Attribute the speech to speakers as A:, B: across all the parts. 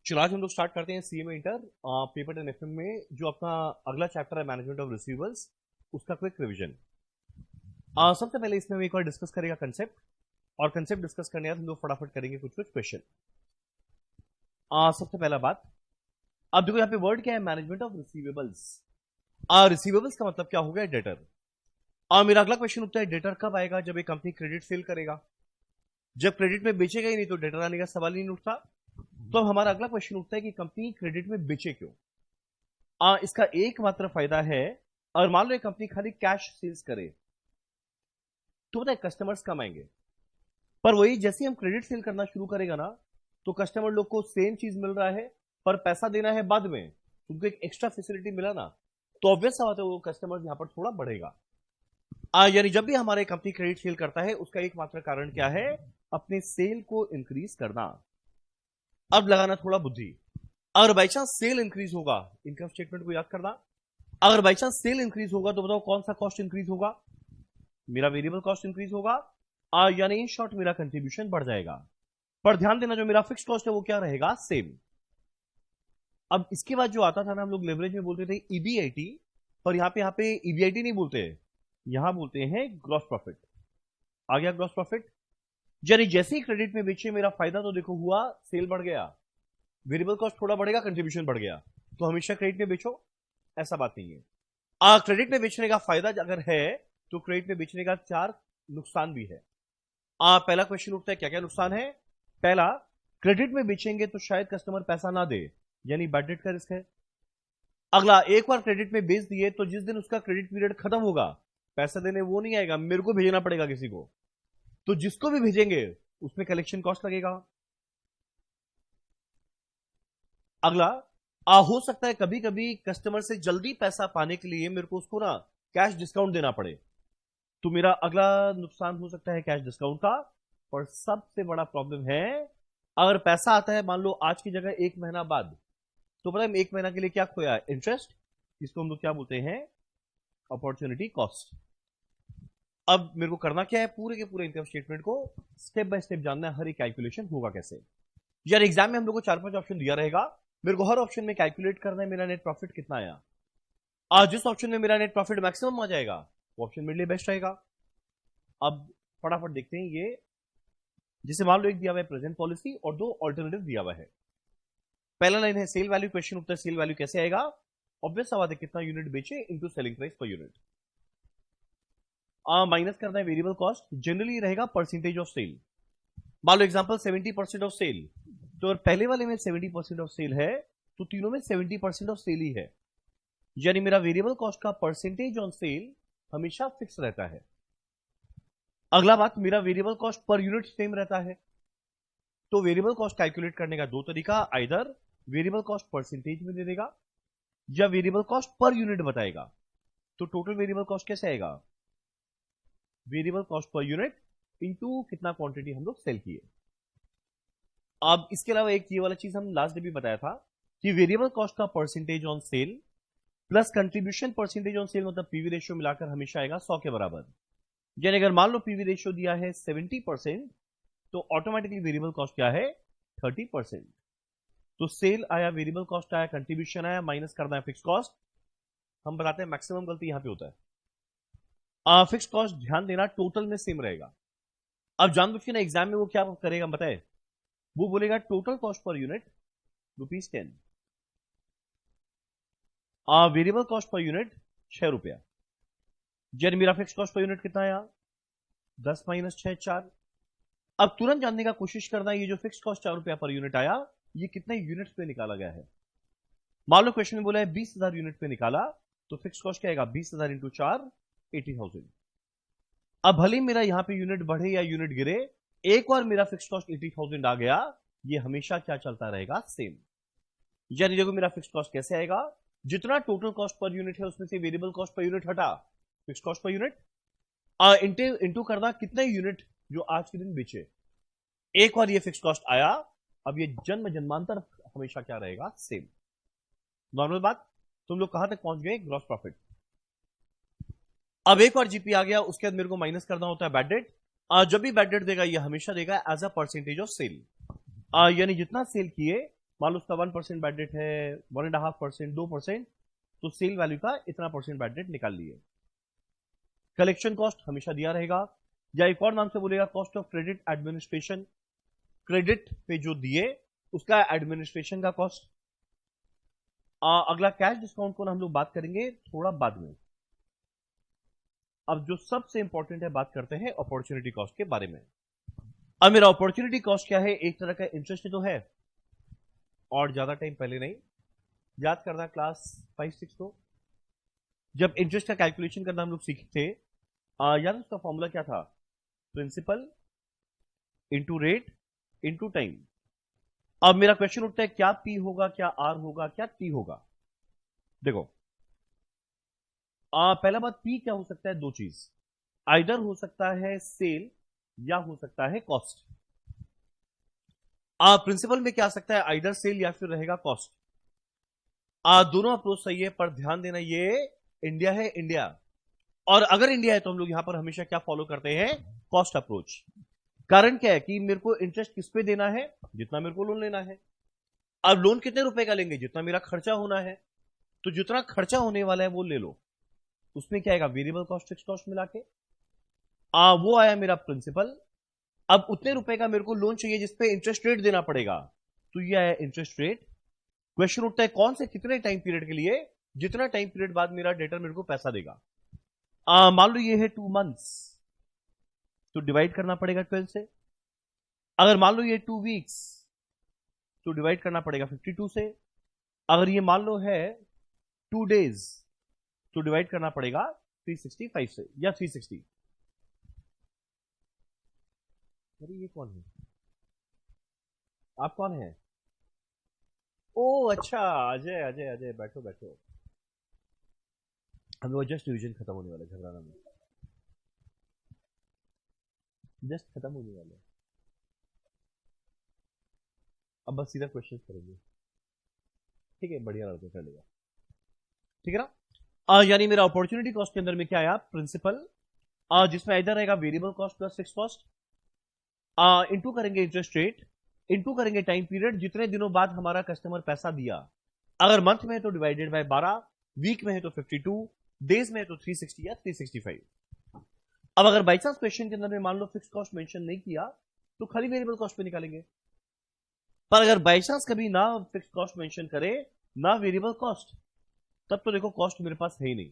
A: चलो आज हम लोग स्टार्ट करते हैं सीएमए इंटर पेपर 10 एफएम में जो अपना अगला चैप्टर है मैनेजमेंट ऑफ रिसीवर्स उसका क्विक रिवीजन। सबसे पहले इसमें हम एक बार डिस्कस करेगा कंसेप्ट और कंसेप्ट डिस्कस करने बाद हम लोग फटाफट करेंगे कुछ कुछ क्वेश्चन। सबसे पहला बात, अब देखो यहाँ पे वर्ड क्या है, मैनेजमेंट ऑफ रिसीवेबल्स। रिसीवेबल्स का मतलब क्या हो गया, डेटर। मेरा अगला क्वेश्चन उठता है डेटर कब आएगा, जब एक कंपनी क्रेडिट सेल करेगा। जब क्रेडिट में बेचेगा ही नहीं तो डेटर आने का सवाल ही नहीं उठता। तो अब हमारा अगला क्वेश्चन उठता है कि कंपनी क्रेडिट में बेचे क्यों। इसका एकमात्र फायदा है, और मान लो एक कंपनी खाली कैश सेल्स करे तो पता है कस्टमर्स कम आएंगे, पर वही जैसे हम क्रेडिट सेल करना शुरू करेगा ना तो कस्टमर लोग को सेम चीज मिल रहा है पर पैसा देना है बाद में, उनको एक एक्स्ट्रा फैसिलिटी मिला ना, तो ऑब्वियस सा बात है वो कस्टमर यहां पर थोड़ा बढ़ेगा। यानी जब भी हमारे कंपनी क्रेडिट सेल करता है उसका एकमात्र कारण क्या है, अपने सेल को इंक्रीज करना। अब लगाना थोड़ा बुद्धि, अगर बाई चांस सेल इंक्रीज होगा, इनकम स्टेटमेंट को याद करना, अगर बाई चांस सेल इंक्रीज होगा तो बताओ कौन सा कॉस्ट इंक्रीज होगा, मेरा वेरिएबल कॉस्ट इंक्रीज होगा, यानी इन शॉर्ट मेरा कंट्रीब्यूशन बढ़ जाएगा। पर ध्यान देना जो मेरा फिक्स कॉस्ट है वो क्या रहेगा, सेम। अब इसके बाद जो आता था ना, हम लोग लेवरेज में बोलते थे ईबीआईटी, पर यहाँ पे ईबीआईटी नहीं बोलते, यहां बोलते हैं ग्रॉस प्रॉफिट। आ गया ग्रॉस प्रॉफिट। यानी जैसे ही क्रेडिट में बेचे मेरा फायदा तो देखो हुआ, सेल बढ़ गया, वेरिएबल कॉस्ट थोड़ा बढ़ेगा, कंट्रीब्यूशन बढ़ गया, तो हमेशा क्रेडिट में बेचो, ऐसा बात नहीं है। क्रेडिट में बेचने का फायदा अगर है तो क्रेडिट में बेचने का 4 नुकसान भी है। पहला क्वेश्चन उठता है क्या क्या नुकसान है। पहला, क्रेडिट में बेचेंगे तो शायद कस्टमर पैसा ना दे, यानी बैड डेट का रिस्क है। अगला, एक बार क्रेडिट में बेच दिए तो जिस दिन उसका क्रेडिट पीरियड खत्म होगा पैसा देने वो नहीं आएगा, मेरे को भेजना पड़ेगा किसी को, तो जिसको भी भेजेंगे उसमें कलेक्शन कॉस्ट लगेगा। अगला, हो सकता है कभी कभी कस्टमर से जल्दी पैसा पाने के लिए मेरे को उसको ना कैश डिस्काउंट देना पड़े, तो मेरा अगला नुकसान हो सकता है कैश डिस्काउंट का। और सबसे बड़ा प्रॉब्लम है, अगर पैसा आता है मान लो आज की जगह 1 महीना बाद, तो पता है 1 महीना के लिए क्या खोया, इंटरेस्ट, इसको हम लोग क्या बोलते हैं, अपॉर्चुनिटी कॉस्ट। अब मेरे को करना क्या है, पूरे के पूरे इनकम स्टेटमेंट को स्टेप बाय स्टेप जानना है, हर एक कैलकुलेशन होगा कैसे। यार एग्जाम में हम लोग को 4-5 ऑप्शन दिया रहेगा, मेरे को हर ऑप्शन में कैलकुलेट करना है मेरा नेट प्रॉफिट कितना आया। आज जिस ऑप्शन में मेरा नेट प्रॉफिट मैक्सिमम आ जाएगा वो ऑप्शन मेरे लिए बेस्ट रहेगा। अब फटाफट देखते हैं ये, जिसे मान लो एक दिया हुआ है प्रेजेंट पॉलिसी और 2 ऑल्टरनेटिव दिया हुआ है। पहला लाइन है सेल वैल्यू, क्वेश्चन उठता है सेल वैल्यू कैसे आएगा, ऑब्वियस सा बात है कितना यूनिट बेचे into selling price per unit. Minus करना है वेरिएबल कॉस्ट, जनरली रहेगा परसेंटेज ऑफ सेल। मान लो एग्जांपल 70% ऑफ सेल, तो पहले वाले में 70% ऑफ सेल है तो तीनों में 70% ऑफ सेल ही है, यानी मेरा वेरिएबल कॉस्ट का परसेंटेज ऑन सेल हमेशा फिक्स रहता है। अगला बात, मेरा variable cost per unit same रहता है, तो वेरिएबल कॉस्ट कैलकुलेट करने का 2 तरीका, आइदर वेरिएबल कॉस्ट परसेंटेज में दे देगा या वेरिएबल कॉस्ट पर यूनिट बताएगा। तो टोटल वेरिएबल कॉस्ट कैसे आएगा, variable cost per unit into कितना क्वांटिटी हम लोग सेल किए। अब इसके अलावा एक ये वाला चीज हम लास्ट डे भी बताया था कि वेरिएबल कॉस्ट का percentage on sale plus contribution percentage on sale, मतलब पीवी रेशियो मिलाकर हमेशा आएगा 100 के बराबर। यानी अगर मान लो पीवी रेशियो दिया है 70% तो ऑटोमेटिकली वेरिएबल कॉस्ट क्या है 30%। तो सेल आया, वेरिएबल कॉस्ट आया, कंट्रीब्यूशन आया, माइनस करना है फिक्स कॉस्ट। हम बताते हैं मैक्सिमम गलती यहां पे होता है। फिक्स कॉस्ट ध्यान देना टोटल में सेम रहेगा। अब जानबूझ के ना एग्जाम में वो क्या करेगा बताए, वो बोलेगा total cost per unit ₹10, variable cost per unit ₹6। जब मेरा फिक्स कॉस्ट पर यूनिट कितना आया, 10 माइनस 6 4। अब तुरंत जानने का कोशिश करना ये जो फिक्स कॉस्ट ₹4 पर यूनिट आया ये कितने यूनिट्स पे निकाला गया है। मान लो क्वेश्चन में बोला है 20,000 यूनिट पे निकाला, तो फिक्स कॉस्ट क्या आएगा, 20,000 इंटू 4 80,000। अब भले मेरा यहां पे यूनिट बढ़े या यूनिट गिरे, एक बार मेरा फिक्स कॉस्ट 80,000 आ गया, ये हमेशा क्या चलता रहेगा, सेम। यानी देखो मेरा फिक्स कॉस्ट कैसे आएगा, जितना टोटल कॉस्ट पर यूनिट है उसमें से वेरिएबल कॉस्ट पर यूनिट हटा, fix cost per unit into करना कितने यूनिट जो आज के दिन बेचे। एक बार ये फिक्स कॉस्ट आया, अब ये जन्म जन्मांतर हमेशा क्या रहेगा, सेम। नॉर्मल बात। तुम लोग कहां तक पहुंच गए, ग्रॉस प्रॉफिट। अब एक बार जीपी आ गया, उसके बाद मेरे को माइनस करना होता है बैड डेट। जब भी बैड डेट देगा ये हमेशा देगा as a percentage of sale, यानी जितना सेल किए मान लो उसका 1% बैड डेट है, 1.5%, 2%, तो सेल वैल्यू का इतना परसेंट बैड डेट निकाल लिए। कलेक्शन कॉस्ट हमेशा दिया रहेगा, या एक और नाम से बोलेगा cost of credit administration, credit पे जो दिए उसका एडमिनिस्ट्रेशन का कॉस्ट। अगला कैश डिस्काउंट को हम लोग बात करेंगे थोड़ा बाद में। अब जो सबसे इंपॉर्टेंट है, बात करते हैं अपॉर्चुनिटी कॉस्ट के बारे में। अब मेरा अपॉर्चुनिटी कॉस्ट क्या है? एक तरह का इंटरेस्ट तो है, और ज्यादा टाइम पहले नहीं, याद करना क्लास 5-6 को जब इंटरेस्ट का कैलकुलेशन करना हम लोग सीखे थे, याद उसका फॉर्मूला क्या था? Principal into rate into time. अब मेरा क्वेश्चन उठता है, क्या पी होगा, क्या आर होगा, क्या टी होगा? देखो, पहला बात, पी क्या हो सकता है? दो चीज, आइदर हो सकता है सेल या हो सकता है कॉस्ट। प्रिंसिपल में क्या आ सकता है? आइदर सेल या फिर रहेगा कॉस्ट। दोनों अप्रोच सही है, पर ध्यान देना ये इंडिया है, इंडिया, और अगर इंडिया है तो हम लोग यहां पर हमेशा क्या फॉलो करते हैं? Cost approach. कारण क्या है कि मेरे को इंटरेस्ट किस पे देना है? जितना मेरे को लोन लेना है। अब लोन कितने रुपए का लेंगे? जितना मेरा खर्चा होना है। तो जितना खर्चा होने वाला है वो ले लो, उसमें क्या आएगा? वेरिएबल कॉस्ट, फिक्स्ड कॉस्ट मिला के वो आया मेरा प्रिंसिपल। अब उतने रुपए का मेरे को लोन चाहिए जिसपे इंटरेस्ट रेट देना पड़ेगा, तो ये आया इंटरेस्ट रेट। क्वेश्चन उठता है कौन से कितने टाइम पीरियड के लिए? जितना टाइम पीरियड बाद मेरा डेटर मेरे को पैसा देगा। मान लो ये है 2 मंथ्स, तो डिवाइड करना पड़ेगा 12 से। अगर मान लो ये 2 वीक्स, तो डिवाइड करना पड़ेगा 52 से। अगर ये मान लो है 2 डेज, तो डिवाइड करना पड़ेगा 365 से, या 360। अरे ये कौन है? आप कौन है? ओ अच्छा, अजय अजय अजय, बैठो बैठो। हम लोग जस्ट डिवीजन खत्म होने वाला, घबराना नहीं, जस्ट खत्म होने वाला। अब बस सीधा क्वेश्चन करेंगे, ठीक है? बढ़िया लड़के कर लेगा, ठीक है ना? यानी मेरा अपॉर्चुनिटी कॉस्ट के अंदर में क्या आया? प्रिंसिपल, जिसमें इधर रहेगा variable cost plus fixed cost, into करेंगे इंटरेस्ट रेट, इंटू करेंगे टाइम पीरियड, जितने दिनों बाद हमारा कस्टमर पैसा दिया। अगर मंथ में है तो डिवाइडेड बाय 12, वीक में है तो 52, डेज में है तो 360 या 365। अब अगर बाई चांस क्वेश्चन के अंदर में मान लो फिक्स कॉस्ट मेंशन नहीं किया, तो खाली वेरिएबल कॉस्ट पे निकालेंगे। पर अगर बाई चांस कभी ना फिक्स कॉस्ट मेंशन करे, ना वेरिएबल कॉस्ट, तब तो देखो कॉस्ट मेरे पास है ही नहीं,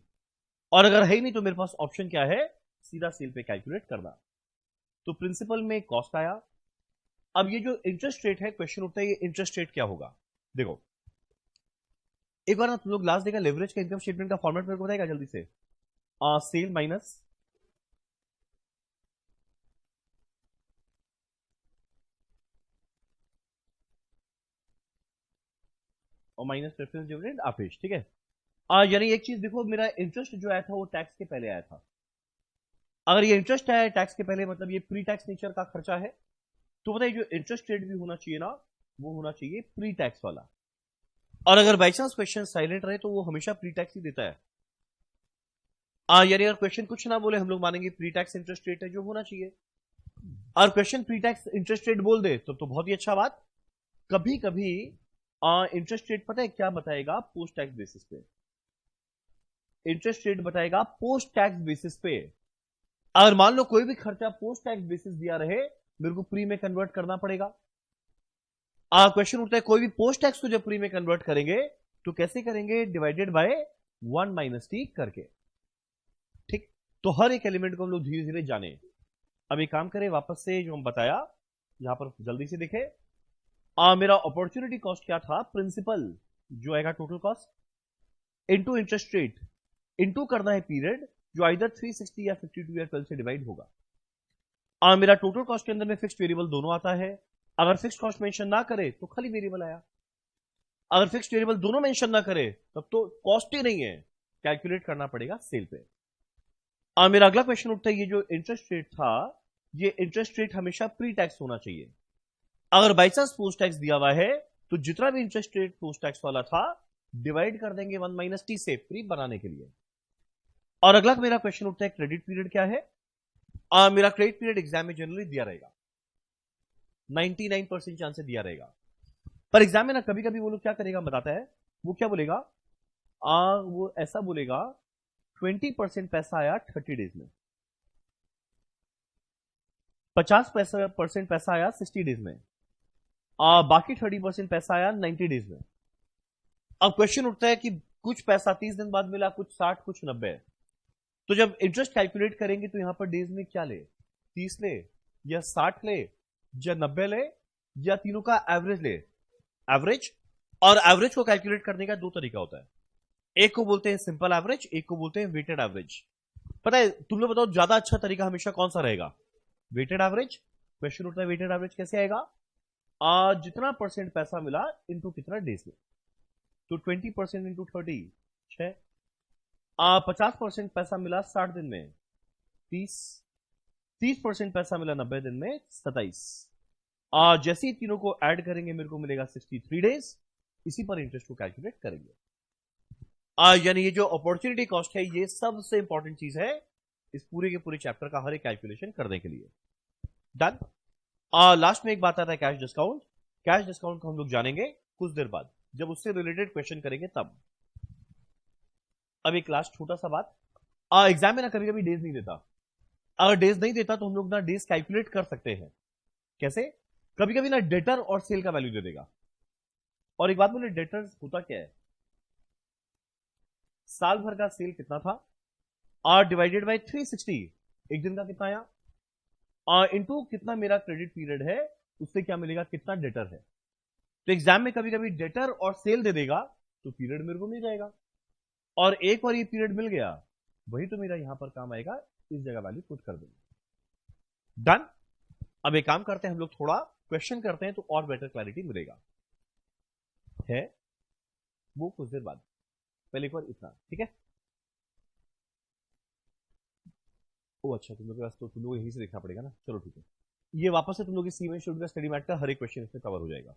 A: और अगर है ही नहीं तो मेरे पास ऑप्शन क्या है? सीधा सेल पे कैलकुलेट करना। तो प्रिंसिपल में कॉस्ट आया। अब ये जो इंटरेस्ट रेट है, क्वेश्चन उठता है ये इंटरेस्ट रेट क्या होगा? देखो, एक बार ना तुम लोग लास्ट देखा लेवरेज का इनकम स्टेटमेंट का फॉर्मेट मेरे को बताएगा जल्दी से? सेल माइनस और माइनस प्रेफरेंस डिविडेंड आपेश, ठीक है? यानी एक चीज देखो, मेरा इंटरेस्ट जो आया था वो टैक्स के पहले आया था। अगर ये इंटरेस्ट आया टैक्स के पहले, मतलब ये प्री टैक्स नेचर का खर्चा है, तो बताइए जो इंटरेस्ट रेट भी होना चाहिए ना, वो होना चाहिए प्री टैक्स वाला। और अगर बाई चांस क्वेश्चन साइलेंट रहे तो वो हमेशा प्री टैक्स ही देता है। यानी अगर क्वेश्चन कुछ ना बोले, हम लोग मानेंगे प्री टैक्स इंटरेस्ट रेट है जो होना चाहिए। और question pre tax interest rate बोल दे तो बहुत ही अच्छा बात। कभी कभी इंटरेस्ट रेट पता है क्या बताएगा? पोस्ट टैक्स बेसिस पे। इंटरेस्ट रेट बताएगा पोस्ट टैक्स बेसिस पे। अगर मान लो कोई भी खर्चा पोस्ट टैक्स बेसिस दिया रहे, मेरे को प्री में कन्वर्ट करना पड़ेगा। क्वेश्चन उठता है कोई भी पोस्ट टैक्स को जब प्री में कन्वर्ट करेंगे तो कैसे करेंगे? डिवाइडेड बाय 1 माइनस टी करके, ठीक? तो हर एक एलिमेंट को हम लोग धीरे धीरे जाने। अब एक काम करें, वापस से जो हम बताया यहां पर जल्दी से देखे। मेरा अपॉर्चुनिटी कॉस्ट क्या था? प्रिंसिपल जो आएगा total cost into interest rate, into करना है पीरियड जो आइदर 360 या 52 या 12 से डिवाइड होगा। मेरा टोटल कॉस्ट के अंदर में फिक्स्ड वेरिएबल दोनों आता है। अगर फिक्स्ड कॉस्ट मेंशन ना करे तो खाली वेरिएबल आया। अगर फिक्स्ड वेरिएबल दोनों मेंशन ना करे तब तो कॉस्ट ही नहीं है, कैलकुलेट करना पड़ेगा सेल पे। मेरा अगला क्वेश्चन उठता है, ये जो इंटरेस्ट रेट था, ये इंटरेस्ट रेट हमेशा प्री टैक्स होना चाहिए। अगर बाई चांस पोस्ट टैक्स दिया हुआ है तो जितना भी इंटरेस्ट रेट पोस्ट टैक्स वाला था डिवाइड कर देंगे 1 माइनस टी से, प्री बनाने के लिए। और अगला मेरा क्वेश्चन उठता है क्रेडिट पीरियड क्या है? मेरा क्रेडिट पीरियड एग्जाम में जनरली दिया रहेगा, 99% चांस दिया रहेगा। पर एग्जाम में ना कभी कभी वो लोग क्या करेगा बताता है, वो क्या बोलेगा, वो ऐसा बोलेगा 20% पैसा आया 30 डेज में, 50% पैसा आया 60 डेज में, बाकी 30% पैसा आया 90 डेज में। अब क्वेश्चन उठता है कि कुछ पैसा 30 दिन बाद मिला, कुछ 60, कुछ 90। तो जब इंटरेस्ट कैलकुलेट करेंगे तो यहां पर डेज में क्या ले, 30 ले या 60 ले या 90 ले या तीनों का एवरेज ले, एवरेज। और एवरेज को कैलकुलेट करने का दो तरीका होता है, एक को बोलते हैं सिंपल एवरेज, एक को बोलते हैं वेटेड एवरेज। पता है तुम लोग बताओ ज्यादा अच्छा तरीका हमेशा कौन सा रहेगा, वेटेड एवरेज। क्वेश्चन उठता है वेटेड एवरेज कैसे आएगा, जितना परसेंट पैसा मिला इनटू कितना डेज में, तो 20% इंटू 30 6, 50% पैसा मिला 60 दिन में 30, 30% पैसा मिला 90 दिन में 27। जैसे ही तीनों को ऐड करेंगे मेरे को मिलेगा 63 डेज। इसी पर इंटरेस्ट को कैलकुलेट करेंगे। यानी ये जो अपॉर्चुनिटी कॉस्ट है ये सबसे इंपॉर्टेंट चीज है इस पूरे के पूरे चैप्टर का हर एक कैलकुलेशन करने के लिए। डन। लास्ट में एक बात आता है कैश डिस्काउंट। कैश डिस्काउंट को हम लोग जानेंगे कुछ देर बाद जब उससे रिलेटेड क्वेश्चन करेंगे तब। अब एक लास्ट छोटा सा बात, एग्जाम में ना कभी कभी डेज नहीं देता। अगर डेज नहीं देता तो हम लोग ना डेज कैलकुलेट कर सकते हैं। कैसे, कभी कभी ना डेटर और सेल का वैल्यू दे देगा। और एक बात बोले, डेटर होता क्या है, साल भर का सेल कितना था डिवाइडेड बाय 360, एक दिन का कितना आया इनटू कितना मेरा क्रेडिट पीरियड है, उससे क्या मिलेगा, कितना डेटर है। तो एग्जाम में कभी कभी डेटर और सेल दे देगा तो पीरियड मेरे को मिल जाएगा, और एक बार ये पीरियड मिल गया वही तो मेरा यहां पर काम आएगा, इस जगह वैल्यू पुट कर देंगे। डन। अब एक काम करते हैं, हम लोग थोड़ा क्वेश्चन करते हैं तो और बेटर क्लैरिटी मिलेगा, है वो कुछ देर बाद। पहले एक बार इतना, ठीक है। ओ अच्छा, तुम लोग के पास तो तुम लोग यहीं से देखना पड़ेगा ना, चलो ठीक है। ये वापस से तुम लोग की सीमेंट शेड्यूल का स्टडी मैट का हर एक क्वेश्चन इसमें कवर हो जाएगा।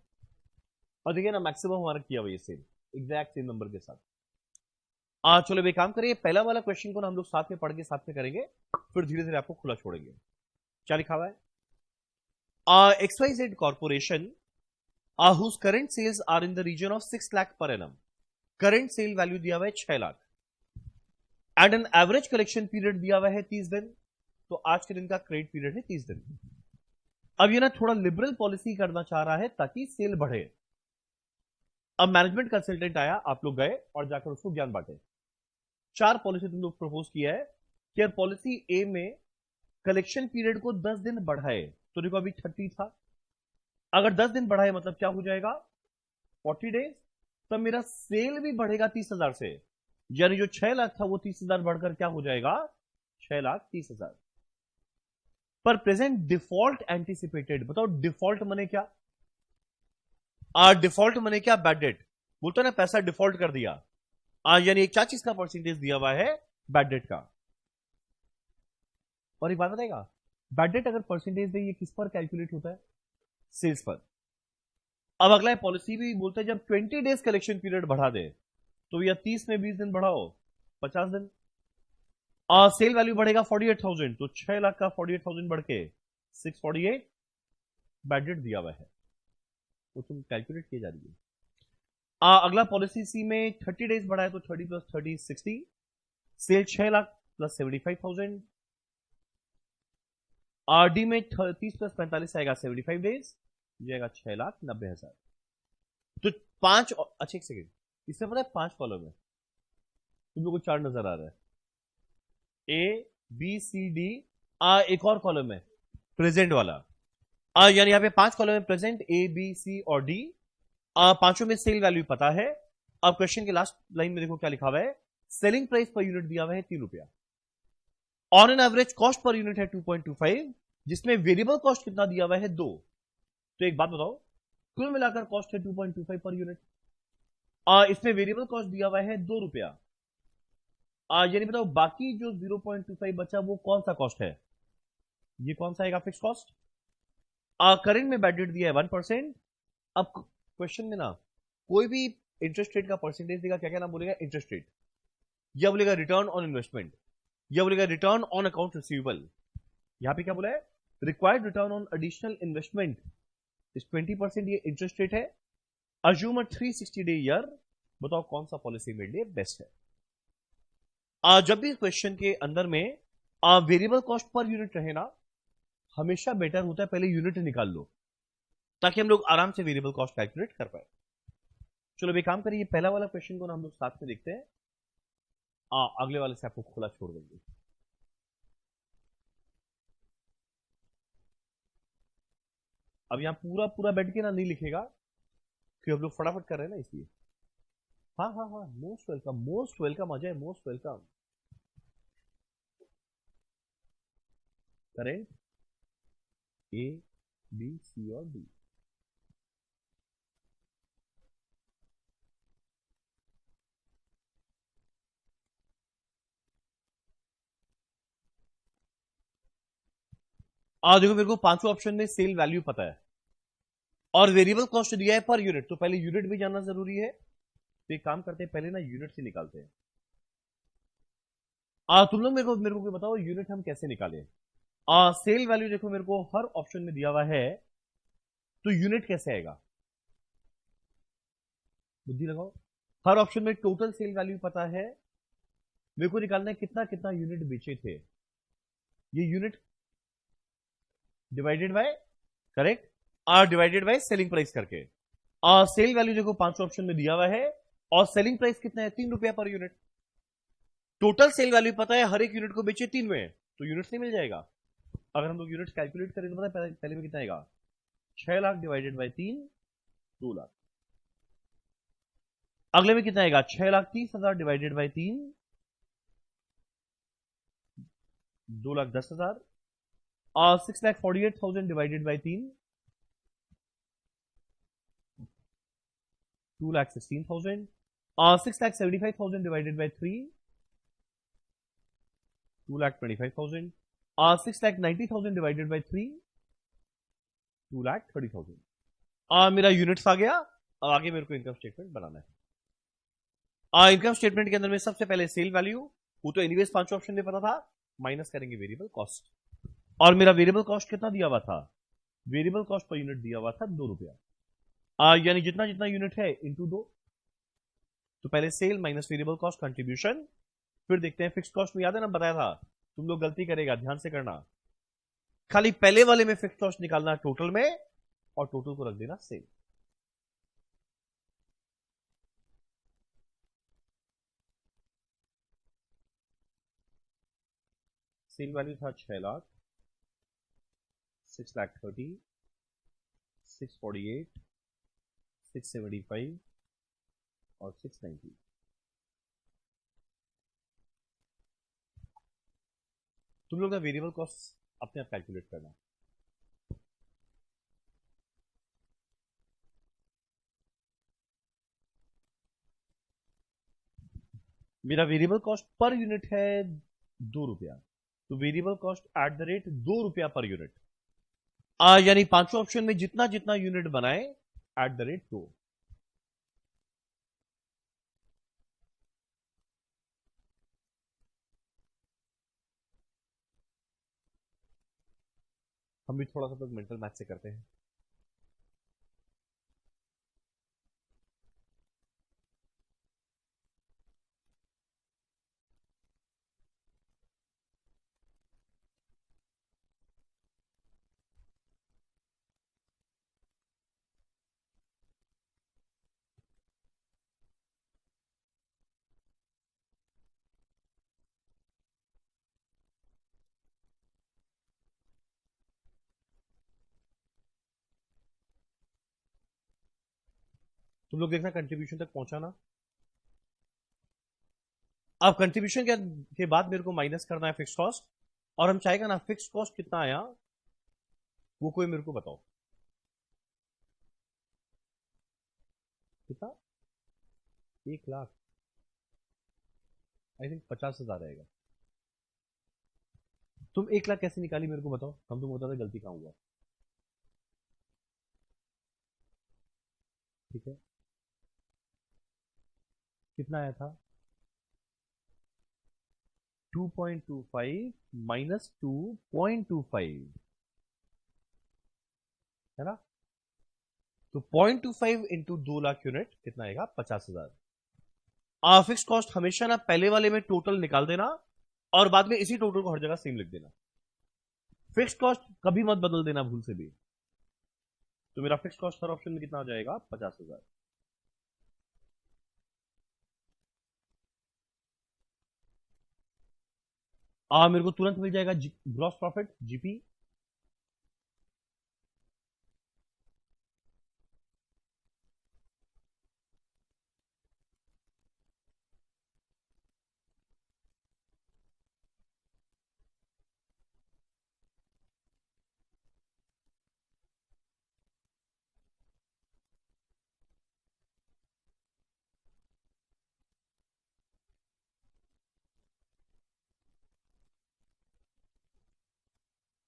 A: और देखिए ना मैक्सिमम हमारा किया हुआ ये सेम एग्जैक्ट सेम नंबर के साथ। चलो एक काम करिए, पहला वाला क्वेश्चन को ना हम लोग साथ में पढ़ के साथ में करेंगे, फिर धीरे धीरे आपको खुला छोड़ेंगे। क्या लिखा हुआ है, XYZ corporation whose current sales are in the region of 6 lakh per annum, current sale value दिया हुआ है 6 lakh, and an average collection period दिया हुआ है 30 दिन, तो आज के दिन का क्रेडिट पीरियड है 30 दिन। अब ये ना थोड़ा लिबरल पॉलिसी करना चाह रहा है ताकि सेल बढ़े। अब मैनेजमेंट कंसल्टेंट आया, आप लोग गए और जाकर उसको ज्ञान बांटे। 4 पॉलिसी तुम लोग प्रपोज किया है कि यार पॉलिसी ए में कलेक्शन पीरियड को 10 दिन बढ़ाए, तो देखो अभी 30 था, अगर 10 दिन बढ़ाए मतलब क्या हो जाएगा 40 डेज, तब मेरा सेल भी बढ़ेगा 30,000 से, यानी जो 6 लाख था वो 30,000 बढ़कर क्या हो जाएगा 6,30,000। पर प्रेजेंट डिफॉल्ट एंटिसिपेटेड, बताओ डिफॉल्ट मने क्या, डिफॉल्ट मने क्या, बैड डेट बोलते ना, पैसा डिफॉल्ट कर दिया, यानी एक क्या चीज का परसेंटेज दिया हुआ है, बैड डेट का। और एक बात बताएगा, बैड डेट अगर परसेंटेज दे ये किस पर कैलकुलेट होता है, सेल्स पर। अब अगला है पॉलिसी भी बोलते हैं जब 20 डेज कलेक्शन पीरियड बढ़ा दे, तो या 30 में 20 दिन बढ़ाओ 50 दिन, सेल वैल्यू बढ़ेगा 48,000, तो 6 लाख का 48,000 बढ़ के 648 बैड डेट दिया हुआ है, तो तुम कैलकुलेट किए जा रही है। अगला पॉलिसी सी में 30 डेज बढ़ा है तो 30 plus 30 60, sale 6 lakh plus 75,000, D में 30 प्लस 45 आएगा 75 डेज, जाएगा 6,90,000। तो 5, अच्छा एक सेकेंड, इसमें पता है 5 कॉलम है, तुम लोग को 4 नजर आ रहा है, ए बी सी डी, एक और कॉलम है प्रेजेंट वाला, यानी यहां पे 5 कॉलम है प्रेजेंट, ए बी सी और डी, पांचों में सेल वैल्यू पता है। अब क्वेश्चन के लास्ट लाइन में देखो क्या लिखा हुआ है, सेलिंग प्राइस पर यूनिट दिया हुआ है 3 रुपया, on an average cost per unit है 2.25, जिसमें वेरिएबल कॉस्ट कितना दिया हुआ है 2। तो एक बात बताओ, कुल मिलाकर कॉस्ट है 2.25 पर यूनिट, इसमें वेरिएबल कॉस्ट दिया हुआ है 2 रुपया, यानी बताओ बाकी जो 0.25 बचा वो कौन सा कॉस्ट है, ये कौन सा आएगा, फिक्स कॉस्ट। करंट में बैड डेट दिया है 1%। अब क्वेश्चन में ना कोई भी इंटरेस्ट रेट का परसेंटेज देगा, क्या क्या नाम बोलेगा, इंटरेस्ट रेट, या बोलेगा रिटर्न ऑन इन्वेस्टमेंट, या बोलेगा रिटर्न ऑन अकाउंट रिसीवेबल। यहां पे क्या बोला है, required return on additional investment इस 20%, ये इंटरेस्ट रेट है, अज्यूम 360 डे ईयर, बताओ कौन सा पॉलिसी मेरे लिए बेस्ट है। जब भी क्वेश्चन के अंदर में वेरिएबल कॉस्ट पर यूनिट रहे ना, हमेशा बेटर होता है पहले यूनिट निकाल लो, ताकि हम लोग आराम से वेरिएबल कॉस्ट कैलकुलेट कर पाए। चलो एक काम करिए, पहला वाला क्वेश्चन को ना हम लोग साथ में देखते हैं, अगले वाले से आपको खुला छोड़ देंगे। अब यहां पूरा पूरा बैठ के ना नहीं लिखेगा, क्योंकि हम लोग फटाफट कर रहे हैं ना, इसलिए। हाँ हाँ हाँ, most welcome, most welcome Ajay, most welcome. Current A B C और डी। देखो मेरे को पांचों ऑप्शन में सेल वैल्यू पता है और वेरिएबल कॉस्ट दिया है पर यूनिट, तो पहले यूनिट भी जानना जरूरी है। तो एक काम करते हैं, पहले ना यूनिट से निकालते हैं। तुम लोग मेरे को बताओ यूनिट हम कैसे निकालें। सेल वैल्यू देखो मेरे को हर ऑप्शन में दिया हुआ है, तो यूनिट कैसे आएगा, बुद्धि लगाओ। हर ऑप्शन में टोटल सेल वैल्यू पता है, मेरे को निकालना है कितना कितना यूनिट बेचे थे, ये unit divided by, correct, divided by selling price करके। सेल वैल्यू देखो पांच ऑप्शन में दिया हुआ है, और सेलिंग प्राइस कितना है, 3 रुपया per unit. Total sale value पता है, हर एक यूनिट को बेचे 3 में, तो यूनिट से मिल जाएगा। अगर हम लोग यूनिट कैलकुलेट करें तो पता है पहले में कितना आएगा, 6 लाख डिवाइडेड बाय 3, 2 लाख। अगले में कितना आएगा, 6,30,000 divided by 3, 2,10,000। 6,48,000 divided by 3, 2,16,000। 6,75,000 divided by 3, 2,25,000। 6,90,000 divided by 3, 2,30,000। मेरा यूनिट्स आ गया। अब आगे मेरे को इनकम स्टेटमेंट बनाना है। इनकम स्टेटमेंट के अंदर में सबसे पहले सेल वैल्यू, वो तो एनीवेज पांचों ऑप्शन में पता था, माइनस करेंगे वेरिएबल कॉस्ट। और मेरा वेरिएबल कॉस्ट कितना दिया हुआ था, वेरिएबल कॉस्ट पर यूनिट दिया हुआ था 2 रुपया। यानी जितना जितना यूनिट है इंटू 2। तो पहले sale minus variable cost contribution, फिर देखते हैं फिक्स कॉस्ट में, याद है ना बताया था, तुम लोग गलती करेगा, ध्यान से करना, खाली पहले वाले में फिक्स कॉस्ट निकालना टोटल में, और टोटल को रख देना सेल। सेल वैल्यू था 6 लाख, 6,30,000, 648, 675 और 690। तुम लोग का वेरिएबल कॉस्ट अपने आप कैलकुलेट करना। मेरा वेरिएबल कॉस्ट पर यूनिट है 2 रुपया, तो variable cost at the rate 2 रुपया पर यूनिट। यानी पांचों ऑप्शन में जितना जितना यूनिट बनाए एट द रेट 2। हम भी थोड़ा सा तो मेंटल मैथ से करते हैं। तुम लोग देखना कंट्रीब्यूशन तक पहुंचाना। अब कंट्रीब्यूशन के बाद मेरे को माइनस करना है फिक्स कॉस्ट, और हम चाहेगा ना फिक्स कॉस्ट कितना आया, वो कोई मेरे को बताओ कितना, 1 लाख, आई थिंक 50,000 आएगा। तुम 1 लाख कैसे निकाली मेरे को बताओ, हम तुम बता दे गलती कहां हुआ। ठीक है, कितना आया था, 2.25 माइनस 2.25, है ना। तो 0.25 इंटू 2 लाख यूनिट कितना आएगा? 50,000। फिक्स कॉस्ट हमेशा ना पहले वाले में टोटल निकाल देना और बाद में इसी टोटल को हर जगह सेम लिख देना। फिक्स कॉस्ट कभी मत बदल देना भूल से भी। तो मेरा फिक्स कॉस्ट हर ऑप्शन में कितना आ जाएगा? 50,000। मेरे को तुरंत मिल जाएगा ग्रॉस प्रॉफिट, जीपी।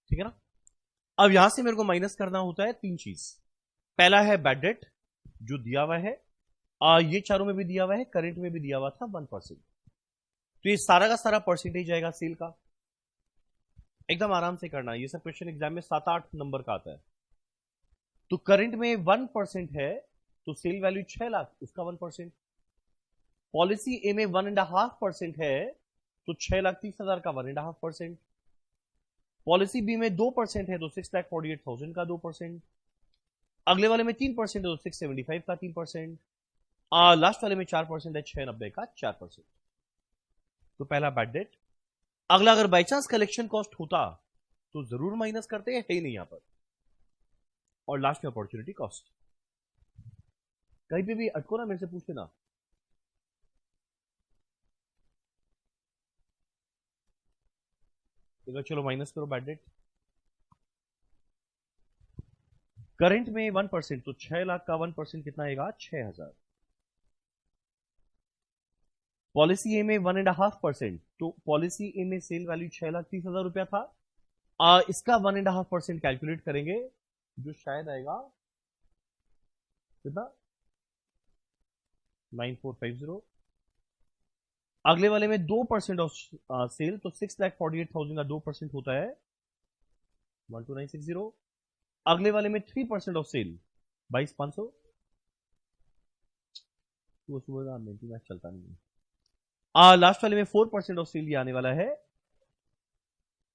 A: ठीक है ना? अब यहां से मेरे को माइनस करना होता है 3 चीज। पहला है बैड डेट जो दिया हुआ है, ये चारों में भी दिया हुआ है, करंट में भी दिया हुआ था 1%। तो ये सारा का सारा परसेंटेज आएगा सेल का। एकदम आराम से करना, ये सब क्वेश्चन एग्जाम में 7-8 नंबर का आता है। तो करंट में 1% है तो सेल वैल्यू 6 लाख, उसका 1%। पॉलिसी ए में 1.5% है तो 6,30,000 का 1.5%। पॉलिसी बी में 2% है तो 6,48,000 का 2%। अगले वाले में 3% है तो 675 का 3%। लास्ट वाले में 4% है, 690 का 4%। तो पहला बैड डेट। अगला, अगर बाई चांस कलेक्शन कॉस्ट होता तो जरूर माइनस करते हैं, है ही नहीं यहां पर। और लास्ट में अपॉर्चुनिटी कॉस्ट। कहीं पे भी अटको ना, मेरे से पूछ लेना। चलो माइनस करो बैड डेट। करंट में 1% तो 6 लाख का 1% कितना आएगा? 6,000। पॉलिसी ए में 1.5% तो पॉलिसी ए में सेल वैल्यू 6,30,000 रुपया था। इसका 1.5% कैलकुलेट करेंगे जो शायद आएगा कितना? 9450। अगले वाले में 2% ऑफ सेल तो 6,48,000 का 2% होता है 12960। अगले वाले में 3% ऑफ सेल 22,500। तो सुबह मैच चलता नहीं है। लास्ट वाले में 4% ऑफ सेल ये आने वाला है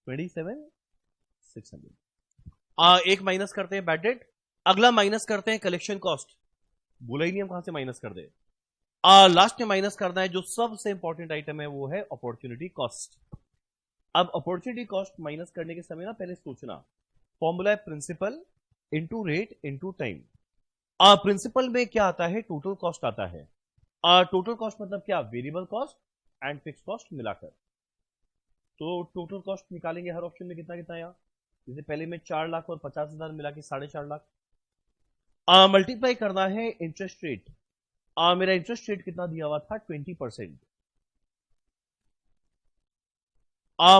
A: 27,600। एक माइनस करते हैं बैड डेट। अगला माइनस करते हैं कलेक्शन कॉस्ट। बोला ही नहीं हम कहां से माइनस कर दे। लास्ट में माइनस करना है जो सबसे इंपॉर्टेंट आइटम है, वो है अपॉर्चुनिटी कॉस्ट। अब अपॉर्चुनिटी कॉस्ट माइनस करने के समय ना पहले सोचना, फॉर्मूला है principal into rate into time. Principal में क्या आता है? टोटल कॉस्ट आता है। टोटल कॉस्ट मतलब क्या? Variable cost and fix cost मिलाकर। तो टोटल कॉस्ट निकालेंगे हर ऑप्शन में कितना कितना आया। जैसे पहले में 4 लाख और 50,000 मिला के 4.5 लाख। मल्टीप्लाई करना है इंटरेस्ट रेट। मेरा इंटरेस्ट रेट कितना दिया हुआ था? 20%।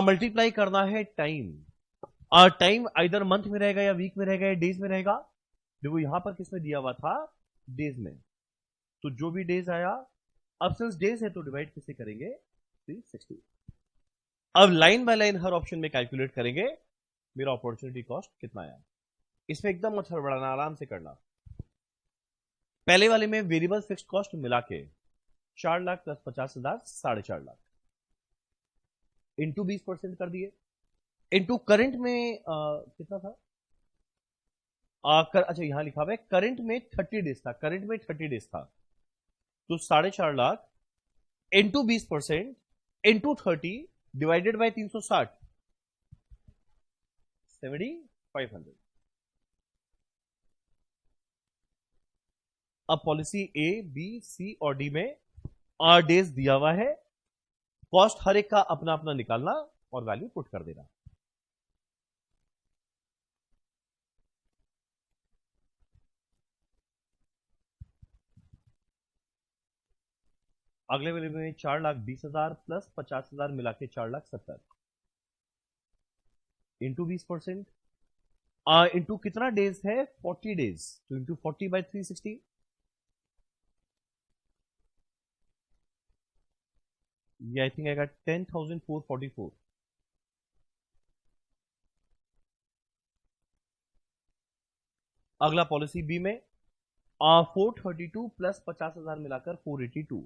A: मल्टीप्लाई करना है टाइम। टाइम आइदर मंथ में रहेगा या वीक में रहेगा या डेज में रहेगा। देखो यहां पर किसमें दिया हुआ था? डेज में। तो जो भी डेज आया, अब सिंस डेज है तो डिवाइड किससे करेंगे? 360। अब line by line her option में कैलकुलेट करेंगे मेरा अपॉर्चुनिटी कॉस्ट कितना आया। इसमें एकदम मत हड़बड़ाना, आराम से करना। पहले वाले में वेरिएबल फिक्स्ड कॉस्ट मिला के 4 लाख प्लस 50,000 4.5 लाख इंटू 20% कर दिए। इंटू करंट में कितना था? अच्छा यहां लिखा हुआ है करंट में 30 डेज था। करंट में 30 डेज था तो 4.5 lakh into 20% into 30 divided by 360 7,500। अब पॉलिसी ए बी सी और डी में डेज दिया हुआ है। कॉस्ट हर एक का अपना अपना निकालना और वैल्यू पुट कर देना। अगले वाले में 4,20,000 प्लस 50,000 मिला के 4,70,000 इंटू 20%। इंटू कितना डेज है? 40 डेज तो इंटू 40 बाई 360। ये आई थिंक आएगा 10,444। अगला पॉलिसी बी में 432 प्लस 50,000 मिलाकर 482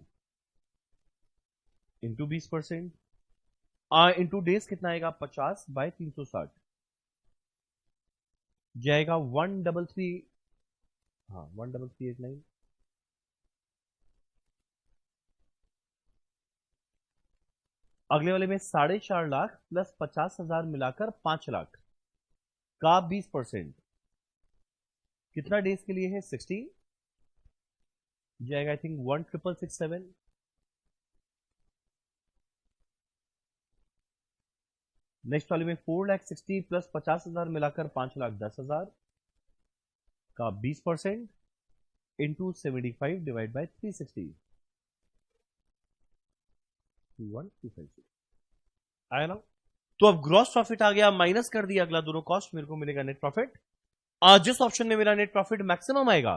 A: इंटू 20%, इंटू डेज कितना आएगा 50 बाय 360 जाएगा 133, हाँ 13389। अगले वाले में 4.5 लाख प्लस 50,000 मिलाकर 5 लाख का 20% कितना डेज के लिए है 16 जाएगा आई थिंक 16667। नेक्स्ट वाले में 4,60,000 प्लस 50,000 मिलाकर 5,10,000 का 20% इंटू 75 डिवाइड बाय 360 1256 आया ना। तो अब ग्रॉस प्रॉफिट आ गया, माइनस कर दिया अगला दोनों कॉस्ट, मेरे को मिलेगा नेट प्रॉफिट। जिस ऑप्शन में मेरा नेट प्रॉफिट मैक्सिमम आएगा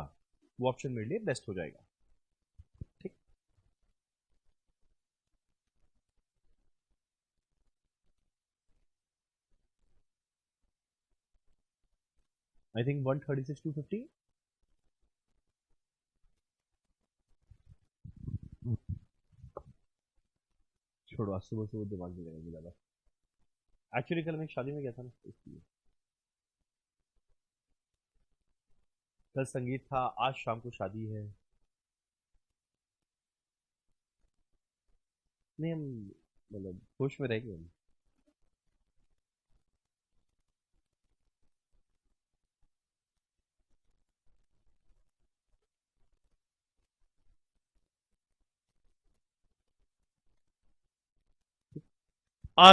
A: वो ऑप्शन मेरे लिए बेस्ट हो जाएगा। ठीक, आई थिंक 136,250। छोड़ो, आज सुबह सुबह दिमाग नहीं लगाएंगे ज्यादा। एक्चुअली कल मैं एक शादी में गया था ना, इसलिए कल संगीत था, आज शाम को शादी है। नहीं हम मतलब होश में रहेंगे हम।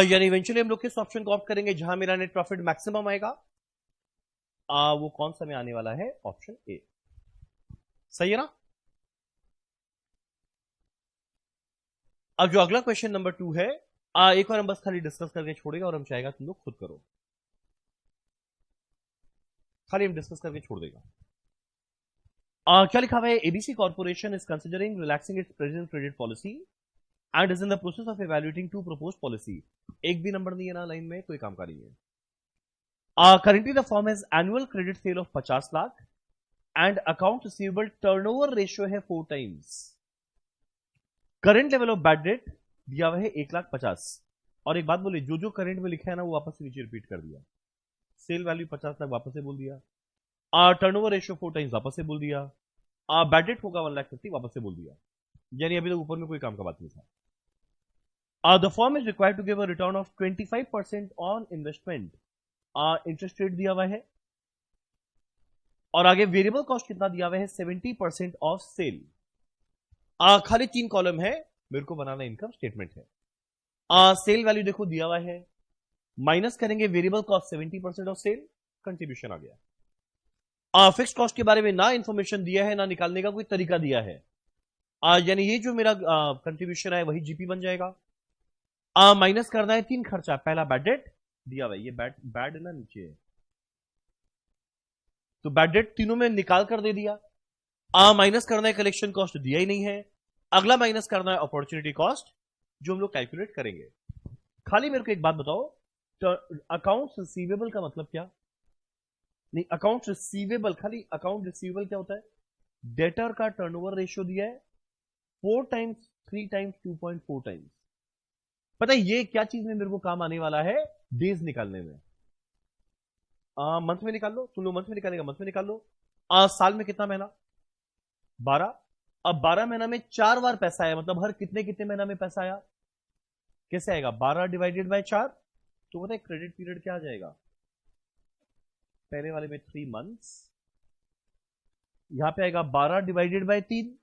A: यानी इवेंचुअली हम लोग किस ऑप्शन को ऑप्ट करेंगे जहां मेरा नेट प्रॉफिट मैक्सिमम आएगा। वो कौन सा में आने वाला है, ऑप्शन ए। सही है ना। अब जो अगला क्वेश्चन नंबर 2 है, एक बार हम बस खाली डिस्कस करके छोड़ेगा और हम चाहेगा तुम लोग खुद करो, खाली हम डिस्कस करके छोड़ देगा। क्या लिखा हुआ है, ABC corporation is considering relaxing its present credit policy and is in the process of evaluating to propose policy. एक भी नंबर नहीं है ना लाइन में, कोई काम का नहीं है। Currently the firm has annual credit sale of 50 lakh and account receivable turnover ratio है 4 times। Current level of bad debt दिया हुआ है 1,50,000। और एक बात बोले, जो जो करंट में लिखा है ना वो वापस से नीचे रिपीट कर दिया। सेल वैल्यू 50 लाख वापस से बोल दिया। टर्नओवर रेशियो 4 टाइम्स वापस से बोल दिया। बैड डेट होगा 1,50,000 वापस से बोल दिया। यानी अभी तक ऊपर में कोई काम का बात नहीं था। The firm is required to give a return of 25% on investment. Interest rate दिया हुआ है और आगे वेरिएबल कॉस्ट कितना दिया हुआ है 70% ऑफ सेल। खाली 3 कॉलम है, मेरे को बनाना इनकम स्टेटमेंट है। सेल वैल्यू देखो दिया हुआ है, माइनस करेंगे variable cost 70% of sale, contribution आ गया। फिक्स कॉस्ट के बारे में ना इंफॉर्मेशन दिया है ना निकालने का कोई तरीका दिया है। यानी ये जो मेरा कंट्रीब्यूशन है वही जीपी बन जाएगा। माइनस करना है 3 खर्चा, पहला बैड डेट दिया हुआ है, ये बैड ना नीचे है तो बैड डेट तीनों में निकाल कर दे दिया। माइनस करना है कलेक्शन कॉस्ट, दिया ही नहीं है। अगला माइनस करना है अपॉर्चुनिटी कॉस्ट, जो हम लोग कैलकुलेट करेंगे। खाली मेरे को एक बात बताओ, अकाउंट रिसीवेबल का मतलब क्या? नहीं, अकाउंट रिसीवेबल, खाली अकाउंट रिसीवेबल क्या होता है? डेटर का टर्नओवर रेशियो दिया है 4 टाइम्स 3 टाइम्स 2.4 टाइम्स। पता है ये क्या चीज में मेरे को काम आने वाला है? डेज निकालने में। मंथ में निकाल लो, तुम लोग मंथ में निकालेगा, मंथ में निकाल लो। साल में कितना महीना? 12। अब 12 महीना में 4 बार पैसा आया, मतलब हर कितने कितने महीना में पैसा आया? कैसे आएगा? 12 डिवाइडेड बाय 4। तो पता है क्रेडिट पीरियड क्या आ जाएगा? पहले वाले में 3 मंथ्स, यहां पे आएगा 12 डिवाइडेड बाय 3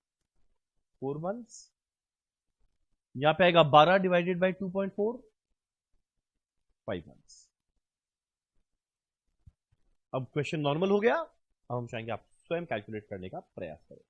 A: 4 मंथ्स, यहां पे आएगा 12 डिवाइडेड बाय 2.4 5 मंथ्स। अब क्वेश्चन नॉर्मल हो गया। अब हम चाहेंगे आप स्वयं कैलकुलेट करने का प्रयास करें।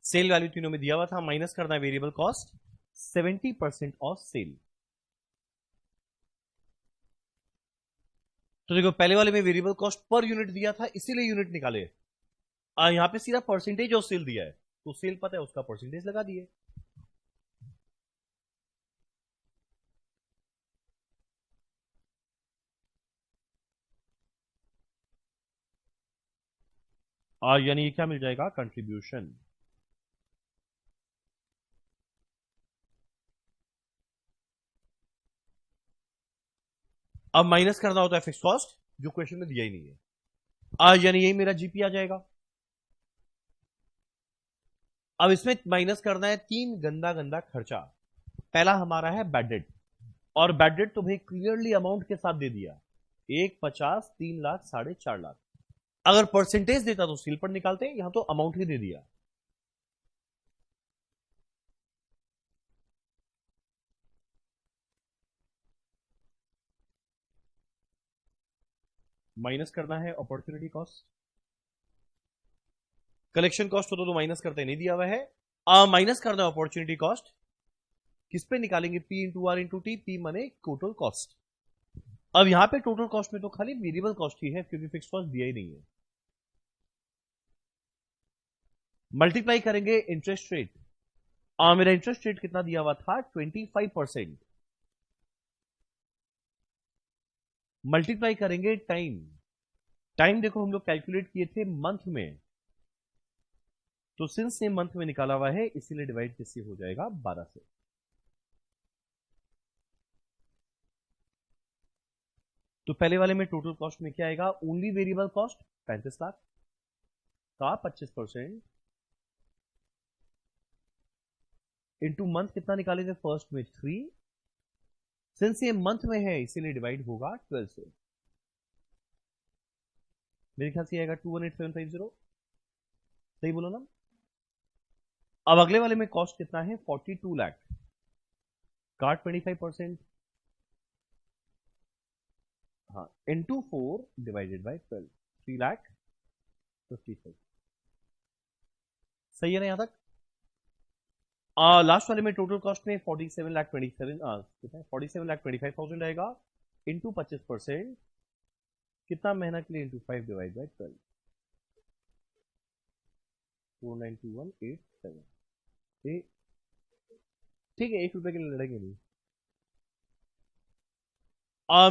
A: सेल वैल्यू तीनों में दिया हुआ था, माइनस करना है वेरिएबल कॉस्ट 70% ऑफ सेल। तो देखो पहले वाले में वेरिएबल कॉस्ट पर यूनिट दिया था इसीलिए यूनिट निकाले, यहां पे सीधा परसेंटेज ऑफ सेल दिया है तो सेल पता है उसका परसेंटेज लगा दिए। यानी ये क्या मिल जाएगा, कंट्रीब्यूशन। अब माइनस करना होता है फिक्स कॉस्ट जो क्वेश्चन में दिया ही नहीं है, यानी यही मेरा जीपी आ जाएगा। अब इसमें माइनस करना है तीन गंदा गंदा खर्चा। पहला हमारा है बैड डेट, और बैड डेट तो भाई क्लियरली अमाउंट के साथ दे दिया, 150, 3 लाख, 4.5 लाख। अगर परसेंटेज देता तो सील पर निकालते, यहां तो अमाउंट ही दे दिया। माइनस करना है अपॉर्चुनिटी कॉस्ट, कलेक्शन कॉस्ट हो तो माइनस करते नहीं दिया हुआ है। माइनस करना है अपॉर्चुनिटी कॉस्ट, किस पे निकालेंगे, P into R into T, P माने टोटल कॉस्ट। अब यहां पे टोटल कॉस्ट में तो खाली वेरिएबल कॉस्ट ही है क्योंकि फिक्स कॉस्ट दिया ही नहीं है। मल्टीप्लाई करेंगे इंटरेस्ट रेट, मेरा इंटरेस्ट रेट कितना दिया हुआ था, 25%। मल्टीप्लाई करेंगे टाइम, टाइम देखो हम लोग कैलकुलेट किए थे मंथ में, तो सिंस ने मंथ में निकाला हुआ है इसीलिए डिवाइड किससे हो जाएगा, 12 से। तो पहले वाले में टोटल कॉस्ट में क्या आएगा, ओनली वेरिएबल कॉस्ट 35 लाख का 25% इंटू मंथ कितना निकाले थे फर्स्ट में 3, सिंस ये मंथ में है इसीलिए डिवाइड होगा 12 से। मेरे ख्याल से आएगा 218750, सही बोलो ना। अब अगले वाले में कॉस्ट कितना है, 42 लाख का 25%, हाँ, इंटू 4 डिवाइडेड बाई 12, 3,55,000। सही है ना यहां तक। लास्ट वाले में टोटल कॉस्ट में 47,27,000 आएगा, इंटू 25%, कितना महीना के लिए, इंटू 5 डिवाइड बाई 12, 492187। ठीक है, 1 रुपए के लिए लड़ेंगे नहीं।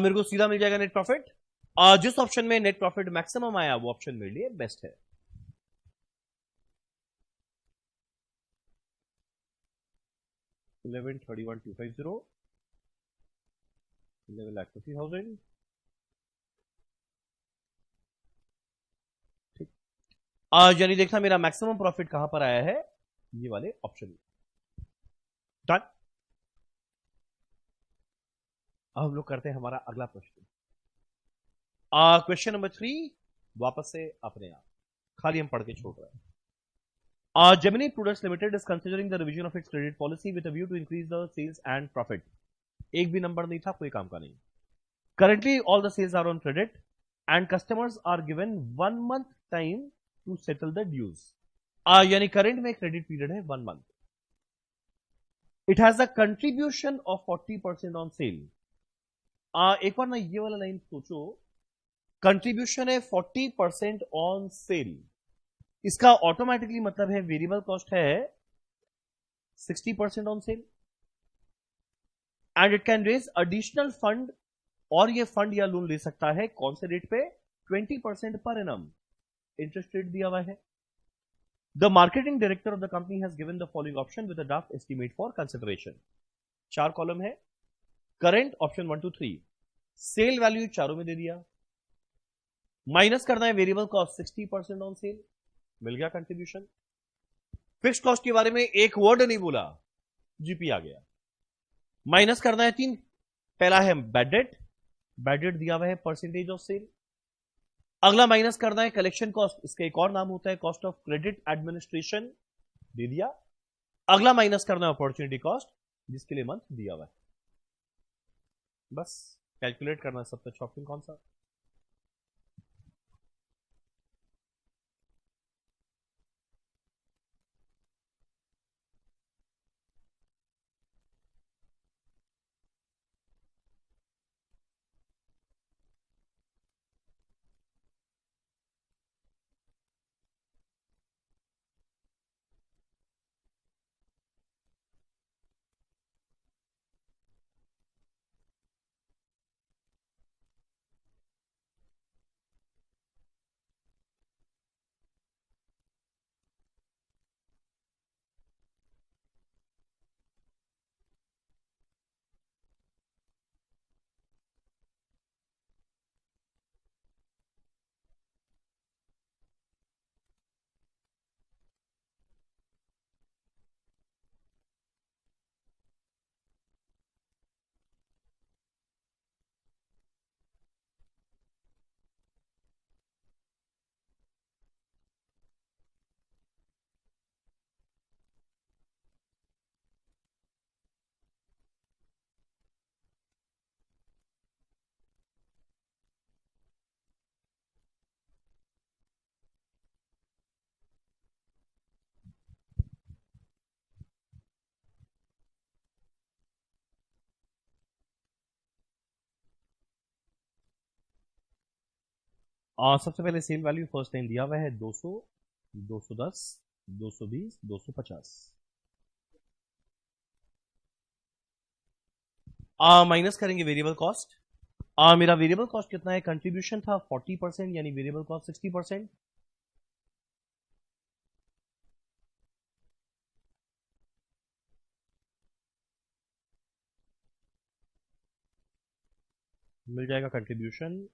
A: मेरे को सीधा मिल जाएगा नेट प्रॉफिट। जिस ऑप्शन में नेट प्रॉफिट मैक्सिमम आया वो ऑप्शन मेरे लिए बेस्ट है। $11,31,250, 11,50,000। ठीक, यानी देखना मेरा मैक्सिमम प्रॉफिट कहां पर आया है, ये वाले ऑप्शन में। डन। अब हम लोग करते हैं हमारा अगला प्रश्न। क्वेश्चन नंबर 3 वापस से अपने आप, खाली हम पढ़ के छोड़ रहे हैं। Gemini Prudence Limited is considering the revision of its credit policy with a view to increase the sales and profit. एक भी नंबर नहीं था, कोई काम का नहीं। Currently, all the sales are on credit and customers are given 1 month time to settle the dues. यानी current में क्रेडिट पीरियड है 1 month. It has a contribution of 40% on sale. एक बार ना ये वाला लाइन सोचो, कंट्रीब्यूशन है 40% ऑन सेल, इसका ऑटोमेटिकली मतलब है वेरिएबल कॉस्ट है 60% on sale, and it can raise additional fund, और ये फंड या लोन ले सकता है कौन से रेट पे, 20% पर एनम इंटरेस्ट रेट दिया हुआ है। The marketing director of the company has given the following option with the draft estimate for consideration. 4 column है, करंट ऑप्शन 1 2 3, सेल वैल्यू चारों में दे दिया, माइनस करना है वेरिएबल कॉस्ट 60% ऑन सेल, मिल गया कंट्रीब्यूशन। फिक्स कॉस्ट के बारे में एक वर्ड नहीं बोला, जीपी आ गया। माइनस करना है 3, पहला है बैड डेट, बैड डेट दिया हुआ है परसेंटेज ऑफ सेल। अगला माइनस करना है कलेक्शन कॉस्ट, इसका एक और नाम होता है कॉस्ट ऑफ क्रेडिट एडमिनिस्ट्रेशन, दे दिया। अगला माइनस करना है अपॉर्चुनिटी कॉस्ट, जिसके लिए मंथ दिया हुआ है। बस कैलकुलेट करना है सबसे अच्छा ऑप्शन कौन सा। सबसे पहले सेल वैल्यू फर्स्ट टाइम दिया हुआ है 200, 210, 220, 250। माइनस करेंगे वेरिएबल कॉस्ट। मेरा वेरिएबल कॉस्ट कितना है? कंट्रीब्यूशन था 40%, यानी वेरिएबल कॉस्ट 60%। मिल जाएगा कंट्रीब्यूशन।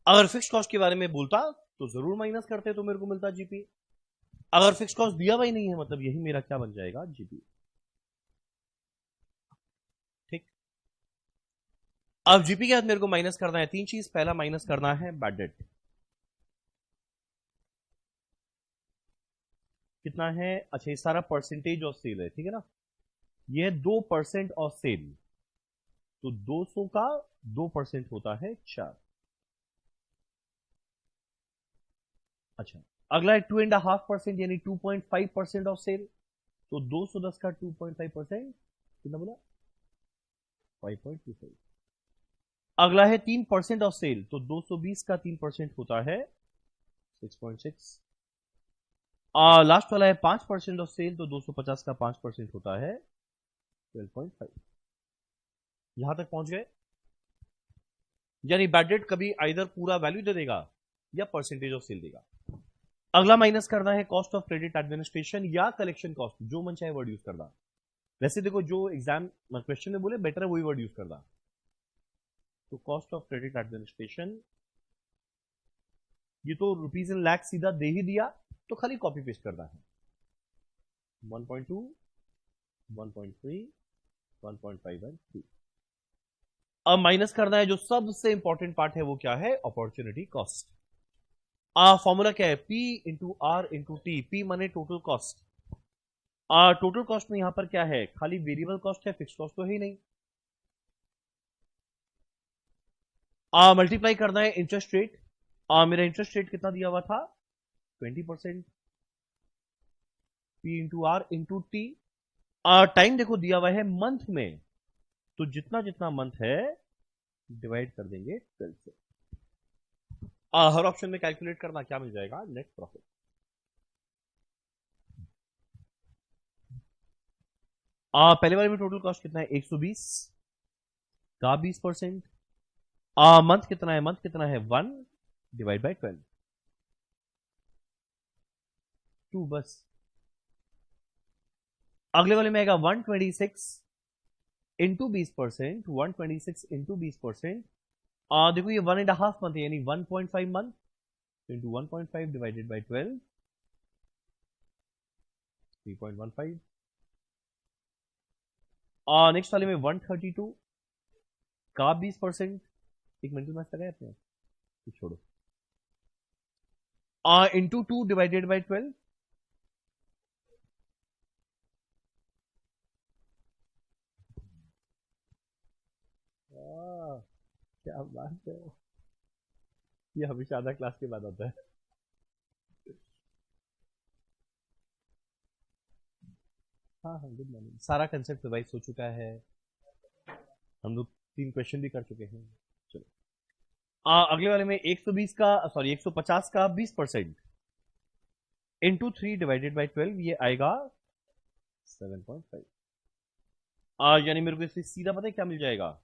A: अगर फिक्स कॉस्ट के बारे में बोलता तो जरूर माइनस करते तो मेरे को मिलता जीपी। अगर फिक्स कॉस्ट दिया हुआ ही नहीं है, मतलब यही मेरा क्या बन जाएगा? जीपी। ठीक। अब जीपी के बाद मेरे को माइनस करना है तीन चीज। पहला माइनस करना है बैड डेट। कितना है? अच्छा, ये सारा परसेंटेज ऑफ सेल है, ठीक है ना। ये 2% ऑफ सेल, तो 200 का 2% होता है 4। अच्छा, अगला है 2.5%, यानी 2.5% ऑफ सेल, तो 210 का 2.5% कितना बोला? 5.25। अगला है 3% ऑफ सेल, तो 220 का 3% होता है 6.6। लास्ट वाला है 5% ऑफ सेल, तो 250 का 5% होता है 12.5। यहां तक पहुंच गए। यानी बैड डेट कभी आइदर पूरा वैल्यू दे देगा या परसेंटेज ऑफ सेल देगा। अगला माइनस करना है कॉस्ट ऑफ क्रेडिट एडमिनिस्ट्रेशन या कलेक्शन कॉस्ट, जो मन चाहे वर्ड यूज करना। वैसे देखो, जो एग्जाम क्वेश्चन में बोले बेटर है वही वर्ड यूज करना। तो कॉस्ट ऑफ क्रेडिट एडमिनिस्ट्रेशन, ये तो रुपीज इन लैख सीधा दे ही दिया, तो खाली कॉपी पेस्ट करना है। 1.2, 1.3, 1.5 एंड 3। अब माइनस करना है जो सबसे इंपॉर्टेंट पार्ट है, वो क्या है? Opportunity cost. फॉर्मूला क्या है? P into R into T. P माने टोटल कॉस्ट। टोटल कॉस्ट में यहां पर क्या है? खाली वेरिएबल कॉस्ट है, फिक्स कॉस्ट तो है ही नहीं। मल्टीप्लाई करना है इंटरेस्ट रेट। मेरा इंटरेस्ट रेट कितना दिया हुआ था? 20%। P into R into T. Time देखो दिया हुआ है मंथ में, तो जितना जितना मंथ है डिवाइड कर देंगे 12 से। हर ऑप्शन में कैलकुलेट करना, क्या मिल जाएगा? Net profit. पहले वाले में टोटल कॉस्ट कितना है? 120 का 20%। मंथ कितना है? मंथ कितना है? 1 डिवाइड बाई 12, 2 बस। अगले वाले में आएगा 126 इंटू 20%, 126 इंटू 20%। देखो ये 1.5 मंथ है, यानी 1.5 month into 1.5 divided by 12, 3.15। Next वाले में 132 का 20%। एक मिनट मैच लगाए अपने, छोड़ो। इंटू 2 डिवाइडेड बाई 12, क्या बात है, ये हमेशा आधा क्लास के बाद आता है। हाँ हाँ, गुड मॉर्निंग। सारा कंसेप्ट रिवाइज हो चुका है, हम लोग 3 क्वेश्चन भी कर चुके हैं। चलो, अगले वाले में 120 का, सॉरी 150 का 20% इंटू 3 डिवाइडेड बाई 12, ये आएगा 7.5। यानी मेरे को इससे सीधा पता है क्या मिल जाएगा?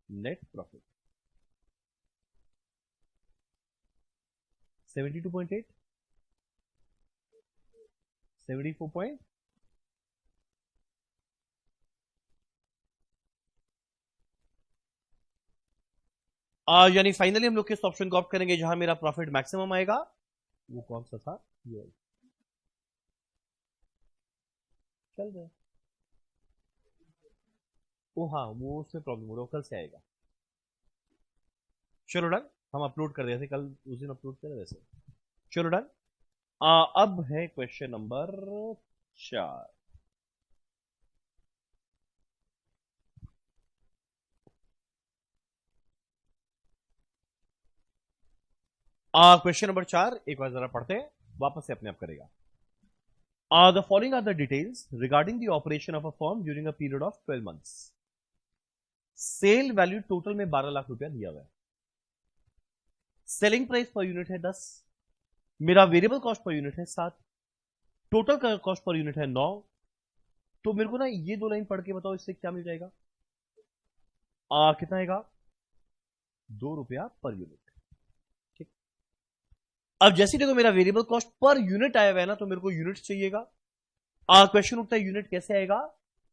A: Net profit 72.8, 74. यानी फाइनली हम लोग किस ऑप्शन को ऑप्ट करेंगे जहां मेरा प्रॉफिट मैक्सिमम आएगा? वो कौन सा था? ये चल रहा है। ओ हाँ, वो उसमें प्रॉब्लम हो रहा है, कल से आएगा। चलो डन, हम अपलोड कर रहे थे कल, उस दिन अपलोड कर रहे वैसे। चलो डन। अब है क्वेश्चन नंबर 4। क्वेश्चन नंबर 4 एक बार जरा पढ़ते हैं, वापस से अपने आप करेगा। The following are the details regarding the operation of a firm during a period of 12 months. Sale value total में 12 लाख रुपया दिया हुआ है, सेलिंग प्राइस पर यूनिट है 10, मेरा वेरिएबल कॉस्ट पर यूनिट है 7, टोटल कॉस्ट पर यूनिट है 9। तो मेरे को ना ये दो लाइन पढ़ के बताओ इससे क्या मिल जाएगा, कितना आएगा, 2 रुपया पर यूनिट। ठीक, अब जैसे देखो मेरा वेरिएबल कॉस्ट पर यूनिट आया हुआ है ना, तो मेरे को यूनिट चाहिएगा। क्वेश्चन उठता है यूनिट कैसे आएगा,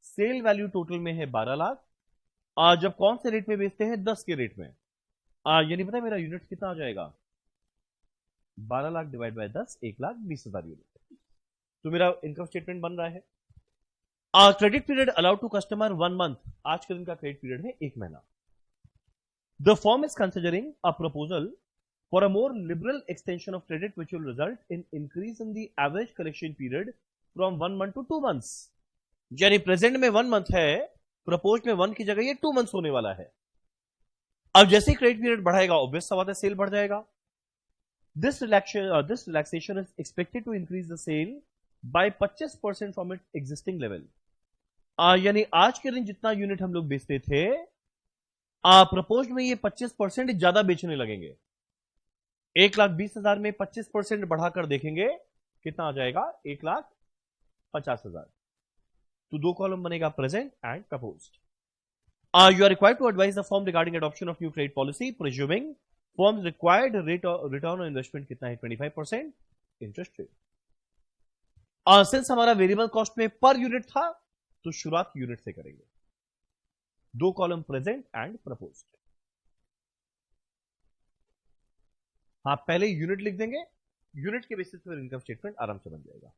A: सेल वैल्यू टोटल में है 12 लाख, जब कौन से रेट में बेचते हैं, 10 के रेट में, यानी पता है मेरा यूनिट कितना आ जाएगा, 12 लाख डिवाइड बाय 10, 1,20,000 यूनिट। तो मेरा इनकम स्टेटमेंट बन रहा है। Credit period allowed to customer 1 month, आज के दिन का क्रेडिट पीरियड है 1 महीना। The firm is considering a proposal for a more liberal extension of credit which will result in increase in the average collection period from 1 month to 2 months. यानी present में 1 month है, propose में 1 की जगह ये 2 months होने वाला है। अब जैसे ही क्रेडिट पीरियड बढ़ाएगा, ऑब्वियस सा बात है सेल बढ़ जाएगा। This relaxation is expected to increase the sale by 25% from its existing level. यानी आज के दिन जितना यूनिट हम लोग बेचते थे, प्रपोज में ये 25% ज्यादा बेचने लगेंगे। 1,20,000 में 25% बढ़ाकर देखेंगे कितना आ जाएगा, 1,50,000। तो 2 कॉलम बनेगा, present and proposed. You are required to advise the firm regarding adoption of new credit policy, presuming firm's required return on investment कितना है, 25% इंटरेस्ट रेट। सिंस हमारा वेरिएबल कॉस्ट में पर यूनिट था, तो शुरुआत यूनिट से करेंगे। 2 कॉलम प्रेजेंट एंड प्रपोज्ड। हाँ, पहले यूनिट लिख देंगे, यूनिट के बेसिस पर इनकम स्टेटमेंट आराम से बन जाएगा।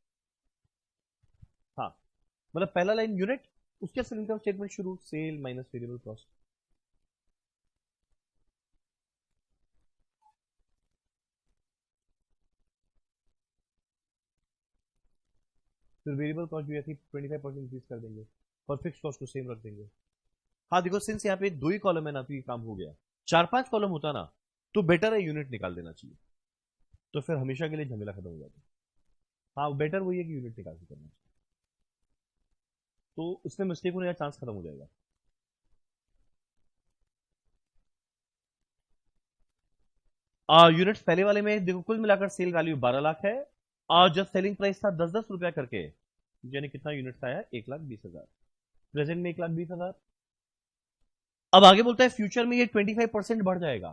A: हाँ, मतलब पहला लाइन यूनिट, उसके फिर इनकम स्टेटमेंट शुरू, सेल माइनस वेरिएबल कॉस्ट। फिर वेरिएबल कॉस्ट भी ऐसी 25% इंक्रीज कर देंगे, और फिक्स कॉस्ट को सेम रख देंगे। हाँ देखो, सिंस यहाँ पे 2 ही कॉलम है ना, तो ये काम हो गया। 4-5 कॉलम होता ना, तो बेटर है यूनिट निकाल देना चाहिए, तो फिर हमेशा के लिए झमेला खत्म हो जाता है। हाँ, बेटर वही है कि यूनिट निकाल के करना चाहिए, तो उसमें मिस्टेक होने का चांस खत्म हो जाएगा। यूनिट्स पहले वाले में देखो, कुल मिलाकर सेल वैल्यू 12 लाख है, और जब सेलिंग प्राइस था 10-10 रुपया करके, यानी कितना यूनिट्स आया, 1,20,000। प्रेजेंट में 1,20,000। अब आगे बोलता है फ्यूचर में ये 25% बढ़ जाएगा,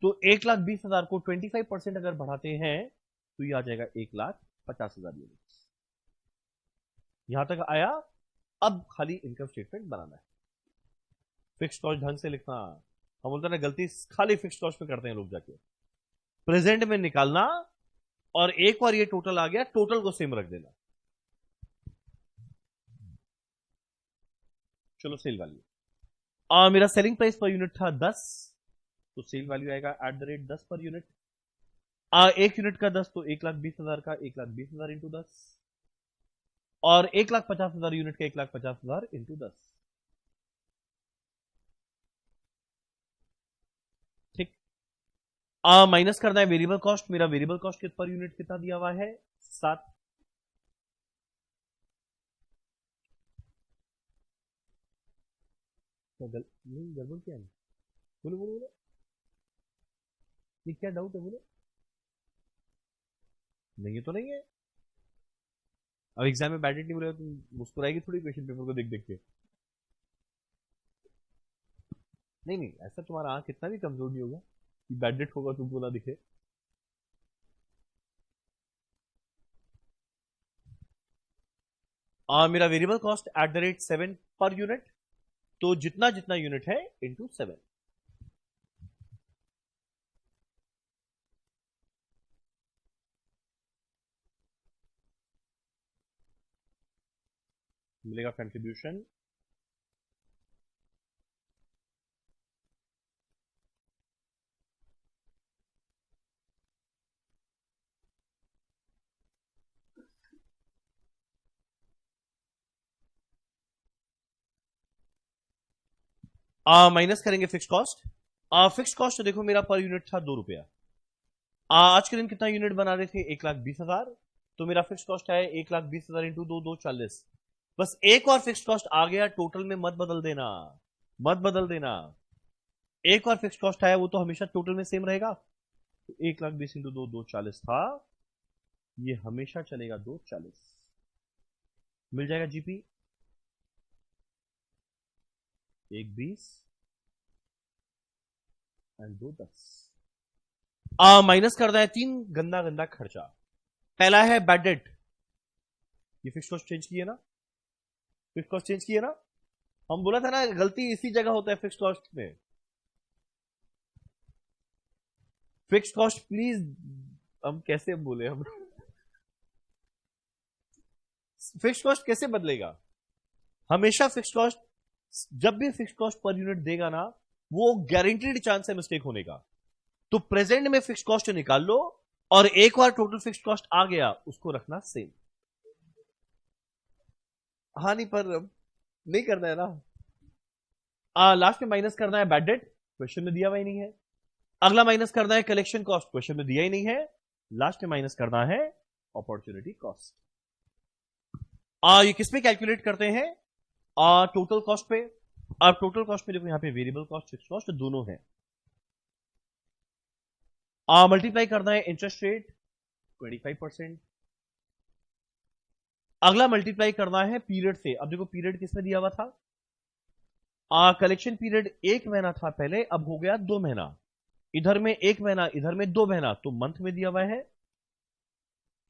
A: तो 1,20,000 को 25% अगर बढ़ाते हैं, तो ये आ जाएगा 1,50,000 यूनिट्स। यहां तक आया। अब खाली इनकम स्टेटमेंट बनाना है, फिक्स कॉस्ट ढंग से लिखना। हम बोलते हैं ना, गलती खाली फिक्स कॉस्ट पे करते हैं लोग जाके, प्रेजेंट में निकालना, और एक बार ये टोटल आ गया, टोटल को सेम रख देना। चलो सेल वैल्यू, मेरा सेलिंग प्राइस पर यूनिट था 10, तो सेल वैल्यू आएगा @10 पर यूनिट। एक यूनिट का 10, तो 1,20,000 का 1,20,000 इंटू 10, और 1,50,000 यूनिट का 1,50,000 इंटू 10। ठीक, माइनस करना है वेरिएबल कॉस्ट। मेरा वेरिएबल कॉस्ट पर यूनिट कितना दिया हुआ है, 7। गड़बड़ क्या है, बोलो बोलो बोलो, ये क्या डाउट है, बोलो। नहीं, ये तो नहीं है। अब एग्जाम में बैडेड नहीं बोलेगा, तुम मुस्कुराएगी थोड़ी क्वेश्चन पेपर को देख देख के। नहीं नहीं, ऐसा तुम्हारा आंख इतना भी कमजोर नहीं होगा कि बैडेड होगा तुमको ना दिखे। मेरा वेरिएबल कॉस्ट @7 पर यूनिट, तो जितना जितना यूनिट है इंटू 7। मिलेगा कंट्रीब्यूशन, माइनस करेंगे फिक्स कॉस्ट। फिक्स कॉस्ट तो देखो मेरा पर यूनिट था 2 रुपया। आज के दिन कितना यूनिट बना रहे थे, 1,20,000, तो मेरा फिक्स कॉस्ट है 1,20,000 इंटू 2, 2,40। बस एक और फिक्स कॉस्ट आ गया, टोटल में मत बदल देना, मत बदल देना। एक और फिक्स कॉस्ट आया वो तो हमेशा टोटल में सेम रहेगा। तो 1,20,000 इंटू 240 था, ये हमेशा चलेगा 240। मिल जाएगा जीपी 1,20 एंड 2,10। माइनस करना है 3 गंदा गंदा खर्चा। पहला है बैड डेट। ये फिक्स कॉस्ट चेंज किए ना, फिक्स कॉस्ट चेंज किए ना। हम बोला था ना गलती इसी जगह होता है फिक्स कॉस्ट में। फिक्स कॉस्ट प्लीज, हम कैसे बोले हम फिक्स कॉस्ट कैसे बदलेगा? हमेशा फिक्स कॉस्ट, जब भी फिक्स कॉस्ट पर यूनिट देगा ना, वो गारंटीड चांस है मिस्टेक होने का। तो प्रेजेंट में फिक्स कॉस्ट निकाल लो और एक बार टोटल फिक्स कॉस्ट आ गया उसको रखना सेम। हाँ नहीं पर नहीं करना है ना। लास्ट में माइनस करना है बैड डेट, क्वेश्चन में दिया हुआ ही नहीं है। अगला माइनस करना है कलेक्शन कॉस्ट, क्वेश्चन में दिया ही नहीं है। लास्ट में माइनस करना है अपॉर्चुनिटी कॉस्ट। ये किस पे कैलकुलेट करते हैं? टोटल कॉस्ट पे। अब टोटल कॉस्ट में देखो यहां पे वेरिएबल कॉस्ट फिक्स कॉस्ट दोनों है। मल्टीप्लाई करना है इंटरेस्ट रेट 25%। अगला मल्टीप्लाई करना है पीरियड से। अब देखो पीरियड किसमें दिया हुआ था? कलेक्शन पीरियड 1 महीना था पहले, अब हो गया 2 महीना। इधर में 1 महीना, इधर में 2 महीना, तो मंथ में दिया हुआ है।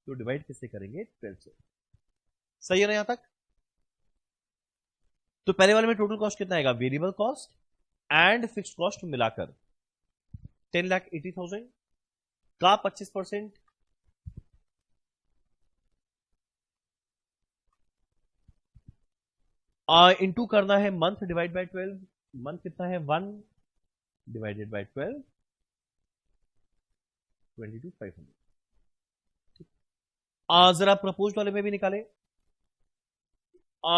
A: तो डिवाइड किससे करेंगे? 12 से। सही है ना यहां तक? तो पहले वाले में टोटल कॉस्ट कितना आएगा? Variable cost and fixed cost मिलाकर 10,80,000 का 25%। इंटू करना है मंथ डिवाइड बाय 12। मंथ कितना है? 1 डिवाइडेड बाय 12, 22,500। जरा प्रपोज वाले में भी निकाले।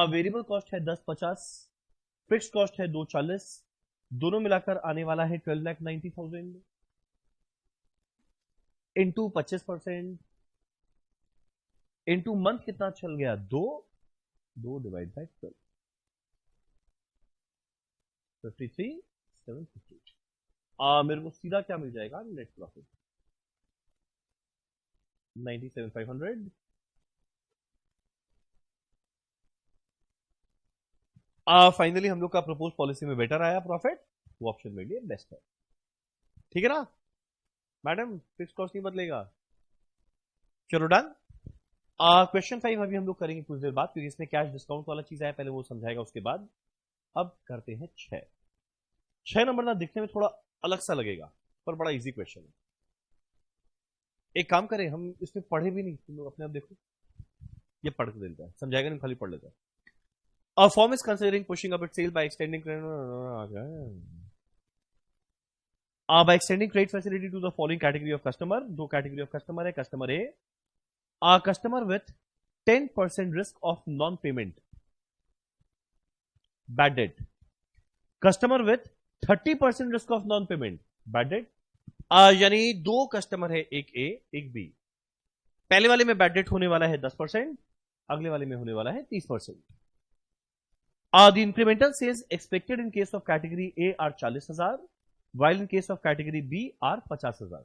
A: वेरिएबल कॉस्ट है 10,50, फिक्स कॉस्ट है 2,40, दोनों मिलाकर आने वाला है 12,90,000 इंटू 25% इंटू मंथ कितना चल गया? 2 डिवाइड बाय 12, 53,750। मेरे को सीधा क्या मिल जाएगा? Net profit 97,500। फाइनली हम लोग का प्रपोज पॉलिसी में बेटर आया प्रॉफिट, वो ऑप्शन मेरे लिए बेस्ट है। ठीक है ना मैडम? फिक्स कॉस्ट नहीं बदलेगा। चलो डन। क्वेश्चन 5 अभी हम लोग करेंगे कुछ देर बाद, क्योंकि इसमें कैश डिस्काउंट वाला चीज आया, पहले वो समझाएगा उसके बाद। अब करते हैं 6 नंबर ना दिखने में थोड़ा अलग सा लगेगा पर बड़ा इजी क्वेश्चन है। एक काम करें, हम इसमें पढ़े भी नहीं, तुम लोग अपने आप देखो, ये पढ़ के देता है, समझाएगा नहीं, खाली पढ़ लेता है। A firm is considering pushing up its sale by extending by extending credit facility to the following category of customer. दो category of customer है। customer A customer with 10% risk of non-payment, bad debt. Customer with 30% risk of non-payment, bad debt. यानी दो customer है, एक A एक B। पहले वाले में बैड डेट होने वाला है 10%, अगले वाले में होने वाला है 30%। The incremental sales expected in case of category A are 40,000, while in case of category B are 50,000।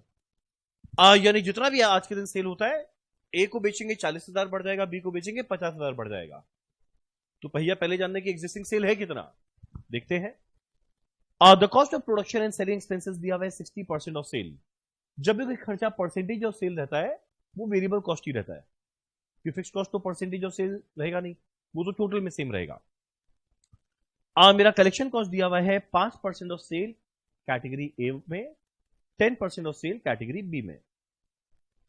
A: यानी जितना भी आज के दिन सेल होता है, A को बेचेंगे 40,000 बढ़ जाएगा, B को बेचेंगे 50,000 बढ़ जाएगा। तो भैया पहले जानने की एग्जिस्टिंग सेल है कितना, देखते हैं। The cost of production and selling expenses दिया हुआ है 60% ऑफ सेल। जब भी कोई खर्चा परसेंटेज ऑफ सेल रहता है वो वेरिएबल कॉस्ट ही रहता है, कि फिक्स कॉस्ट तो परसेंटेज ऑफ सेल रहेगा नहीं, वो तो टोटल में सेम रहेगा। मेरा कलेक्शन कॉस्ट दिया हुआ है 5% ऑफ सेल कैटेगरी ए में, 10% ऑफ सेल कैटेगरी बी में।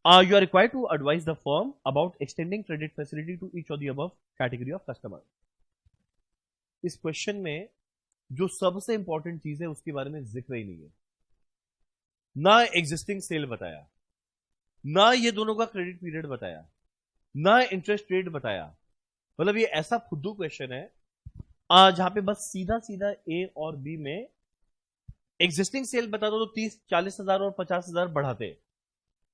A: You are required to advise the firm about extending credit facility to each of the above category of customer. इस question में जो सबसे इंपॉर्टेंट चीज है उसके बारे में जिक्र ही नहीं है। ना एग्जिस्टिंग सेल बताया, ना ये दोनों का क्रेडिट पीरियड बताया, ना इंटरेस्ट रेट बताया। मतलब ये ऐसा फुद्दू क्वेश्चन है जहां पे बस सीधा सीधा ए और बी में एग्जिस्टिंग सेल बता दो तो 30-40,000 और 50,000 बढ़ाते।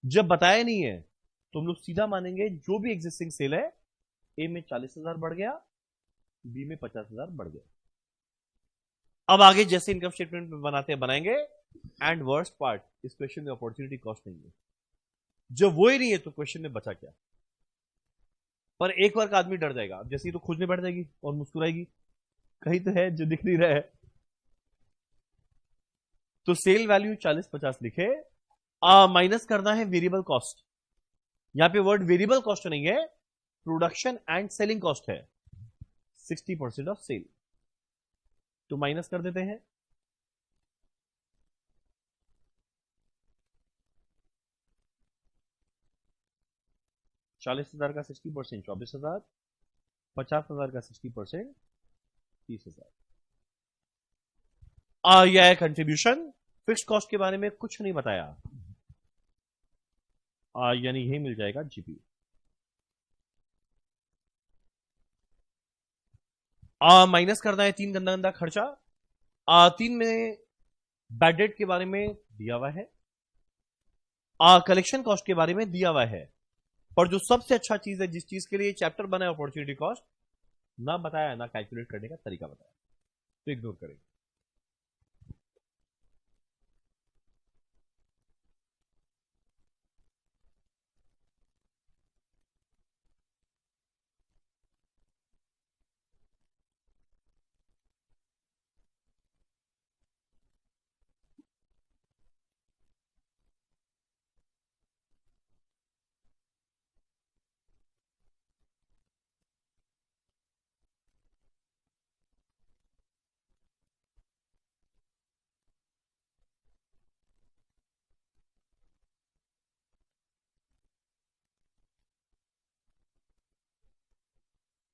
A: जब बताया नहीं है तो हम लोग सीधा मानेंगे जो भी एग्जिस्टिंग सेल है, ए में 40,000 बढ़ गया, बी में 50,000 बढ़ गया। अब आगे जैसे इनकम स्टेटमेंट बनाते हैं बनाएंगे। एंड वर्स्ट पार्ट, इस क्वेश्चन में अपॉर्चुनिटी कॉस्ट नहीं है। जब वो ही नहीं है तो क्वेश्चन में बचा क्या। पर एक बार का आदमी डर जाएगा, अब जैसे ही तो खोजने बैठ जाएगी और मुस्कुराएगी, कहीं तो है जो दिख नहीं रहा है। तो सेल वैल्यू 40-50 लिखे, माइनस करना है वेरिएबल कॉस्ट। यहां पे वर्ड वेरिएबल कॉस्ट नहीं है, प्रोडक्शन एंड सेलिंग कॉस्ट है, 60% ऑफ सेल। तो माइनस कर देते हैं। $40,000 का 60% $24,000, $50,000 का 60% $30,000। यह है कंट्रीब्यूशन। फिक्स कॉस्ट के बारे में कुछ नहीं बताया, यानी यही मिल जाएगा जीपी। माइनस करना है 3 गंदा गंदा खर्चा। 3 में बैड डेट के बारे में दिया हुआ है, कलेक्शन कॉस्ट के बारे में दिया हुआ है, पर जो सबसे अच्छा चीज है, जिस चीज के लिए चैप्टर बना है, अपॉर्चुनिटी कॉस्ट ना बताया, ना कैलकुलेट करने का तरीका बताया, तो इग्नोर करेंगे।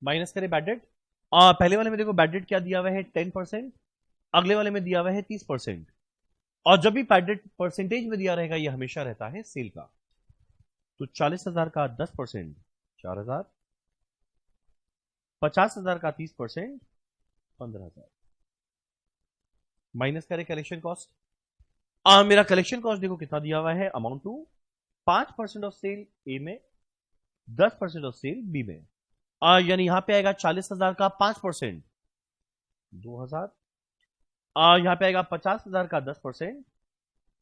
A: माइनस करें बैड डेट। पहले वाले में देखो बैड डेट क्या दिया हुआ है, 10%। अगले वाले में दिया हुआ है 30%। और जब भी बैड डेट परसेंटेज में दिया रहेगा, ये हमेशा रहता है सेल का। तो 40,000 का 10% 4,000, 50,000 का 30% 15,000। माइनस करें कलेक्शन कॉस्ट। मेरा कलेक्शन कॉस्ट देखो कितना दिया हुआ है, अमाउंट टू 5% ऑफ सेल ए में, 10% ऑफ सेल बी में। यानी यहां पे आएगा 40,000 का 5% 2,000। यहां पे आएगा 50,000 का 10%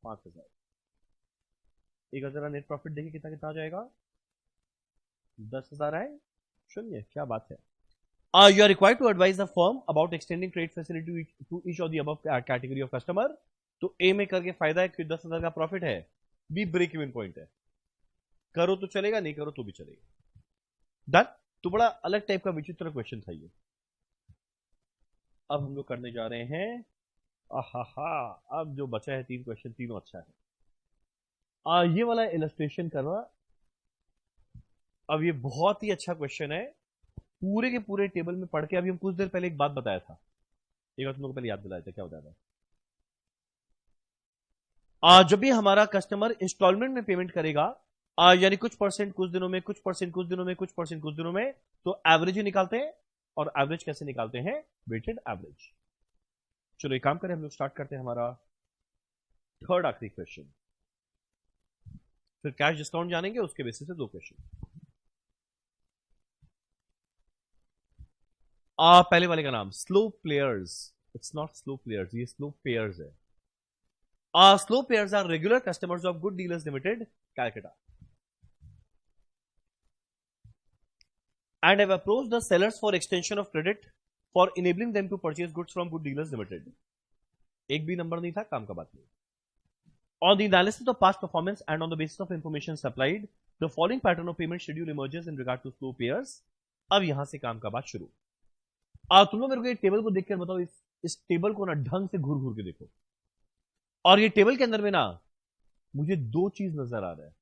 A: 5,000। एक जरा नेट प्रॉफिट देखिए कितना कितना आ जाएगा, 10,000 आए, शून्य। क्या बात है। You are required to advise the firm about extending trade facility to each of the above category of customer। तो ए में करके फायदा है कि 10,000 का प्रॉफिट है, बी ब्रेक इवन पॉइंट है, करो तो चलेगा, नहीं करो तो भी चलेगा। डन। तो बड़ा अलग टाइप का विचित्र क्वेश्चन था ये। अब हम लोग करने जा रहे हैं, अब जो बचा है 3 क्वेश्चन, तीनों अच्छा है। ये वाला इलस्ट्रेशन करना, अब ये बहुत ही अच्छा क्वेश्चन है। पूरे के पूरे टेबल में पढ़ के, अभी हम कुछ देर पहले एक बात बताया था, एक बात तुम लोग पहले याद दिलाया था, क्या बताया था। जब भी हमारा कस्टमर इंस्टॉलमेंट में पेमेंट करेगा, यानी कुछ परसेंट कुछ दिनों में, कुछ परसेंट कुछ दिनों में, कुछ परसेंट कुछ दिनों में, तो एवरेज ही निकालते हैं। और एवरेज कैसे निकालते हैं, वेटेड एवरेज। चलो एक काम करें, हम लोग स्टार्ट करते हैं हमारा थर्ड आखिरी क्वेश्चन, फिर कैश डिस्काउंट जानेंगे, उसके बेसिस से 2 क्वेश्चन। पहले वाले का नाम slow players. It's not slow players, ये स्लो पेयर्स है। Slow payers are regular customers of good dealers limited, Calcutta, and have approached the sellers for extension of credit for enabling them to purchase goods from good dealers limited। एक भी number नहीं था, काम का बात नहीं। On the analysis of past performance and on the basis of information supplied, the following pattern of payment schedule emerges in regard to slow payers। अब यहां से काम का बात शुरू। तुम लोग मेरे को ये टेबल को देखकर बताओ, इस टेबल को ना ढंग से घूर घूर के देखो। और ये टेबल के अंदर में ना मुझे 2 चीज नजर आ रहा है।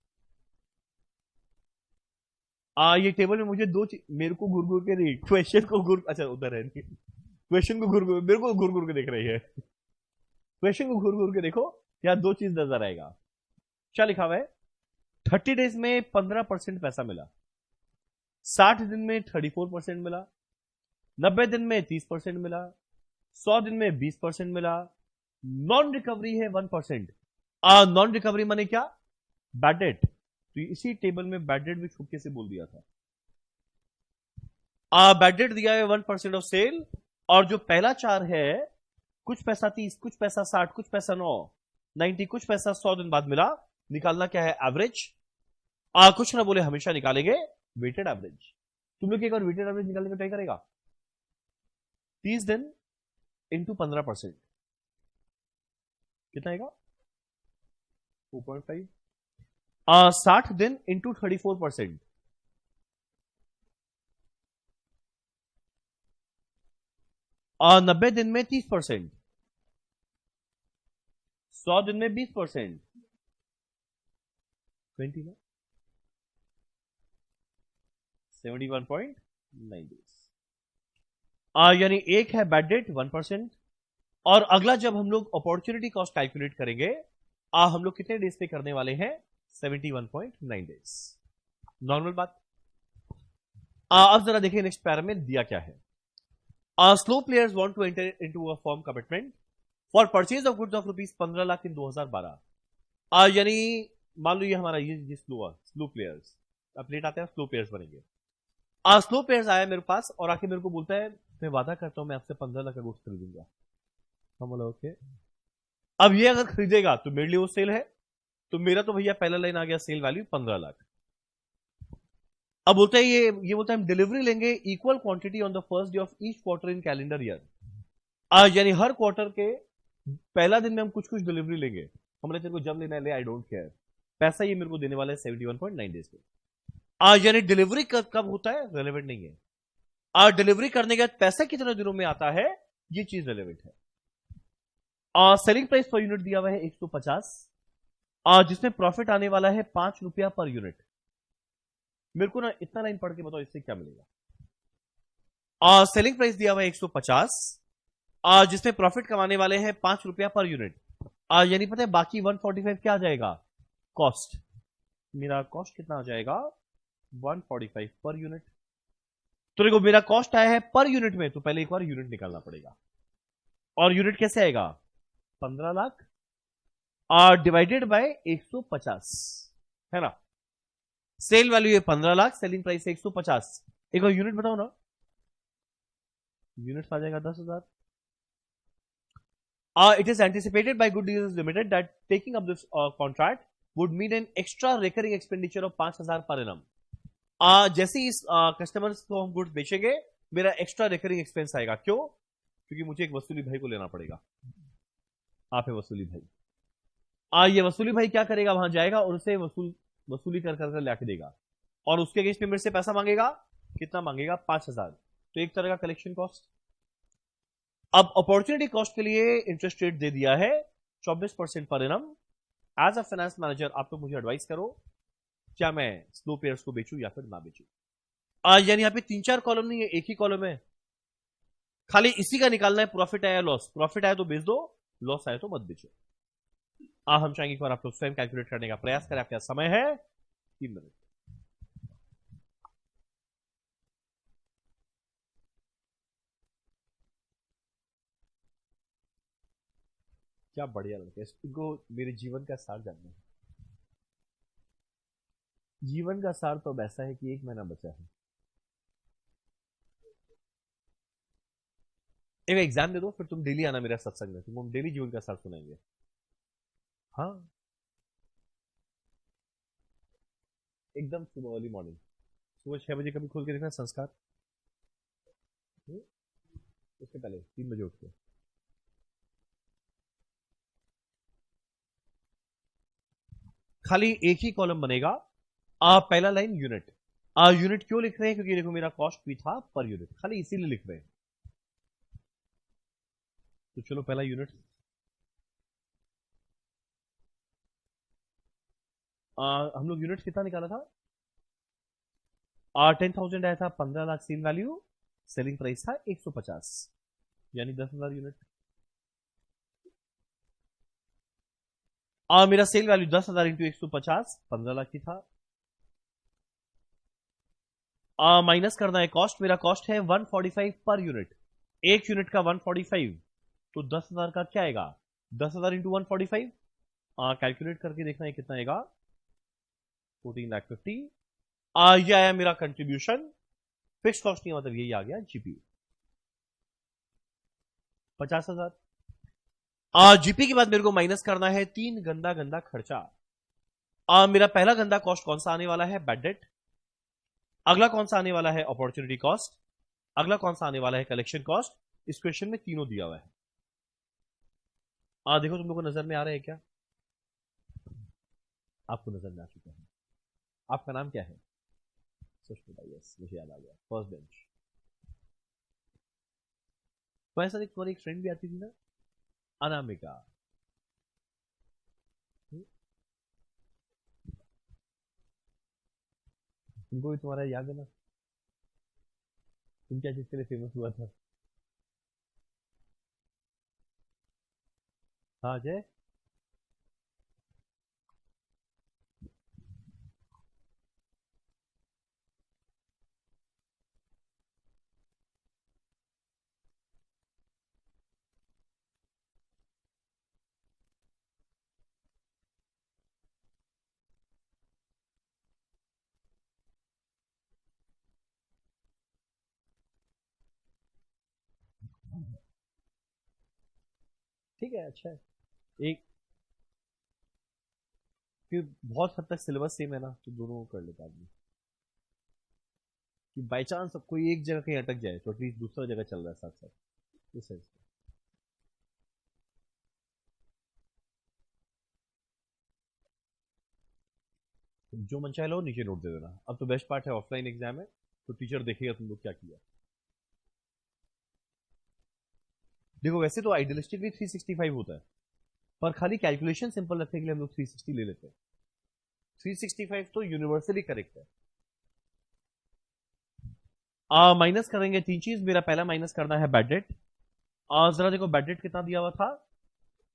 A: ये टेबल में मुझे 2 चीज, मेरे को घूर घूर के नहीं, क्वेश्चन को घूर, अच्छा उधर है, क्वेश्चन को घूर घूर, मेरे को घूर घूर के देख रही है। क्वेश्चन को घूर घूर के देखो, यहां 2 चीज नजर आएगा। क्या लिखा हुआ है, 30 डेज में 15% पैसा मिला, 60 दिन में 34% मिला, 90 दिन में 30% मिला, 100 दिन में 20% मिला, नॉन रिकवरी है 1%। नॉन रिकवरी माने क्या, बैड डेट। तो इसी टेबल में बैड डेट भी छुपके से बोल दिया था। बैड डेट दिया है 1% ऑफ सेल, और जो पहला 4 है कुछ पैसा 30, कुछ पैसा 60, कुछ पैसा 9, 90, कुछ पैसा 100 दिन बाद मिला। निकालना क्या है? एवरेज। कुछ ना बोले हमेशा निकालेंगे वेटेड एवरेज। तुम लोग एक बार वेटेड एवरेज निकालने का ट्राई करेगा। 30 दिन इंटू 15%, कितना आएगा? 4.5। 60 दिन इंटू 34%, 90 दिन में 30%, 100 दिन में 20%, 20 ना, 71.9 डेज। यानी एक है बैड डेट 1%। और अगला जब हम लोग अपॉर्चुनिटी कॉस्ट कैलकुलेट करेंगे, हम लोग कितने डेज पे करने वाले हैं? 71.9 डेज। नॉर्मल बात। अब जरा देखिए नेक्स्ट पैरा में दिया क्या है। Slow players want to enter into a firm commitment for purchase of goods of rupees 15 lakh in 2012। यानी मान लो ये हमारा ये स्लो प्लेयर्स, अब लेट आते हैं स्लो प्लेयर्स बनेंगे। स्लो प्लेयर्स आया मेरे पास और आके मेरे को बोलता है मैं वादा करता हूं मैं आपसे 15 लाख का गुड्स खरीदूंगा। हम बोला ओके। अब ये अगर खरीदेगा तो मेरे लिए वो सेल है, तो मेरा तो भैया पहला लाइन आ गया सेल वैल्यू 15 लाख। अब बोलते हैं ये बोलता है हम डिलीवरी लेंगे equal quantity on the first day of each quarter in calendar year. यानी हर क्वार्टर के पहला दिन में हम कुछ कुछ डिलीवरी लेंगे। हमने तेरे को जब लेना है ले, आई डोंट केयर। पैसा ये मेरे को देने वाला है 71.9 डेज पे। यानी डिलीवरी कब होता है रेलेवेंट नहीं है। डिलीवरी करने के बाद पैसा कितने दिनों में आता है ये चीज रेलेवेंट है। सेलिंग प्राइस पर यूनिट दिया हुआ है 150, जिसमें प्रॉफिट आने वाला है 5 रुपया पर यूनिट। मेरे को ना इतना लाइन पढ़ के बताओ इससे क्या मिलेगा। सेलिंग प्राइस दिया हुआ है 150, जिसमें प्रॉफिट कमाने वाले हैं 5 रुपया पर यूनिट। यानी पता है बाकी 145 क्या आ जाएगा? कॉस्ट। मेरा कॉस्ट कितना आ जाएगा? 145 पर यूनिट। तो देखो मेरा कॉस्ट आया है पर यूनिट में, तो पहले एक बार यूनिट निकालना पड़ेगा। और यूनिट कैसे आएगा? 15 लाख डिवाइडेड बाय 150, है ना। सेल वैल्यू है 15 लाख, सेलिंग प्राइस है 150। एक बार यूनिट बताओ ना। यूनिट आ जाएगा 10,000। It is anticipated by Good Deals Limited that taking up this contract would mean an extra recurring expenditure of 5,000 per annum. जैसे इस कस्टमर्स को हम गुड्स बेचेंगे मेरा एक्स्ट्रा रिकरिंग एक्सपेंस आएगा। क्यों? क्योंकि मुझे एक वसूली भाई को लेना पड़ेगा। आप है वसूली भाई। ये वसूली भाई क्या करेगा? वहां जाएगा और उसे वसूली कर लाके देगा और उसके अगेंस्ट में मेरे से पैसा मांगेगा। कितना मांगेगा? 5,000। तो एक तरह का कलेक्शन कॉस्ट। अब अपॉर्चुनिटी कॉस्ट के लिए इंटरेस्ट रेट दे दिया है 24% per annum. As a finance manager आप तो मुझे एडवाइस करो क्या मैं स्लो पेयर्स को बेचूं या फिर ना बेचूं। यानी यहाँ पे 3-4 कॉलम नहीं है, एक ही कॉलम है। खाली इसी का निकालना है प्रॉफिट आया लॉस। प्रॉफिट आया तो बेच दो, लॉस आया तो मत बेचो। हम चाहेंगे एक बार आप लोग स्वयं कैलकुलेट करने का प्रयास करें। आपका समय है 3 मिनट। क्या बढ़िया लड़का है, इसको मेरे जीवन का सार जानना है। जीवन का सार तो अब ऐसा है कि 1 महीना बचा है। एक एग्जाम दे दो फिर तुम डेली आना मेरा सत्संग में, तुम डेली जीवन का सार सुनाएंगे। हाँ एकदम सुबह अर्ली मॉर्निंग, सुबह 6 बजे कभी खोल के देखना संस्कार। उसके पहले 3 बजे उठ के। खाली एक ही कॉलम बनेगा। पहला लाइन यूनिट। यूनिट क्यों लिख रहे हैं? क्योंकि देखो मेरा कॉस्ट भी था पर यूनिट, खाली इसीलिए लिख रहे हैं। तो चलो पहला यूनिट। हम लोग यूनिट कितना निकाला था? 10,000 आया था। 15 lakh sale value, selling price था 150, यानी 10,000 यूनिट। मेरा सेल वैल्यू 10,000 इंटू 150 15 लाख की था। माइनस करना है कॉस्ट। मेरा कॉस्ट है 145 पर यूनिट। एक यूनिट का 145, तो 10,000 का क्या आएगा? 10,000 इंटू 145। कैलकुलेट करके देखना है कितना आएगा? 14,50,000। ये आया मेरा कंट्रीब्यूशन। फिक्स कॉस्ट नहीं मतलब यही आ गया जीपी 50,000। जीपी के बाद मेरे को माइनस करना है 3 गंदा गंदा खर्चा। मेरा पहला गंदा कॉस्ट कौन सा आने वाला है? Bad debt. अगला कौन सा आने वाला है? Opportunity cost. अगला कौन सा आने वाला है? Collection cost. इस क्वेश्चन में तीनों दिया हुआ है। देखो तुम लोग को नजर में आ रहा है क्या? आपको नजर में आ चुका है। आपका नाम क्या है? सुष्मिता। यस, मुझे याद आ गया, फर्स्ट बेंच। तो ऐसा एक तुम्हारी एक फ्रेंड भी आती थी ना, अनामिका। तुमको भी तुम्हारा याद है ना? तुम क्या चीज के लिए फेमस हुआ था? हाँ जय। ठीक है, अच्छा है। एक कि बहुत हद तक सिलेबस सेम है ना, तो दोनों कर लेता आदमी। कि बाई चांस कोई एक जगह कहीं अटक जाए तो एटलीस्ट दूसरा जगह चल रहा है साथ साथ, इस सेंस में। जो मन चाहे लो नीचे नोट दे देना। अब तो बेस्ट पार्ट है, ऑफलाइन एग्जाम है तो टीचर देखेगा तुम लोग क्या किया। देखो वैसे तो आइडियलिस्टिकली 365 होता है, पर खाली कैलकुलेशन सिंपल रखने के लिए हम लोग 360 ले लेते हैं। 365 तो यूनिवर्सली करेक्ट है। माइनस करेंगे तीन चीज। मेरा पहला माइनस करना है बैड डेट। जरा देखो बैड डेट कितना दिया हुआ था?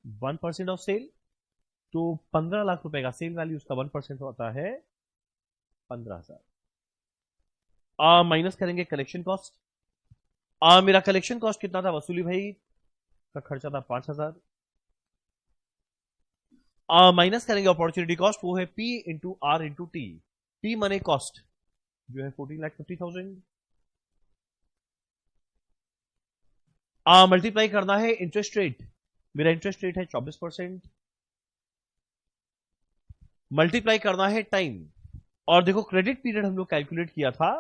A: 1% ऑफ सेल। तो 15 लाख रुपए का सेल वैल्यू, उसका 1% होता है 15,000। माइनस करेंगे कलेक्शन कॉस्ट। मेरा कलेक्शन कॉस्ट कितना था वसूली भाई का? खर्चा था 5,000। माइनस करेंगे अपॉर्चुनिटी कॉस्ट, वो है P into R into T. P money cost जो है 14,50,000। मल्टीप्लाई करना है इंटरेस्ट रेट। मेरा इंटरेस्ट रेट है 24%। मल्टीप्लाई करना है टाइम। और देखो क्रेडिट पीरियड हम लोग कैलकुलेट किया था,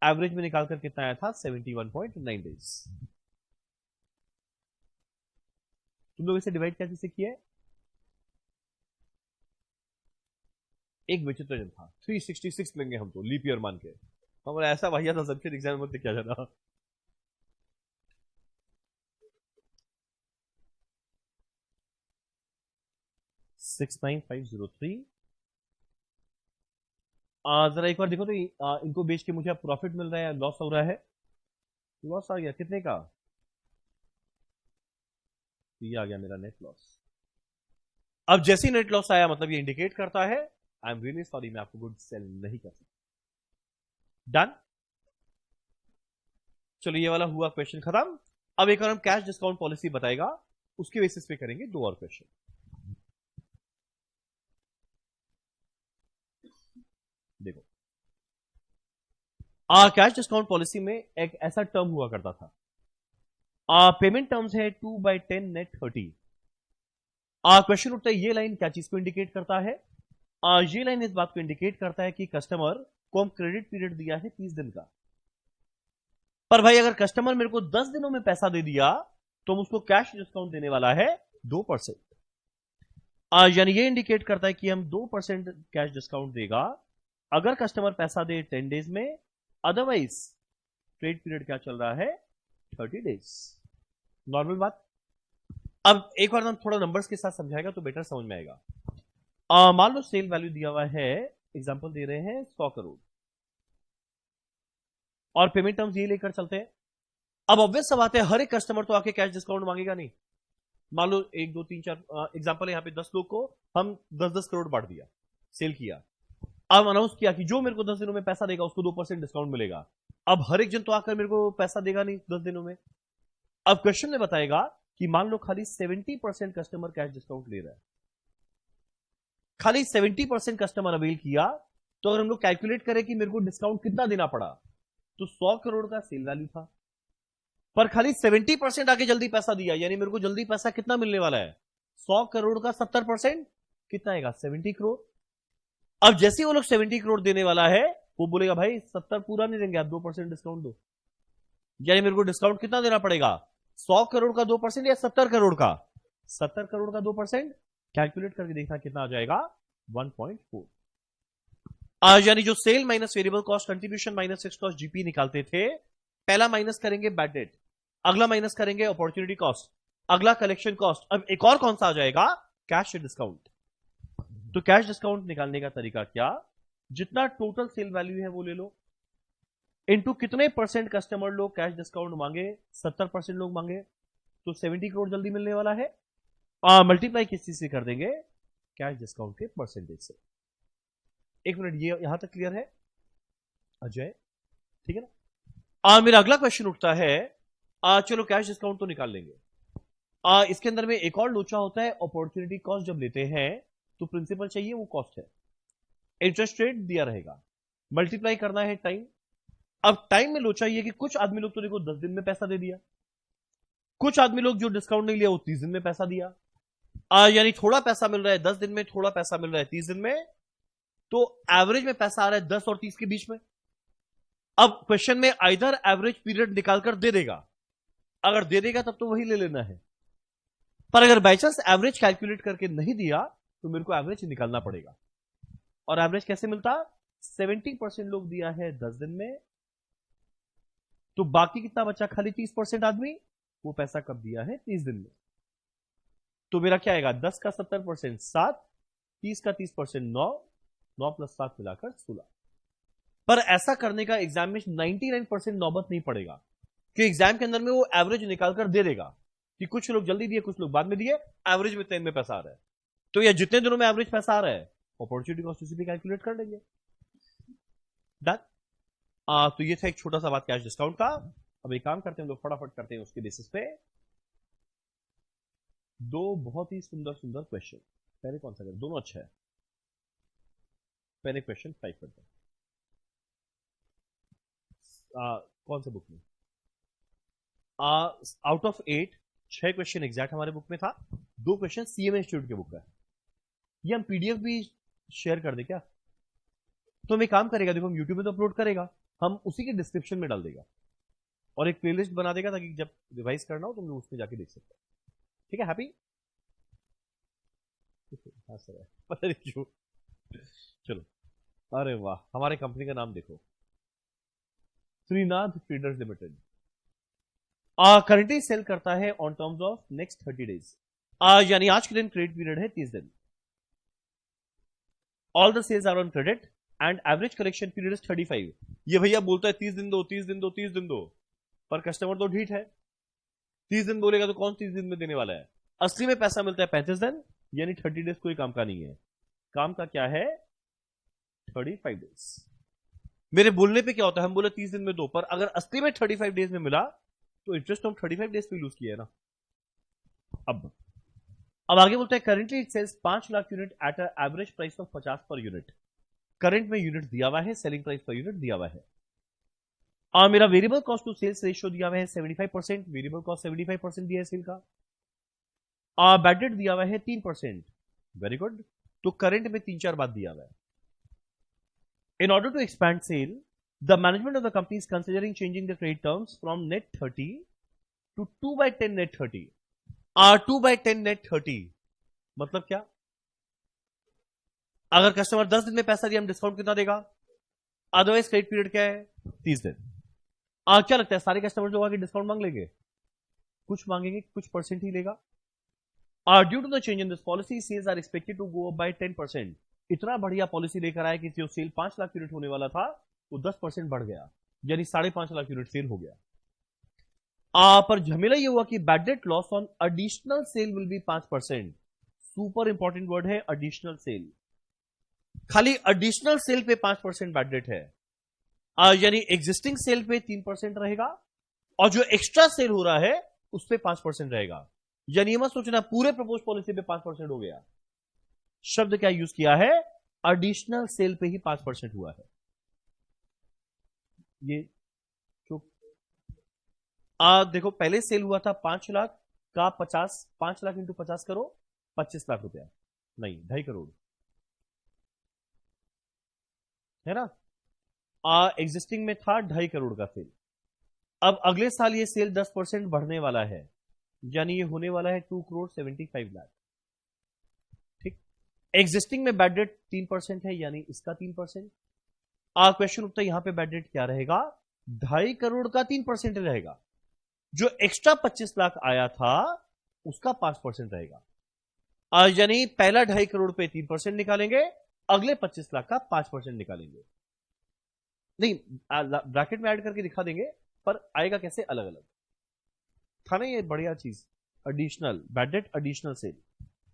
A: एवरेज में निकालकर कितना आया था? 71.9 डेज। तुम लोग इसे डिवाइड कैसे से किया है? एक विचित्र जन था, 366 लेंगे हम तो लीप ईयर मान के। हमारा ऐसा भैया था सबके एग्जाम में क्या जाना। 69503। जरा एक बार देखो तो इनको बेच के मुझे प्रॉफिट मिल रहा है या लॉस हो रहा है? लॉस आ गया। कितने का? ये आ गया मेरा नेट लॉस। अब जैसे ही नेट लॉस आया मतलब ये इंडिकेट करता है आई एम रियली सॉरी, मैं आपको गुड सेल नहीं कर सकता। डन। चलो ये वाला हुआ क्वेश्चन खत्म। अब एक और हम कैश डिस्काउंट पॉलिसी बताएगा, उसके बेसिस पे करेंगे दो और क्वेश्चन। देखो कैश डिस्काउंट पॉलिसी में एक ऐसा टर्म हुआ करता था, पेमेंट टर्म्स है 2/10 नेट 30। क्वेश्चन उठता है ये लाइन क्या चीज को इंडिकेट करता है? ये लाइन इस बात को इंडिकेट करता है कि कस्टमर को हम क्रेडिट पीरियड दिया है 30 दिन का। पर भाई अगर कस्टमर मेरे को 10 दिनों में पैसा दे दिया तो हम उसको कैश डिस्काउंट देने वाला है 2%। यानी ये इंडिकेट करता है कि हम 2% कैश डिस्काउंट देगा अगर कस्टमर पैसा दे 10 डेज में, अदरवाइज ट्रेड पीरियड क्या चल रहा है? 30 डेज। नॉर्मल बात। अब एक बार हम थोड़ा नंबर्स के साथ समझाएगा तो बेटर समझ में आएगा। मान लो सेल वैल्यू दिया हुआ है, एग्जांपल दे रहे हैं 100 करोड़, और पेमेंट टर्म्स ये लेकर चलते हैं। अब ऑब्वियस सा बात है हर एक कस्टमर तो आके कैश डिस्काउंट मांगेगा नहीं। मान लो 1 2 3 4 एग्जांपल है, यहाँ पे 10 लोग को हम 10-10 करोड़ बांट दिया, सेल किया। अब अनाउंस किया कि जो मेरे को 10 दिनों में पैसा देगा उसको 2% डिस्काउंट मिलेगा। अब हर एक जन तो आकर मेरे को पैसा देगा नहीं 10 दिनों में। अब क्वेश्चन में बताएगा कि मान लो खाली 70% कस्टमर कैश डिस्काउंट ले रहा है, खाली 70% कस्टमर अवेल किया, तो अगर हम लोग कैलकुलेट करें कि मेरे को डिस्काउंट कितना देना पड़ा, तो 100 करोड़ का सेल वैल्यू था, पर खाली 70% आके जल्दी पैसा दिया, यानी मेरे को जल्दी पैसा कितना मिलने वाला है? 100 करोड़ का 70% कितना आएगा? 70 करोड़। अब जैसे वो लोग 70 करोड़ देने वाला है, वो बोलेगा भाई 70 पूरा नहीं देंगे, आप 2% डिस्काउंट दो। यानी मेरे को डिस्काउंट कितना देना पड़ेगा? 100 करोड़ का 2% या 70 करोड़ का? 70 करोड़ का 2%। कैलकुलेट करके देखना कितना आ जाएगा? 1.4। यानी जो sale minus variable cost contribution minus fixed cost GP निकालते थे, पहला माइनस करेंगे बैड डेट, अगला माइनस करेंगे अपॉर्चुनिटी कॉस्ट, अगला कलेक्शन कॉस्ट, अब एक और कौन सा आ जाएगा? Cash discount. तो कैश डिस्काउंट निकालने का तरीका क्या? जितना टोटल सेल वैल्यू है वो ले लो, इनटू कितने परसेंट कस्टमर लोग कैश डिस्काउंट मांगे? 70% लोग मांगे, तो 70 करोड़ जल्दी मिलने वाला है। मल्टीप्लाई किस चीज से कर देंगे? कैश डिस्काउंट के परसेंटेज से। एक मिनट, ये यहां तक क्लियर है अजय? ठीक है ना? मेरा अगला क्वेश्चन उठता है, चलो कैश डिस्काउंट तो निकाल लेंगे, इसके अंदर में एक और लोचा होता है अपॉर्चुनिटी कॉस्ट। जब लेते हैं तो प्रिंसिपल चाहिए, वो कॉस्ट है, इंटरेस्ट रेट दिया रहेगा, मल्टीप्लाई करना है टाइम। अब टाइम में लोचा ये कि कुछ आदमी लोग तो देखो 10 दिन में पैसा दे दिया, कुछ आदमी लोग जो डिस्काउंट नहीं लिया वो 30 दिन में पैसा दिया। यानी थोड़ा पैसा मिल रहा है 10 दिन में, थोड़ा पैसा मिल रहा है 30 दिन में, तो एवरेज में पैसा आ रहा है 10 और 30 के बीच में। अब क्वेश्चन में आइदर एवरेज पीरियड निकालकर दे देगा, अगर दे देगा तब तो वही ले लेना है, पर अगर बाई चांस एवरेज कैलकुलेट करके नहीं दिया तो मेरे को एवरेज निकालना पड़ेगा। और एवरेज कैसे मिलता? 70% लोग दिया है 10 दिन में, तो बाकी कितना बचा? खाली 30% आदमी, वो पैसा कब दिया है? 30 दिन में। तो मेरा क्या आएगा? 10 का 70% 7, 30 का 30% 9, 9 प्लस 7 मिलाकर 16। पर ऐसा करने का एग्जाम में 99% नौबत नहीं पड़ेगा, कि एग्जाम के अंदर में वो एवरेज निकालकर दे देगा कि कुछ लोग जल्दी दिए, कुछ लोग बाद में दिए, एवरेज में 10 में पैसा आ रहा है, तो या जितने दिनों में एवरेज पैसा आ रहा है अपॉर्चुनिटी कॉस्ट उसी पे कैलकुलेट कर लेंगे। डन। तो ये था एक छोटा सा बात कैश डिस्काउंट का। अब एक काम करते हैं, लोग फटाफट करते हैं उसके बेसिस पे दो बहुत ही सुंदर सुंदर क्वेश्चन। पहले कौन सा करें? दोनों अच्छा है। पहले क्वेश्चन 5 करते हैं। कौन सा बुक में? आउट ऑफ 8 6 क्वेश्चन एग्जैक्ट हमारे बुक में था, 2 क्वेश्चन सीएमए इंस्टीट्यूट के बुक का है। ये हम पीडीएफ भी शेयर कर दे क्या? तो हम एक काम करेगा, देखो हम यूट्यूब में तो अपलोड करेगा, हम उसी के डिस्क्रिप्शन में डाल देगा और एक प्लेलिस्ट बना देगा, ताकि जब रिवाइज करना हो तुम लोग उसमें जाके देख सकते हो। ठीक है? हैप्पी? हाँ सर, पता नहीं क्यों। चलो, अरे वाह, हमारे कंपनी का नाम देखो, Shrinath feeders limited. Currently sell करता है on terms of next 30 days, यानी आज के दिन क्रेडिट पीरियड है 30 दिन। All the sales are on credit and average collection period is 35। ये भैया बोलता है 30 दिन दो, 30 दिन दो, 30 दिन दो, पर कस्टमर तो ढीठ है, 30 दिन बोलेगा तो कौन 30 दिन में देने वाला है? असली में पैसा मिलता है 35 दिन, यानी 30 डेज कोई काम का नहीं है। काम का क्या है? 35 डेज। मेरे बोलने पे क्या होता है, हम बोले 30 दिन में दो, पर अगर असली में 35 डेज में मिला तो इंटरेस्ट हम 35 डेज पे लूज किया है ना। अब आगे बोलते हैं currently it sells 5 lakh unit at average price of 50 per unit. Current में यूनिट दिया हुआ है, सेलिंग प्राइस पर यूनिट दिया हुआ है। मेरा variable cost to sales ratio दिया हुआ है 75%, वेरिएबल कॉस्ट 75% दिया है सेल का। बैड डेट दिया हुआ है 3%, वेरी गुड। तो करंट में 3-4 बात दिया हुआ है। In order to expand sale, the management of the company is considering changing the credit terms from net 30 to 2/10 net 30. 2/10 net 30 मतलब क्या? अगर कस्टमर 10 दिन में पैसा दिया, हम डिस्काउंट कितना देगा? अदरवाइज क्रेडिट पीरियड क्या है? 30 दिन। क्या लगता है सारे कस्टमर जो आगे डिस्काउंट मांग लेंगे? कुछ मांगेंगे, कुछ परसेंट ही लेगा। Due to the change in this policy, sales are expected to go up by 10%। इतना बढ़िया पॉलिसी लेकर आया कि जो सेल 5 लाख यूनिट होने वाला था वो 10% बढ़ गया, यानी 5.5 लाख यूनिट सेल हो गया। पर झमेला ये हुआ कि bad debt loss on additional sale will be 5%। Super important word है एडिशनल सेल। खाली एडिशनल सेल पे 5% बैड डेट है, यानी एग्जिस्टिंग सेल पे 3% रहेगा और जो एक्स्ट्रा सेल हो रहा है उस पे 5% रहेगा। यानी ये मत सोचना पूरे प्रपोज पॉलिसी पे 5% हो गया। शब्द क्या यूज किया है? एडिशनल सेल पे ही 5% हुआ है। ये जो देखो पहले सेल हुआ था 5 लाख का 50, 5 लाख इंटू 50 करो 25 लाख रुपया, नहीं 2.5 करोड़ है ना। एग्जिस्टिंग में था 2.5 करोड़ का सेल। अब अगले साल ये सेल 10% बढ़ने वाला है, यानी ये होने वाला है 2 करोड़ 75 लाख। ठीक। एग्जिस्टिंग में बैड डेट 3% है, यानी इसका 3%। क्वेश्चन उठता है यहां पे बैड डेट क्या रहेगा, 2.5 करोड़ का 3% रहेगा। जो एक्स्ट्रा 25 लाख आया था उसका 5% रहेगा। यानी पहला 2.5 करोड़ पे 3% निकालेंगे, अगले 25 लाख का 5% निकालेंगे। नहीं, ब्रैकेट में ऐड करके दिखा देंगे, पर आएगा कैसे अलग अलग। था ना ये बढ़िया चीज, additional bad debt additional sale.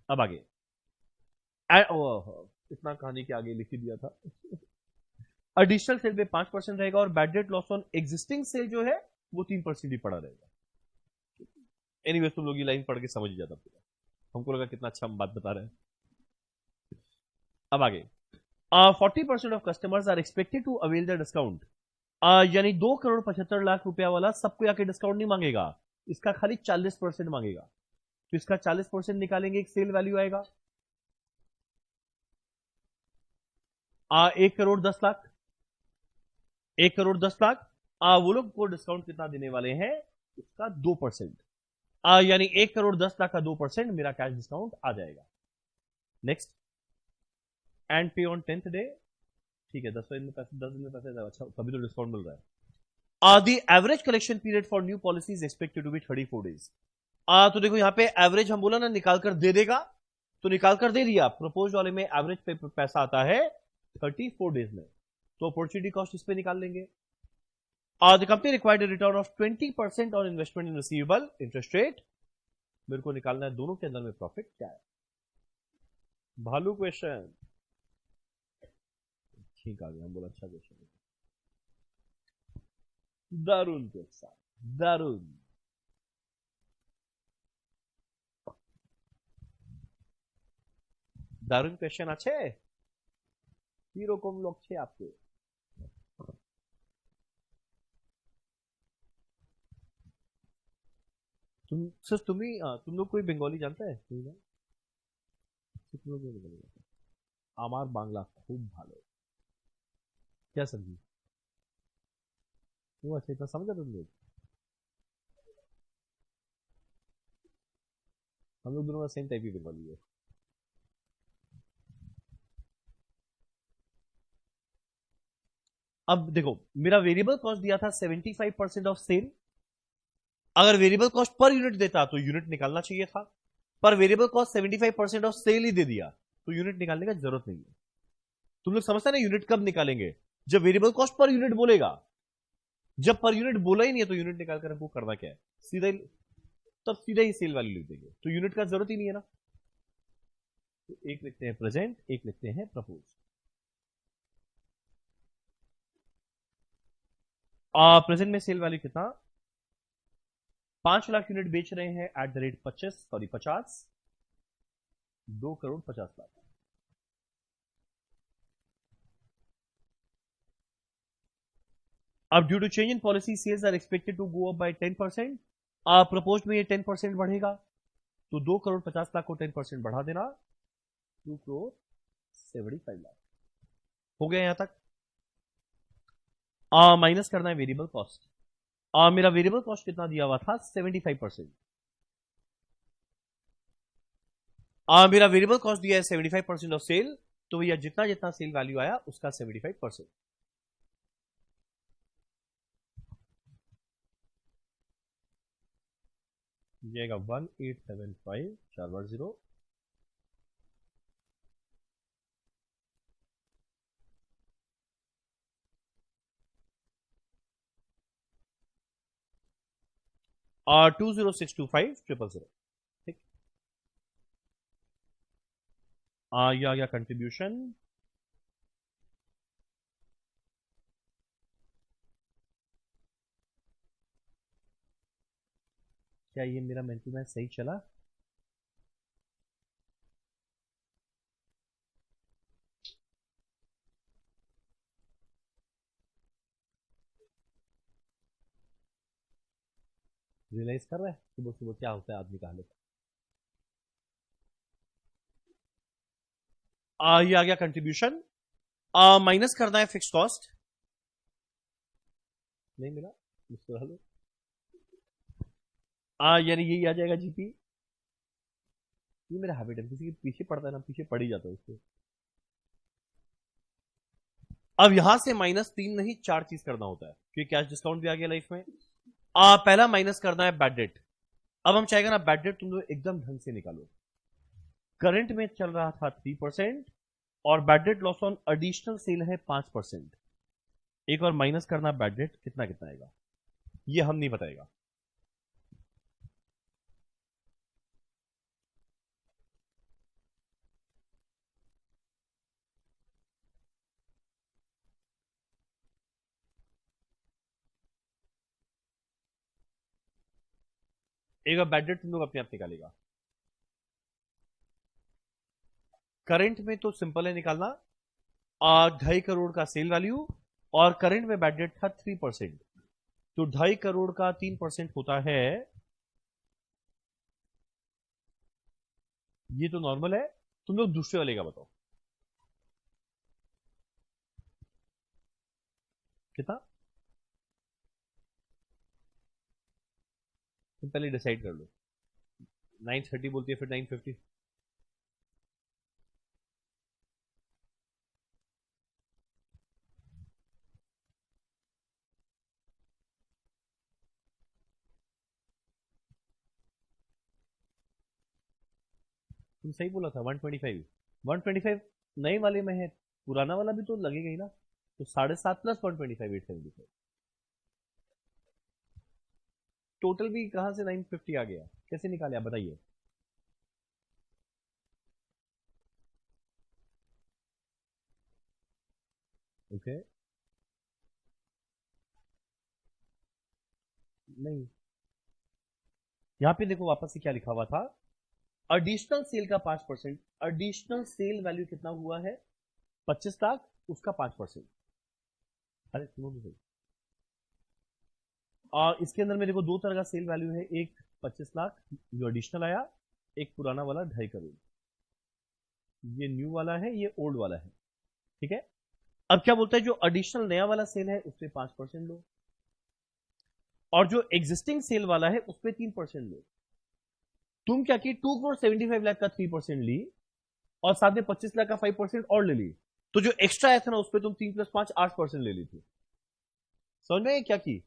A: अब आगे इतना कहानी के आगे लिख ही दिया था। एडिशनल सेल पे 5% रहेगा और bad debt loss on existing sale जो है वो 3% ही पड़ा रहेगा। एनीवेज तुम लोग ये लाइन पढ़ के समझ ही जाता पूरा, हमको लगा कितना अच्छा हम बात बता रहे हैं। अब आगे 40% of customers are expected to avail the discount. यानी 2 करोड़ 75 लाख रुपया वाला सबको आके डिस्काउंट नहीं मांगेगा, इसका खाली 40% मांगेगा। तो इसका 40% निकालेंगे, एक सेल वैल्यू आएगा 1 करोड़ 10 लाख। 1 करोड़ 10 लाख। वो लोग को डिस्काउंट कितना देने वाले हैं, उसका 2%। यानी 1 करोड़ 10 लाख का 2% मेरा कैश डिस्काउंट आ जाएगा। नेक्स्ट, एंड पे ऑन 10th डे। ठीक है, 10 दिन में पैसे, 10 दिन में पैसे, अच्छा तभी तो डिस्काउंट मिल रहा है। The average collection period for new policy is expected to be 34 days. तो देखो यहाँ पे एवरेज हम बोला ना निकाल कर दे देगा, तो निकाल कर दे दिया। प्रपोज वाले में एवरेज पे पैसा आता है 34 डेज में, तो अपॉर्चुनिटी कॉस्ट इस पे निकाल लेंगे। The company required return of 20% on investment in receivable interest rate. मेरे को निकालना है दोनों के अंदर में प्रॉफिट क्या है। भालू क्वेश्चन, ठीक आ गया, बोला अच्छा क्वेश्चन, दारुण क्वेश्चन, दारुण। दारुण क्वेश्चन আছে, কি রকম লাগছে आपके। तुम सिर्फ तुम ही तुम लोग कोई बंगाली जानता है कोई ना, तुम लोग कोई बंगाली जानता है। আমার বাংলা খুব ভালো, क्या समझी वो, अच्छा इतना समझा तुम लोग। हम लोग दोनों का सेम टाइप की बंगाली है। अब देखो मेरा वेरिएबल कॉस्ट दिया था 75% ऑफ सेल। अगर वेरिएबल कॉस्ट पर यूनिट देता तो यूनिट निकालना चाहिए था, पर वेरिएबल कॉस्ट 75% ऑफ सेल ही दे दिया, तो यूनिट निकालने का जरूरत नहीं है। तुम लोग समझते ना यूनिट कब निकालेंगे, जब वेरिएबल कॉस्ट पर यूनिट बोलेगा। जब पर यूनिट बोला ही नहीं है तो यूनिट निकाल कर हमको करना क्या है, सीधा ही, तब सीधा ही सेल वैल्यू लिख देंगे, तो यूनिट का जरूरत ही नहीं है ना। तो एक लिखते हैं प्रेजेंट, एक लिखते हैं प्रपोज। प्रेजेंट में सेल वैल्यू कितना, 5 लाख यूनिट बेच रहे हैं at the rate 50, 2 crore 50 lakh. अब due to change in policy sales are expected to go up by 10%। Propose में ये 10% बढ़ेगा, तो 2 करोड़ 50 लाख को 10% बढ़ा देना, 2 करोड़ 75 लाख। हो गया यहां तक। माइनस करना है वेरिएबल कॉस्ट। मेरा वेरिएबल कॉस्ट कितना दिया हुआ था, 75%। मेरा वेरिएबल कॉस्ट दिया है 75% ऑफ सेल, तो भैया जितना जितना सेल वैल्यू आया उसका 75%। जाएगा 1875 4 और 20625 000। ठीक। ये आ गया कंट्रीब्यूशन। क्या ये मेरा मेंटल मैथ सही चला। रियलाइज कर रहा है सुबह सुबह क्या होता है आदमी का हालत। ये आ गया कंट्रीब्यूशन। माइनस करना है फिक्स कॉस्ट, नहीं मिला मुझको हलो। यानी यही आ जाएगा जीपी। ये मेरा हैबिट है, किसी के पीछे पड़ता है ना पीछे पड़ ही जाता है उसको। अब यहां से -3 नहीं 4 चीज करना होता है क्योंकि कैश डिस्काउंट भी आ गया लाइफ में। पहला माइनस करना है बैड डेट। अब हम चाहेगा ना बैड डेट तुम लोग एकदम ढंग से निकालो। करंट में चल रहा था 3% और bad debt loss on additional sale है 5%। एक और माइनस करना बैड डेट कितना कितना आएगा ये हम नहीं बताएगा। एक और बैड डेट तुम लोग अपने आप निकालेगा। करंट में तो सिंपल है निकालना, 2.5 करोड़ का सेल वैल्यू और करंट में बैड डेट था 3%, तो 2.5 करोड़ का 3% होता है, ये तो नॉर्मल है। तुम लोग दूसरे वाले का बताओ कितना, तुम पहले डिसाइड कर लो। 930 बोलती है फिर 950। तुम सही बोला था 125। 125 नए वाले में है, पुराना वाला भी तो लगेगा ही ना, तो 7.5 प्लस 125 875। टोटल भी कहां से 950 आ गया, कैसे निकाले आप बताइए। ओके नहीं, यहां पे देखो वापस से क्या लिखा हुआ था, एडिशनल सेल का 5%। एडिशनल सेल वैल्यू कितना हुआ है 25 लाख, उसका 5%। अरे सुनो तो सही, और इसके अंदर में देखो दो तरह का सेल वैल्यू है, एक 25 लाख जो एडिशनल आया, एक पुराना वाला 2.5 करोड़। ये न्यू वाला है ये ओल्ड वाला है, ठीक है। अब क्या बोलता है जो एडिशनल नया वाला सेल है उस पर 5% लो, और जो एग्जिस्टिंग सेल वाला है उस पर 3% लो। तुम क्या की 2 करोड़ 75 लाख का 3% ली और साथ में 25 लाख का 5% और ले ली, तो जो एक्स्ट्रा आया था ना उस पर तुम 3 + 5 8% ले ली थी। समझ में क्या की,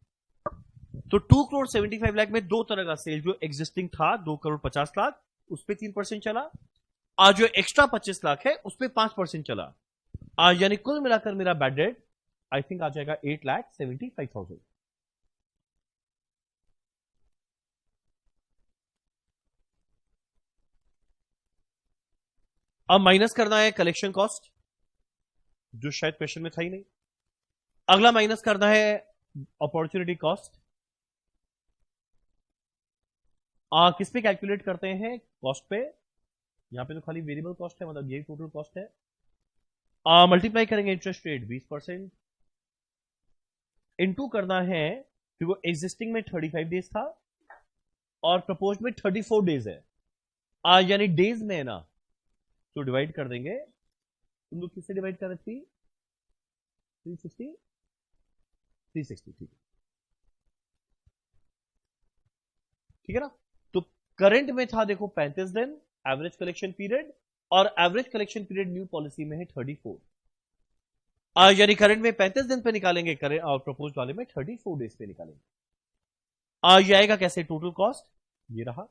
A: तो 2 करोड़ 75 लाख में दो तरह का सेल, जो एग्जिस्टिंग था 2 करोड़ 50 लाख उस पर 3% चला, आज जो एक्स्ट्रा 25 लाख है उस पर 5% चला। यानी कुल मिलाकर मेरा बैड डेट आई थिंक आ जाएगा 8,75,000। अब माइनस करना है कलेक्शन कॉस्ट, जो शायद क्वेश्चन में था ही नहीं। अगला माइनस करना है अपॉर्चुनिटी कॉस्ट। किस पे कैलकुलेट करते हैं, कॉस्ट पे। यहां पे तो खाली वेरिएबल कॉस्ट है, मतलब यही टोटल कॉस्ट है। मल्टीप्लाई करेंगे इंटरेस्ट रेट 20%, इनटू करना है क्योंकि एग्जिस्टिंग में 35 डेज था और प्रपोज में 34 डेज है, यानी डेज में है ना, तो डिवाइड कर देंगे। तुम लोग किससे डिवाइड कर रहे थी, 360, 360, ठीक है, ठीक है ना। तो करंट में था देखो 35 दिन एवरेज कलेक्शन पीरियड, और average collection period new policy में है 34। यानी करंट में 35 दिन पे निकालेंगे, करेंट और प्रपोज वाले में 34 डेज पे निकालेंगे। ये आएगा कैसे, टोटल कॉस्ट ये रहा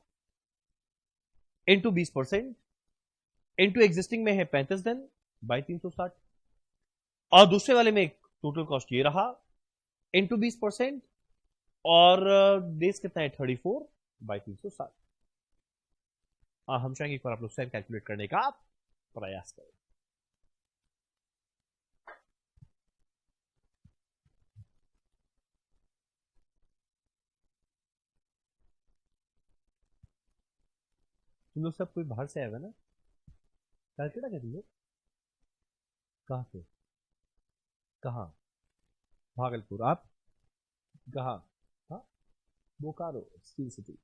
A: इंटू 20%, इंटू एग्जिस्टिंग में है 35 दिन बाई 360, और दूसरे वाले में टोटल कॉस्ट ये रहा इंटू 20%, और डेज कितना है 34 बाई 360। हम चाहेंगे एक बार आप लोग स्वयं कैलकुलेट करने का प्रयास करें। तुम लोग सब कोई बाहर से आएगा ना, कैलकुलेट क्या तुम लोग, कहाँ से, कहाँ, भागलपुर, आप कहाँ, हाँ बोकारो स्टील सिटी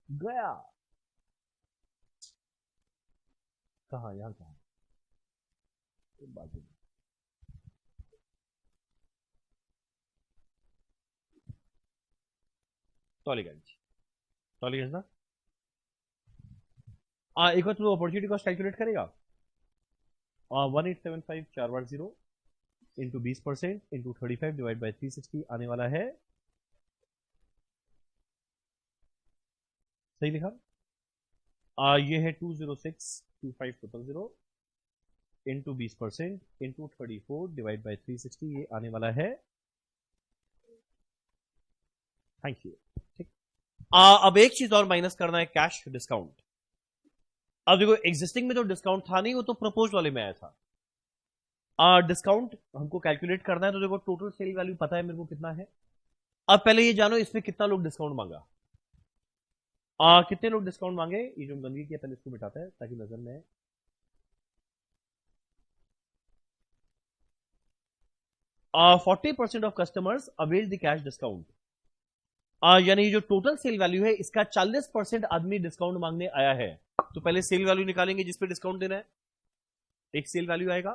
A: गया कहा, यहां कहा बाजू में। टॉलीगंज, टॉलीगंज ना। एक बार तू अपॉर्चुनिटी कॉस्ट कैलकुलेट करेगा। 1875410 इंटू 20% इंटू 35 डिवाइड बाई 360 आने वाला है, सही लिखा। ये है 2062500 इंटू 20% इंटू 34 डिवाइड बाई 360, ये आने वाला है, थैंक यू। ठीक, अब एक चीज और माइनस करना है, कैश डिस्काउंट। अब देखो एग्जिस्टिंग में तो डिस्काउंट था नहीं, वो तो प्रपोज वाले में आया था। डिस्काउंट हमको कैलकुलेट करना है, तो देखो टोटल सेल वैल्यू पता है मेरे को कितना है। अब पहले ये जानो इसमें कितना लोग डिस्काउंट मांगा। कितने लोग डिस्काउंट मांगे, ये जो गंदगी किया पहले इसको मिटाते हैं ताकि नजर में आए। 40% of customers avail the cash discount. यानी जो टोटल सेल वैल्यू है इसका 40% आदमी डिस्काउंट मांगने आया है। तो पहले सेल वैल्यू निकालेंगे जिसपे डिस्काउंट देना है, एक सेल वैल्यू आएगा।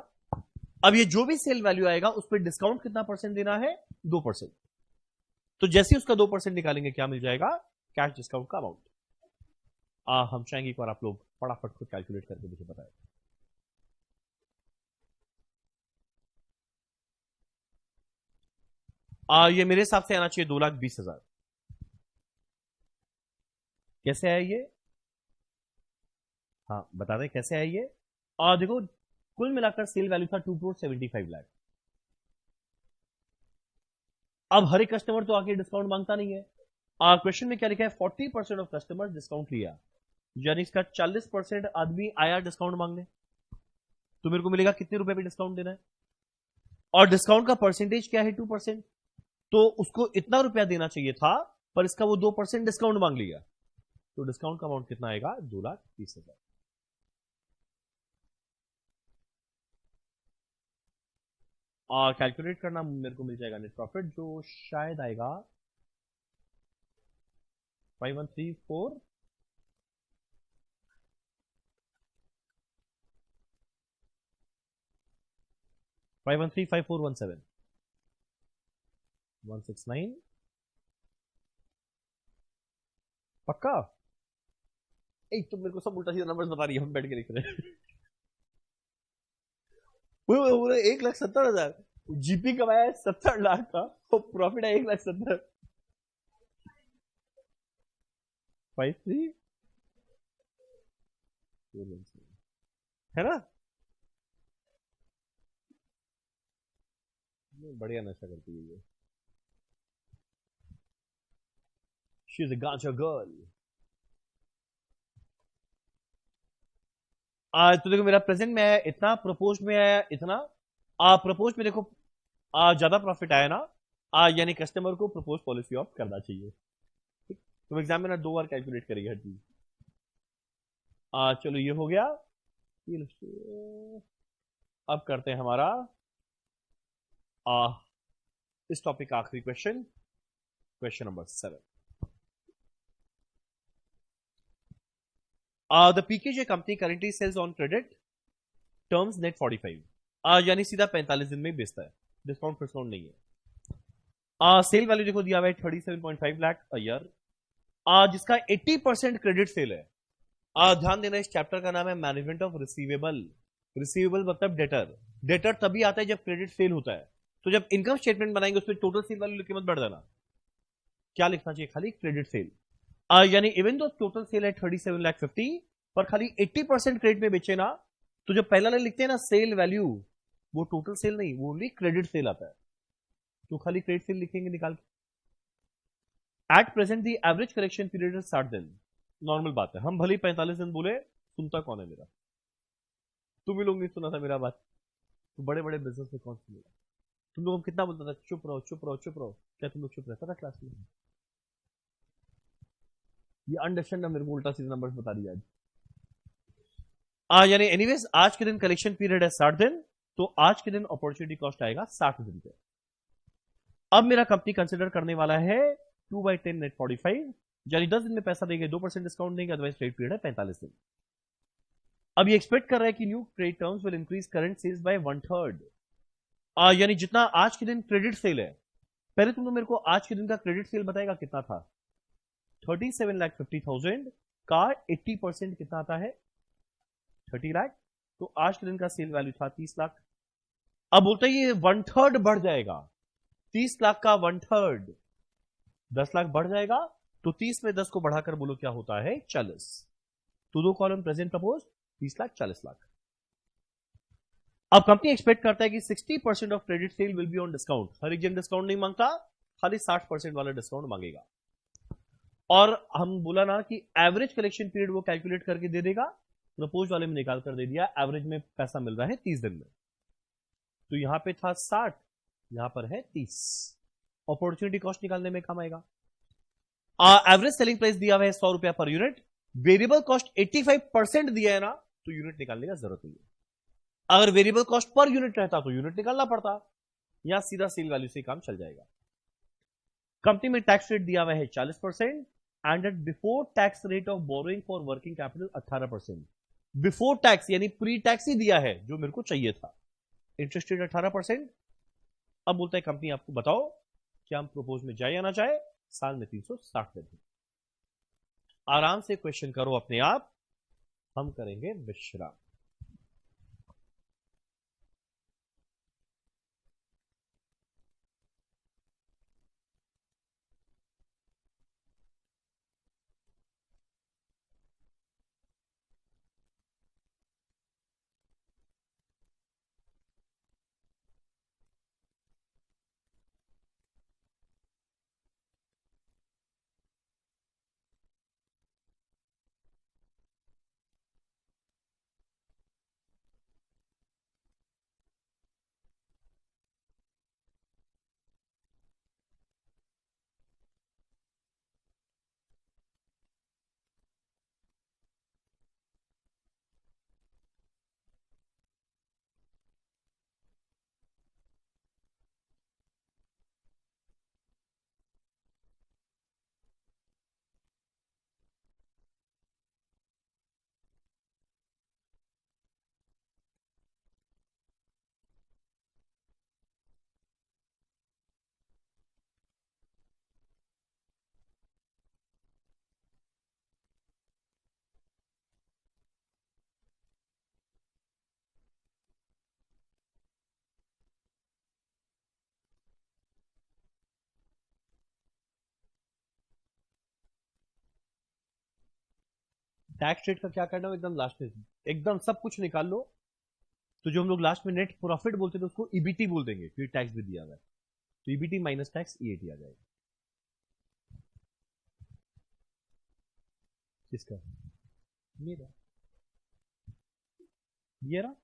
A: अब ये जो भी सेल वैल्यू आएगा उस पर डिस्काउंट कितना परसेंट देना है, 2%। तो जैसे उसका 2% निकालेंगे क्या मिल जाएगा, कैश डिस्काउंट का अमाउंट। हम चाहेंगे एक बार आप लोग फटाफट खुद कैलकुलेट करके मुझे बताएं। ये मेरे हिसाब से आना चाहिए 2,20,000। कैसे आया ये, हाँ बता दें कैसे आया ये। देखो कुल मिलाकर सेल वैल्यू था 2,75 लाख। अब हर एक कस्टमर तो आके डिस्काउंट मांगता नहीं है। क्वेश्चन में क्या लिखा है, 40% ऑफ कस्टमर डिस्काउंट लिया, यानी इसका 40% आदमी आया डिस्काउंट मांगने। तो मेरे को मिलेगा कितने रुपए पे डिस्काउंट देना है, और डिस्काउंट का परसेंटेज क्या है 2%। तो उसको इतना रुपया देना चाहिए था, पर इसका वो 2% डिस्काउंट मांग लिया। तो डिस्काउंट का अमाउंट कितना आएगा, 2,30,000। कैलकुलेट करना मेरे को मिल जाएगा नेट प्रॉफिट, जो शायद आएगा 5134 5135,417 169। पक्का, एक तो मेरे को सब उल्टा सीधा नंबर्स बता रही है, हम बैठ के लिख रहे हैं। वो 1,70,000 जीपी कमाया है 70 लाख का, तो प्रॉफिट है 1,70,000। 53 है ना, बढ़िया नशा करती है ये। शी इज अ गांजा गर्ल। तो देखो मेरा प्रेजेंट में आया इतना, प्रपोज में आया इतना। प्रपोज में देखो ज्यादा प्रॉफिट आया ना, यानी कस्टमर को प्रपोज पॉलिसी ऑफ करना चाहिए। ठीक, तो एग्जाम में ना 2 बार कैलकुलेट करेगी हर चीज। चलो ये हो गया। अब करते हैं हमारा इस टॉपिक का आखिरी question, question number 7। The PKJ company currently sells on credit terms net 45, यानी सीधा 45 दिन में बेचता है, डिस्काउंट डिस्काउंट नहीं है। सेल वैल्यू देखो दिया हुआ है 37.5 लाख अ ईयर, जिसका 80% क्रेडिट सेल है। ध्यान देना, इस चैप्टर का नाम है मैनेजमेंट ऑफ रिसीवेबल। रिसीवेबल मतलब डेटर। डेटर तभी आता है जब क्रेडिट सेल होता है। तो जब इनकम स्टेटमेंट बनाएंगे उसमें टोटल सेल वैल्यू लिख के मत बढ़ जाना, क्या लिखना चाहिए, खाली क्रेडिट सेल। यानी इवन दो टोटल सेल है 37,50,000 पर खाली 80% क्रेडिट में बेचे ना, तो जो पहला लाइन लिखते हैं ना सेल वैल्यू, वो टोटल सेल नहीं, वो ओनली क्रेडिट सेल आता है। तो खाली क्रेडिट सेल लिखेंगे निकाल के। At present the average collection period है 60 दिन। नॉर्मल बात है, हम भले 45 दिन बोले, सुनता कौन है मेरा, तुम ही लोग नहीं सुना था मेरा बात, तो बड़े बड़े बिजनेस में कौन सुनेगा। तुम लोग कितना बोलता था चुप रहो चुप रहो चुप रहो, क्या तुम लोग चुप रहता था क्लास में। ये अंडरस्टैंड मेरे को उल्टा सीधा नंबर्स बता दिया आज। यानी एनीवेज आज के दिन कलेक्शन पीरियड है 60 दिन, तो आज के दिन अपॉर्चुनिटी कॉस्ट आएगा 60 दिन पे। अब मेरा कंपनी कंसिडर करने वाला है 2/10 नेट 45, यानी 10 दिन में पैसा देंगे 2% डिस्काउंट देंगे, अदरवाइज क्रेडिट पीरियड है 45 दिन। अब ये एक्सपेक्ट कर रहा है कि new credit terms will increase current sales by 1/3, यानी जितना आज के दिन क्रेडिट सेल है, पहले तुम तो मेरे को आज के दिन का क्रेडिट सेल बताएगा कितना था। 37,50,000 का 80% कितना आता है, 30 लाख। तो आज के दिन का सेल वैल्यू था 30 लाख। अब बोलते हैं ये 1/3 बढ़ जाएगा, 30 लाख का 1/3 10 लाख बढ़ जाएगा, तो 30 में 10 को बढ़ाकर बोलो क्या होता है, 40। तो दो column present propose 30 lakh 40 lakh. अब कंपनी एक्सपेक्ट करता है कि 60% of credit sale will be on discount. हर एक जन डिस्काउंट नहीं मांगता, खाली 60% वाला डिस्काउंट मांगेगा। और हम बोला ना कि एवरेज कलेक्शन पीरियड वो कैलकुलेट करके दे देगा, प्रपोज वाले में निकाल कर दे दिया, एवरेज में पैसा मिल रहा है 30 दिन में। तो यहां पे था 60, यहां पर है 30। अपॉर्चुनिटी कॉस्ट निकालने में काम आएगा। एवरेज सेलिंग प्राइस दिया हुआ है 100 रुपया पर यूनिट, वेरिएबल कॉस्ट 85% दिया है ना, तो यूनिट निकालने का जरूरत नहीं है। अगर वेरिएबल कॉस्ट पर यूनिट रहता तो यूनिट निकालना पड़ता, यहां सीधा सेल वैल्यू से काम चल जाएगा। कंपनी में टैक्स रेट दिया हुआ है 40% and at before tax rate of borrowing for working capital 18%। Before tax यानी प्री टैक्स ही दिया है जो मेरे को चाहिए था। Interest rate 18%। अब बोलता है कंपनी आपको बताओ क्या हम प्रपोज में जाए या ना जाए, साल में 360 दिन। आराम से क्वेश्चन करो अपने आप, हम करेंगे विश्राम। टैक्स रेट का क्या करना है एकदम लास्ट में, एकदम सब कुछ निकाल लो। तो जो हम लोग लास्ट में नेट प्रॉफिट बोलते थे उसको ईबीटी बोल देंगे, फिर टैक्स भी दिया हुआ है, तो ईबीटी माइनस टैक्स ईएटी आ जाएगा। किसका, मेरा, ये रहा।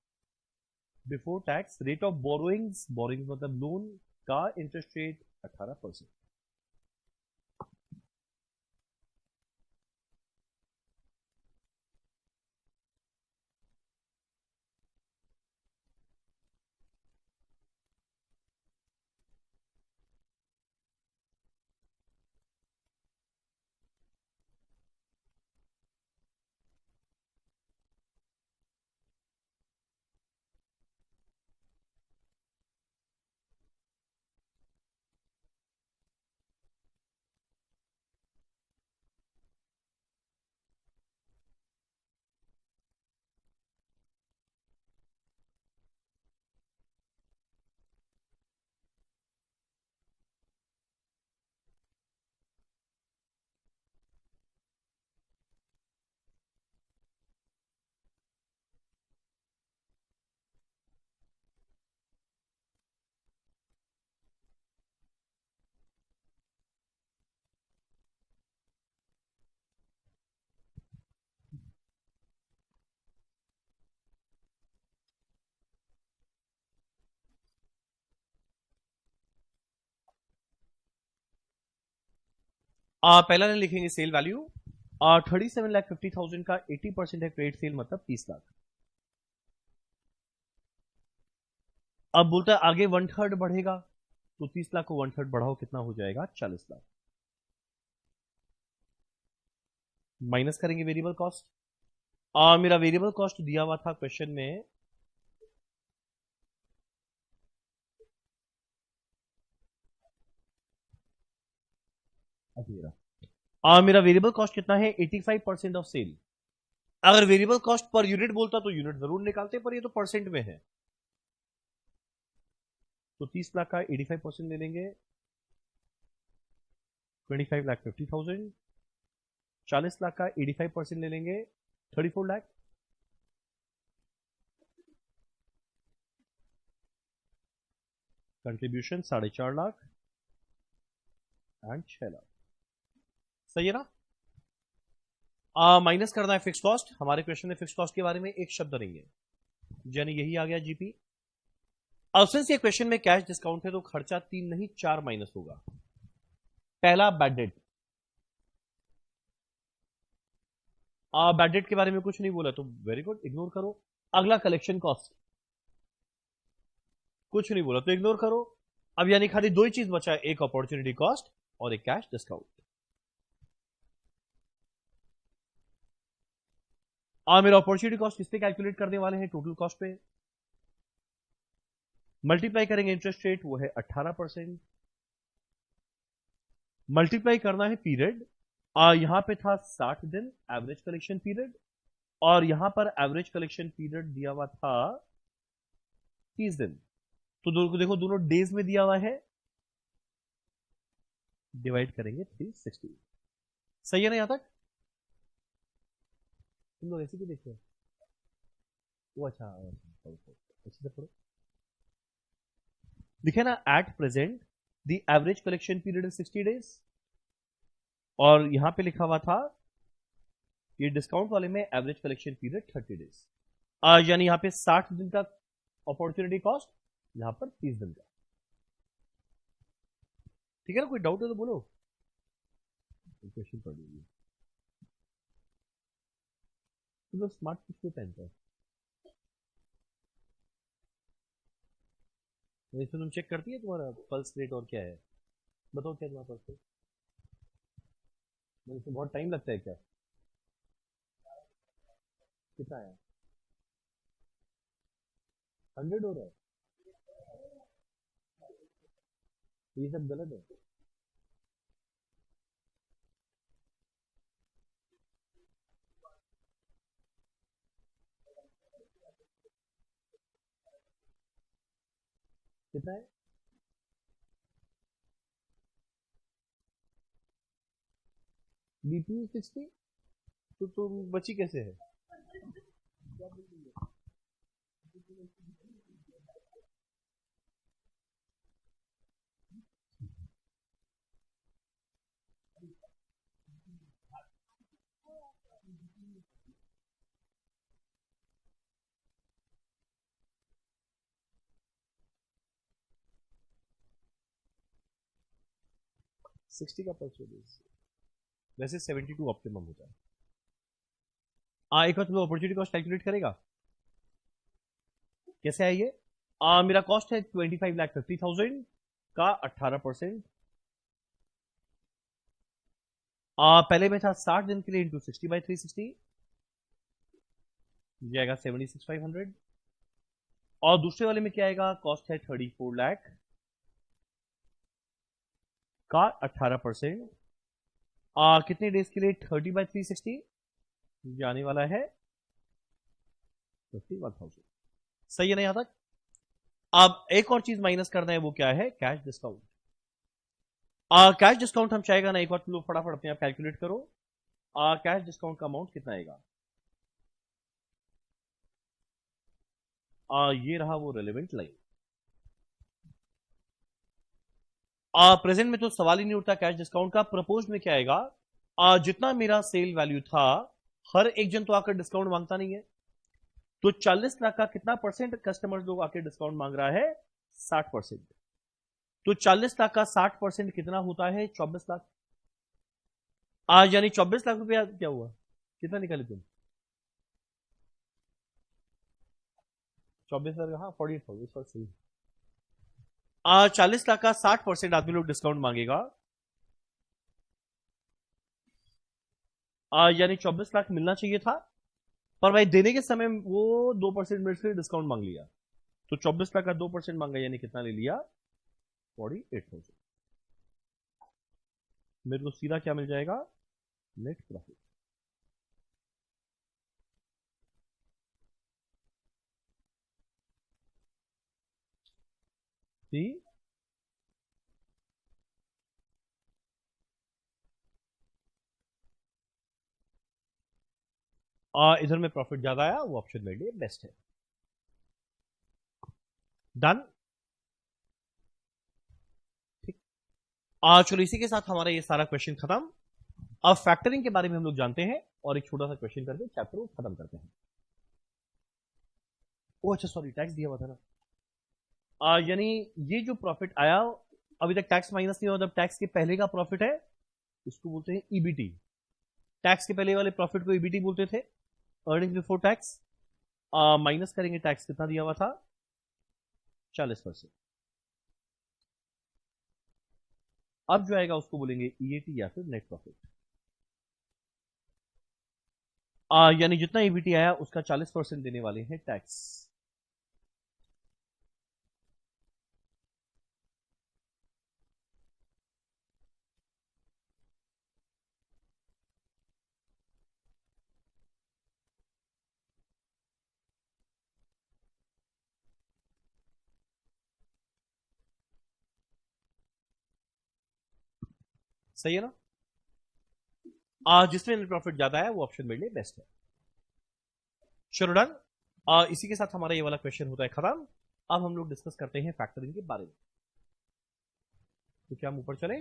A: Before tax rate of borrowings, borrowings मतलब लोन का इंटरेस्ट रेट 18%। पहला लाइन लिखेंगे सेल वैल्यू, 37,50,000 का 80% है क्रेडिट सेल, मतलब 30 लाख। अब बोलता है आगे 1/3 बढ़ेगा, तो 30 लाख को 1/3 बढ़ाओ, कितना हो जाएगा? 40 लाख। माइनस करेंगे वेरिएबल कॉस्ट। मेरा वेरिएबल कॉस्ट दिया हुआ था क्वेश्चन में, मेरा वेरिएबल कॉस्ट कितना है? 85% ऑफ सेल। अगर वेरिएबल कॉस्ट पर यूनिट बोलता तो यूनिट जरूर निकालते, पर ये तो परसेंट में है, तो 30 लाख का 85% ले लेंगे, 25 लाख 50,000। 40 लाख का 85% ले लेंगे, 34 लाख। Contribution 4.5 lakh and 6 lakh. सही है ना? माइनस करना है फिक्स कॉस्ट। हमारे क्वेश्चन में फिक्स कॉस्ट के बारे में एक शब्द नहीं है, यानी यही आ गया जीपी। अब सिंस ये क्वेश्चन में कैश डिस्काउंट है तो खर्चा 3 नहीं 4 माइनस होगा। पहला बैड डेट। बैड डेट के बारे में कुछ नहीं बोला तो वेरी गुड, इग्नोर करो। अगला कलेक्शन कॉस्ट, कुछ नहीं बोला तो इग्नोर करो। अब यानी खाली दो ही चीज बचा है, एक अपॉर्चुनिटी कॉस्ट और एक कैश डिस्काउंट। मेरा अपॉर्चुनिटी कॉस्ट किस पे कैलकुलेट करने वाले हैं? टोटल कॉस्ट पे मल्टीप्लाई करेंगे इंटरेस्ट रेट, वो है 18%। मल्टीप्लाई करना है पीरियड। यहां पे था 60 दिन एवरेज कलेक्शन पीरियड, और यहां पर एवरेज कलेक्शन पीरियड दिया हुआ था 30 दिन। तो देखो दोनों डेज में दिया हुआ है, डिवाइड करेंगे 360। सही है ना यहां तक? तुम लोग ऐसे क्यों देख रहे हो? वो अच्छा, अच्छे से पढ़ो। दिखे ना, at present the average collection period is 60 days, और यहां पे लिखा हुआ था ये डिस्काउंट वाले में एवरेज कलेक्शन पीरियड 30 डेज। यानी यहां पे 60 दिन का अपॉर्चुनिटी कॉस्ट, यहां पर 30 दिन का। ठीक है ना? कोई डाउट है तो बोलो, क्वेश्चन पढ़ लीजिए। तुम लोग स्मार्ट किस पे पहनते हैं? इसमें तुम चेक करती है तुम्हारा पल्स रेट और क्या है? बताओ क्या तुम्हारा पल्स रेट? इसमें बहुत टाइम लगता है क्या? कितना है? 100 हो रहा है? तो ये सब गलत है। कितना है? बीपी 60? तो तुम बची कैसे है? 60 का पल्स रेट वैसे 72 ऑप्टिमम होता है। एक बार तुम अपॉर्चुनिटी कॉस्ट कैलकुलेट करेगा, कैसे है ये? मेरा कॉस्ट है 25,50,000 का 18%। पहले में था 60 दिन के लिए इंटू 60/360, जाएगा 76,500। और दूसरे वाले में क्या आएगा? कॉस्ट है 34 लाख का 18%। कितने डेज के लिए? 30/360, जाने वाला है 51,000। सही है ना यहां तक? अब एक और चीज माइनस करना है, वो क्या है? Cash discount. कैश डिस्काउंट हम चाहेगा ना, एक बार तुम लोग फटाफट अपने आप कैलकुलेट करो। कैश डिस्काउंट का अमाउंट कितना आएगा? ये रहा वो रेलेवेंट लाइन। प्रेजेंट में तो सवाल ही नहीं उठता कैश डिस्काउंट का। प्रपोज में क्या आएगा? जितना मेरा सेल वैल्यू था, हर एक जन तो आकर डिस्काउंट मांगता नहीं है, तो 40 लाख का कितना परसेंट कस्टमर्स लोग आकर डिस्काउंट मांग रहा है? 60%। तो 40 लाख का 60% कितना होता है? 24 लाख। आज यानी 24 लाख रुपया क्या हुआ? कितना निकाले तुम? 24 लाख, हाँ 48,000 सही। 40 लाख का 60% आदमी लोग डिस्काउंट मांगेगा, यानी 24 लाख मिलना चाहिए था, पर भाई देने के समय वो 2% मेरे से डिस्काउंट मांग लिया, तो 24 लाख का 2% मांगा, यानी कितना ले लिया, 48,000। मेरे को सीधा क्या मिल जाएगा, नेट प्रॉफिट। ठीक, इधर में प्रॉफिट ज्यादा आया, वो ऑप्शन मेरे लिए बेस्ट है। डन। ठीक, चलो इसी के साथ हमारा ये सारा क्वेश्चन खत्म। अब फैक्टरिंग के बारे में हम लोग जानते हैं और एक छोटा सा क्वेश्चन करके चैप्टर को खत्म करते हैं। ओ अच्छा सॉरी, टैक्स दिया हुआ था ना। यानी ये जो प्रॉफिट आया, अभी तक टैक्स माइनस नहीं हुआ, जब टैक्स के पहले का प्रॉफिट है, इसको बोलते हैं ईबीटी। टैक्स के पहले वाले प्रॉफिट को ईबीटी बोलते थे, अर्निंग बिफोर टैक्स। माइनस करेंगे टैक्स, कितना दिया हुआ था, 40%। अब जो आएगा उसको बोलेंगे ईएटी या फिर नेट प्रॉफिट। यानी जितना ईबीटी आया उसका 40% देने वाले हैं टैक्स। सही है ना। जिसमें नेट प्रॉफिट ज्यादा है वो ऑप्शन मेरे लिए बेस्ट है। चलो डन। इसी के साथ हमारा ये वाला क्वेश्चन होता है खत्म। अब हम लोग डिस्कस करते हैं फैक्टरिंग के बारे में। तो क्या हम ऊपर चले,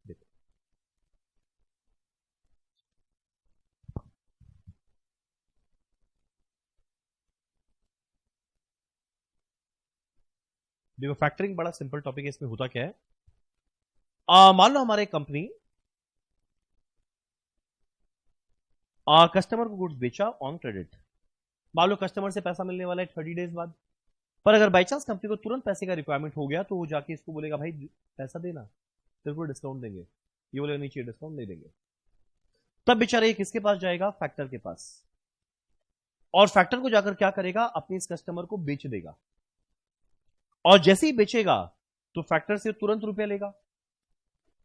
A: देखो देखो फैक्टरिंग बड़ा सिंपल टॉपिक है। इसमें होता क्या है, मान लो हमारे कंपनी कस्टमर को गुड्स बेचा ऑन क्रेडिट। मान लो कस्टमर से पैसा मिलने वाला है 30 डेज बाद, पर अगर बाई चांस कंपनी को तुरंत पैसे का रिक्वायरमेंट हो गया तो वो जाके इसको बोलेगा भाई पैसा देना, तेरे को डिस्काउंट देंगे। ये बोलेगा नीचे डिस्काउंट नहीं देंगे। तब बेचारे किसके पास जाएगा, फैक्टर के पास। और फैक्टर को जाकर क्या करेगा, अपने इस कस्टमर को बेच देगा। और जैसे ही बेचेगा तो फैक्टर से तुरंत रुपया लेगा।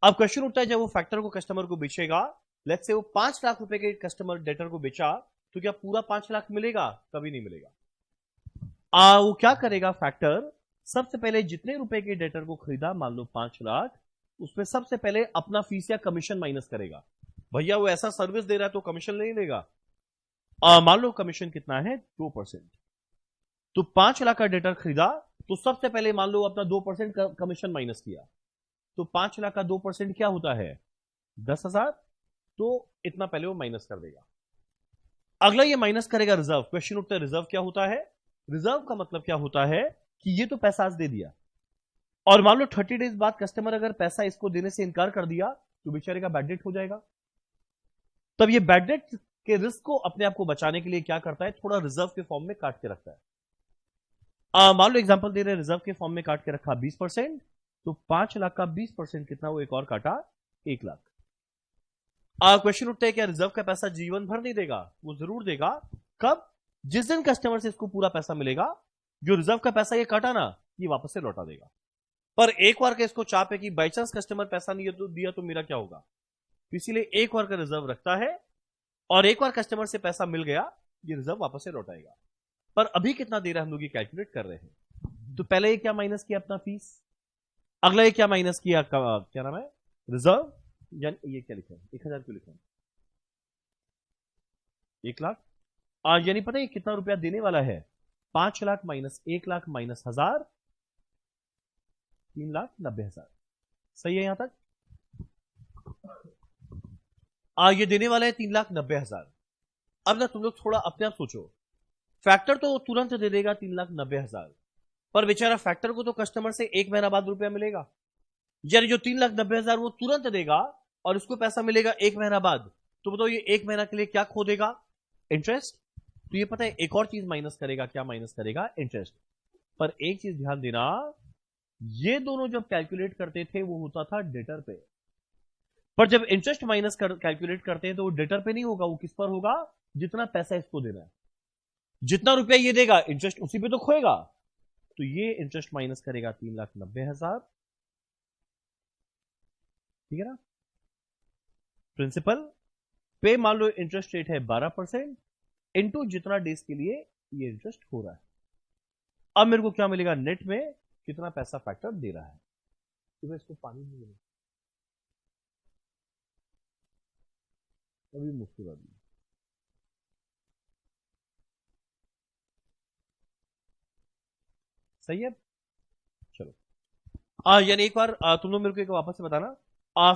A: अब क्वेश्चन उठता है, जब वो फैक्टर को कस्टमर को बेचेगा, लेट्स से वो 5 लाख रुपए के कस्टमर डेटर को बेचा, तो क्या पूरा 5 लाख मिलेगा, कभी नहीं मिलेगा। वो क्या करेगा फैक्टर, सबसे पहले जितने रुपए के डेटर को खरीदा, मान लो 5 लाख, उसमें सबसे पहले अपना फीस या कमीशन माइनस करेगा। भैया वो ऐसा सर्विस दे रहा है तो कमीशन नहीं लेगा। मान लो कमीशन कितना है, 2%। तो 5 लाख का डेटर खरीदा, तो सबसे पहले मान लो अपना 2% कमीशन माइनस किया, तो 5 लाख का 2% क्या होता है, 10,000। तो इतना पहले वो माइनस कर देगा। अगला ये माइनस करेगा रिजर्व। क्वेश्चन उठता है रिजर्व क्या होता है। रिजर्व का मतलब क्या होता है कि ये तो पैसा आज दे दिया, और मान लो 30 डेज बाद कस्टमर अगर पैसा इसको देने से इनकार कर दिया तो बेचारे का बैड डेट हो जाएगा। तब ये बैड डेट के रिस्क को अपने आप को बचाने के लिए क्या करता है, थोड़ा रिजर्व के फॉर्म में काट के रखता है। मान लो एग्जांपल दे रहे हैं, रिजर्व के फॉर्म में काट के रखा 20%, तो 5 लाख का 20% कितना, वो एक और काटा 1 लाख। क्वेश्चन उठता है क्या रिजर्व का पैसा जीवन भर नहीं देगा, वो जरूर देगा। कब, जिस दिन कस्टमर से इसको पूरा पैसा मिलेगा, जो रिजर्व का पैसा ये काटा ना, ये वापस से लौटा देगा। पर एक बार का इसको चाप है कि बाई चांस कस्टमर पैसा नहीं दिया तो मेरा क्या होगा, तो इसीलिए एक बार का रिजर्व रखता है, और एक बार कस्टमर से पैसा मिल गया ये रिजर्व वापस से लौटाएगा। पर अभी कितना दे रहा है हम लोग ये कैलकुलेट कर रहे हैं। तो पहले ये क्या माइनस किया, अपना फीस। अगला ये क्या माइनस किया, क्या नाम है, रिजर्व। ये क्या लिखा है, 1,000 क्यों लिखा है, 1 लाख। यानी पता है कितना रुपया देने वाला है, 5 लाख माइनस 1 लाख माइनस 1,000, 3,90,000। सही है यहां तक। ये देने वाला है 3,90,000। अब ना तुम लोग थोड़ा अपने आप सोचो, फैक्टर तो तुरंत दे देगा 3,90,000, पर बेचारा फैक्टर को तो कस्टमर से 1 महीना बाद रुपया मिलेगा। यानी जो 3,90,000 वो तुरंत देगा और उसको पैसा मिलेगा 1 महीना बाद, तो बताओ ये 1 महीना के लिए क्या खो देगा, इंटरेस्ट। तो ये पता है एक और चीज माइनस करेगा, क्या माइनस करेगा, इंटरेस्ट। पर एक चीज ध्यान देना, ये दोनों जब कैलकुलेट करते थे वो होता था डेटर पे, पर जब इंटरेस्ट माइनस कैलकुलेट करते हैं तो वो डेटर पे नहीं होगा, वो किस पर होगा, जितना पैसा इसको देना है, जितना रुपया ये देगा इंटरेस्ट उसी पे तो खोएगा। तो ये इंटरेस्ट माइनस करेगा 3,90,000, ठीक है ना। प्रिंसिपल पे मान लो इंटरेस्ट रेट है 12% इंटू जितना डेज के लिए ये इंटरेस्ट हो रहा है। अब मेरे को क्या मिलेगा, नेट में कितना पैसा फैक्टर दे रहा है। तो इसको पानी नहीं मिलेगा, अभी मुश्किल आ गई। सही है, चलो। यानी एक बार तुम लोग मेरे को एक वापस से बताना,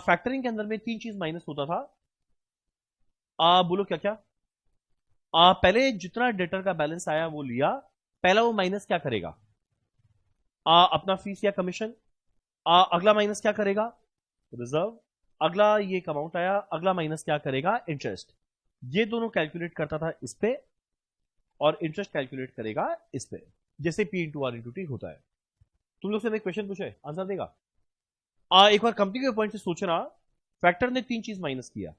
A: फैक्टरिंग के अंदर में तीन चीज माइनस होता था। बोलो क्या क्या। पहले जितना डेटर का बैलेंस आया वो लिया, पहला वो माइनस क्या करेगा, अपना फीस या कमीशन। अगला माइनस क्या करेगा, रिजर्व। अगला ये अमाउंट आया, अगला माइनस क्या करेगा, इंटरेस्ट। ये दोनों कैलकुलेट करता था इस पे, और इंटरेस्ट कैलकुलेट करेगा इस पे, जैसे P into R into T होता है। तुम लोग से मैं क्वेश्चन पूछे, आंसर देगा। एक बार कंपनी के पॉइंट से सोचना, फैक्टर ने तीन चीज माइनस किया,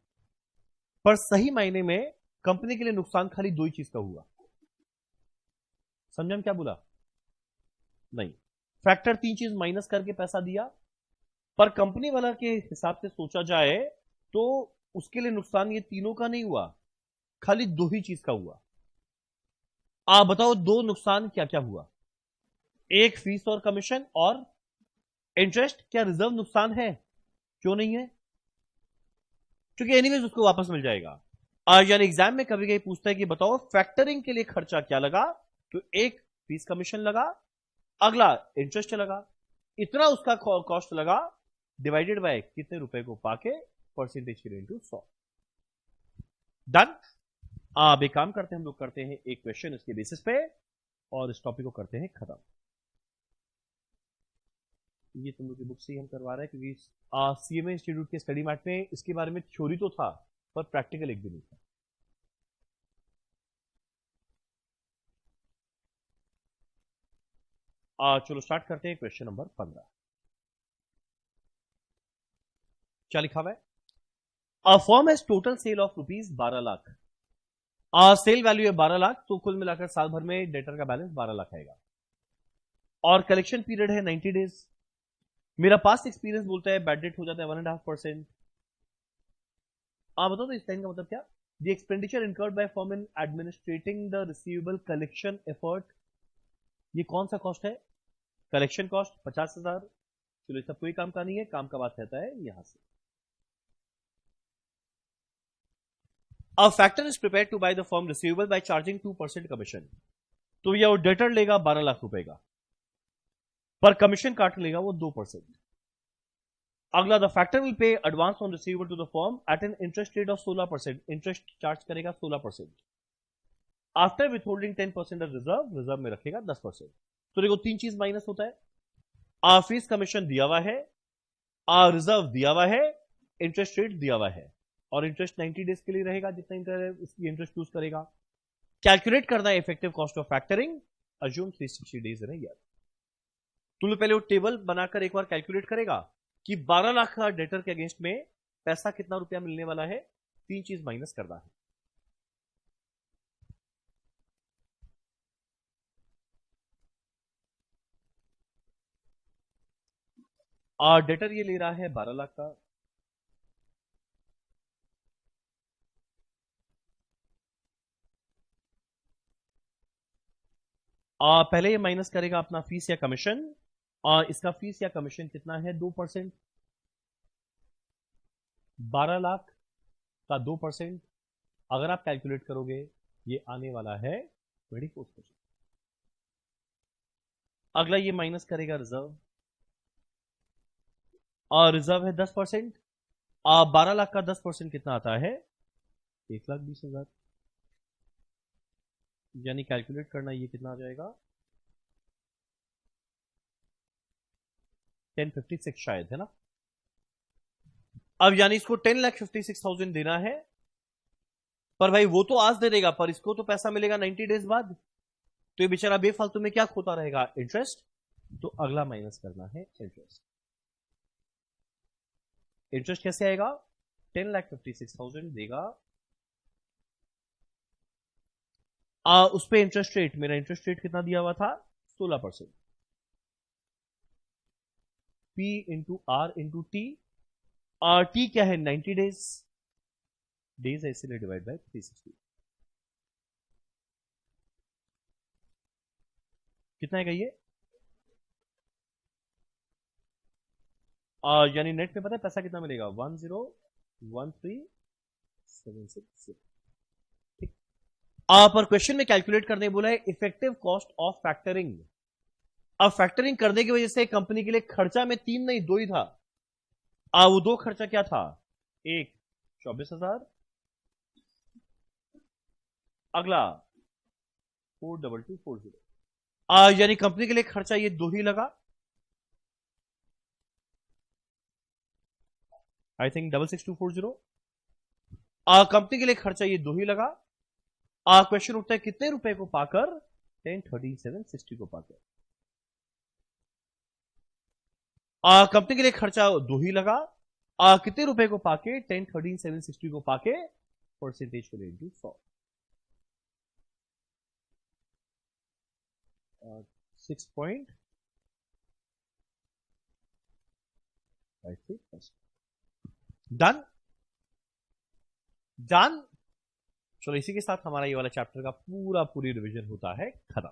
A: पर सही मायने में कंपनी के लिए नुकसान खाली दो ही चीज का हुआ। समझा क्या बोला, नहीं। फैक्टर तीन चीज माइनस करके पैसा दिया, पर कंपनी वाला के हिसाब से सोचा जाए तो उसके लिए नुकसान ये तीनों का नहीं हुआ, खाली दो ही चीज का हुआ। आप बताओ दो नुकसान क्या क्या हुआ, एक फीस और कमीशन और इंटरेस्ट। क्या रिजर्व नुकसान है, क्यों नहीं है, क्योंकि एनीवेज उसको वापस मिल जाएगा। यानी एग्जाम में कभी कभी पूछता है कि बताओ फैक्टरिंग के लिए खर्चा क्या लगा, तो एक फीस कमीशन लगा, अगला इंटरेस्ट लगा, इतना उसका कॉस्ट लगा, डिवाइडेड बाय कितने रुपए को पाके परसेंटेज के इनटू 100। डन। अब एक काम करते हैं, हम लोग करते हैं एक क्वेश्चन इसके बेसिस पे, और इस टॉपिक को करते हैं खत्म। ये तुम लोग की बुक से ही हम करवा रहे हैं, क्योंकि सीएमए इंस्टीट्यूट के स्टडी मैट में इसके बारे में थ्योरी तो था, पर प्रैक्टिकल एक भी नहीं था। चलो स्टार्ट करते हैं क्वेश्चन नंबर 15। क्या लिखा हुआ है, a firm has total sale of rupees 12 lakh. Sale value है 12 लाख, तो कुल मिलाकर साल भर में डेटर का बैलेंस 12 लाख आएगा, और कलेक्शन पीरियड है 90 डेज। मेरा पास्ट एक्सपीरियंस बोलता है बैड डेट हो जाता है 1.5%। बताओ तो इस लाइन का मतलब क्या, the expenditure incurred by firm in administrating the receivable collection effort. ये कौन सा कॉस्ट है, कलेक्शन कॉस्ट 50,000। चलो इसका कोई काम का नहीं है, काम का बात रहता है यहां से। A factor is prepared to buy the firm receivable by charging 2% commission. तो ये डेटर लेगा 12 लाख रुपए का, पर कमीशन काट लेगा वो 2%। अगला, the factor will pay advance on receivable to the firm at an interest rate of 16%। Interest charge करेगा 16%। After withholding 10% of reserve, reserve में रखेगा 10%। तो देखो तीन चीज माइनस होता है, फीस कमीशन दिया हुआ है, रिजर्व दिया हुआ है, इंटरेस्ट रेट दिया हुआ है, और इंटरेस्ट 90 डेज के लिए रहेगा, जितना इंटरेस्ट चूज करेगा। कैलकुलेट करना है effective cost of factoring, assume 360 days in year. तुम पहले वो टेबल बनाकर एक बार कैलकुलेट करेगा कि 12 लाख का डेटर के अगेंस्ट में पैसा कितना रुपया मिलने वाला है, तीन चीज माइनस करना है। डेटर ये ले रहा है 12 लाख का, पहले ये माइनस करेगा अपना फीस या कमीशन, इसका फीस या कमीशन कितना है 2%। 12 लाख का 2% अगर आप कैलकुलेट करोगे ये आने वाला है 24%। अगला ये माइनस करेगा रिजर्व, और रिजर्व है 10%। 12 लाख का 10% कितना आता है, 1,20,000। यानी कैलकुलेट करना ये कितना आ जाएगा, 1056 शायद, है ना। अब यानी इसको 10,56,000 देना है, पर भाई वो तो आज दे देगा, पर इसको तो पैसा मिलेगा 90 डेज बाद, तो ये बेचारा बेफालतू में क्या खोता रहेगा, इंटरेस्ट। तो अगला माइनस करना है इंटरेस्ट। इंटरेस्ट कैसे आएगा? 10,56,000 देगा। उस पे इंटरेस्ट रेट, मेरा इंटरेस्ट रेट कितना दिया हुआ था? 16%। P into R into T. T क्या है? 90 डेज। डेज है इसलिए डिवाइड बाय 360। कितना है ये? यानी नेट में पता है पैसा कितना मिलेगा? 101376। ठीक। पर क्वेश्चन में कैलकुलेट करने बोला है इफेक्टिव कॉस्ट ऑफ फैक्टरिंग। अब फैक्टरिंग करने की वजह से कंपनी के लिए खर्चा में 3 नहीं 2 ही था। वो 2 खर्चा क्या था? एक 24,000, अगला 42240। यानी कंपनी के लिए खर्चा ये 2 ही लगा। I think 66240। कंपनी के लिए खर्चा ये 2 ही लगा। क्वेश्चन उठता है कितने रुपए को पाकर? 103760 को पाकर। कंपनी के लिए खर्चा 2 ही लगा। कितने रुपए को पाके? 1013,760 को पाके परसेंटेज को इंटू 100। 6.53%। Done done. चलो इसी के साथ हमारा ये वाला चैप्टर का पूरी रिवीजन होता है खत्म।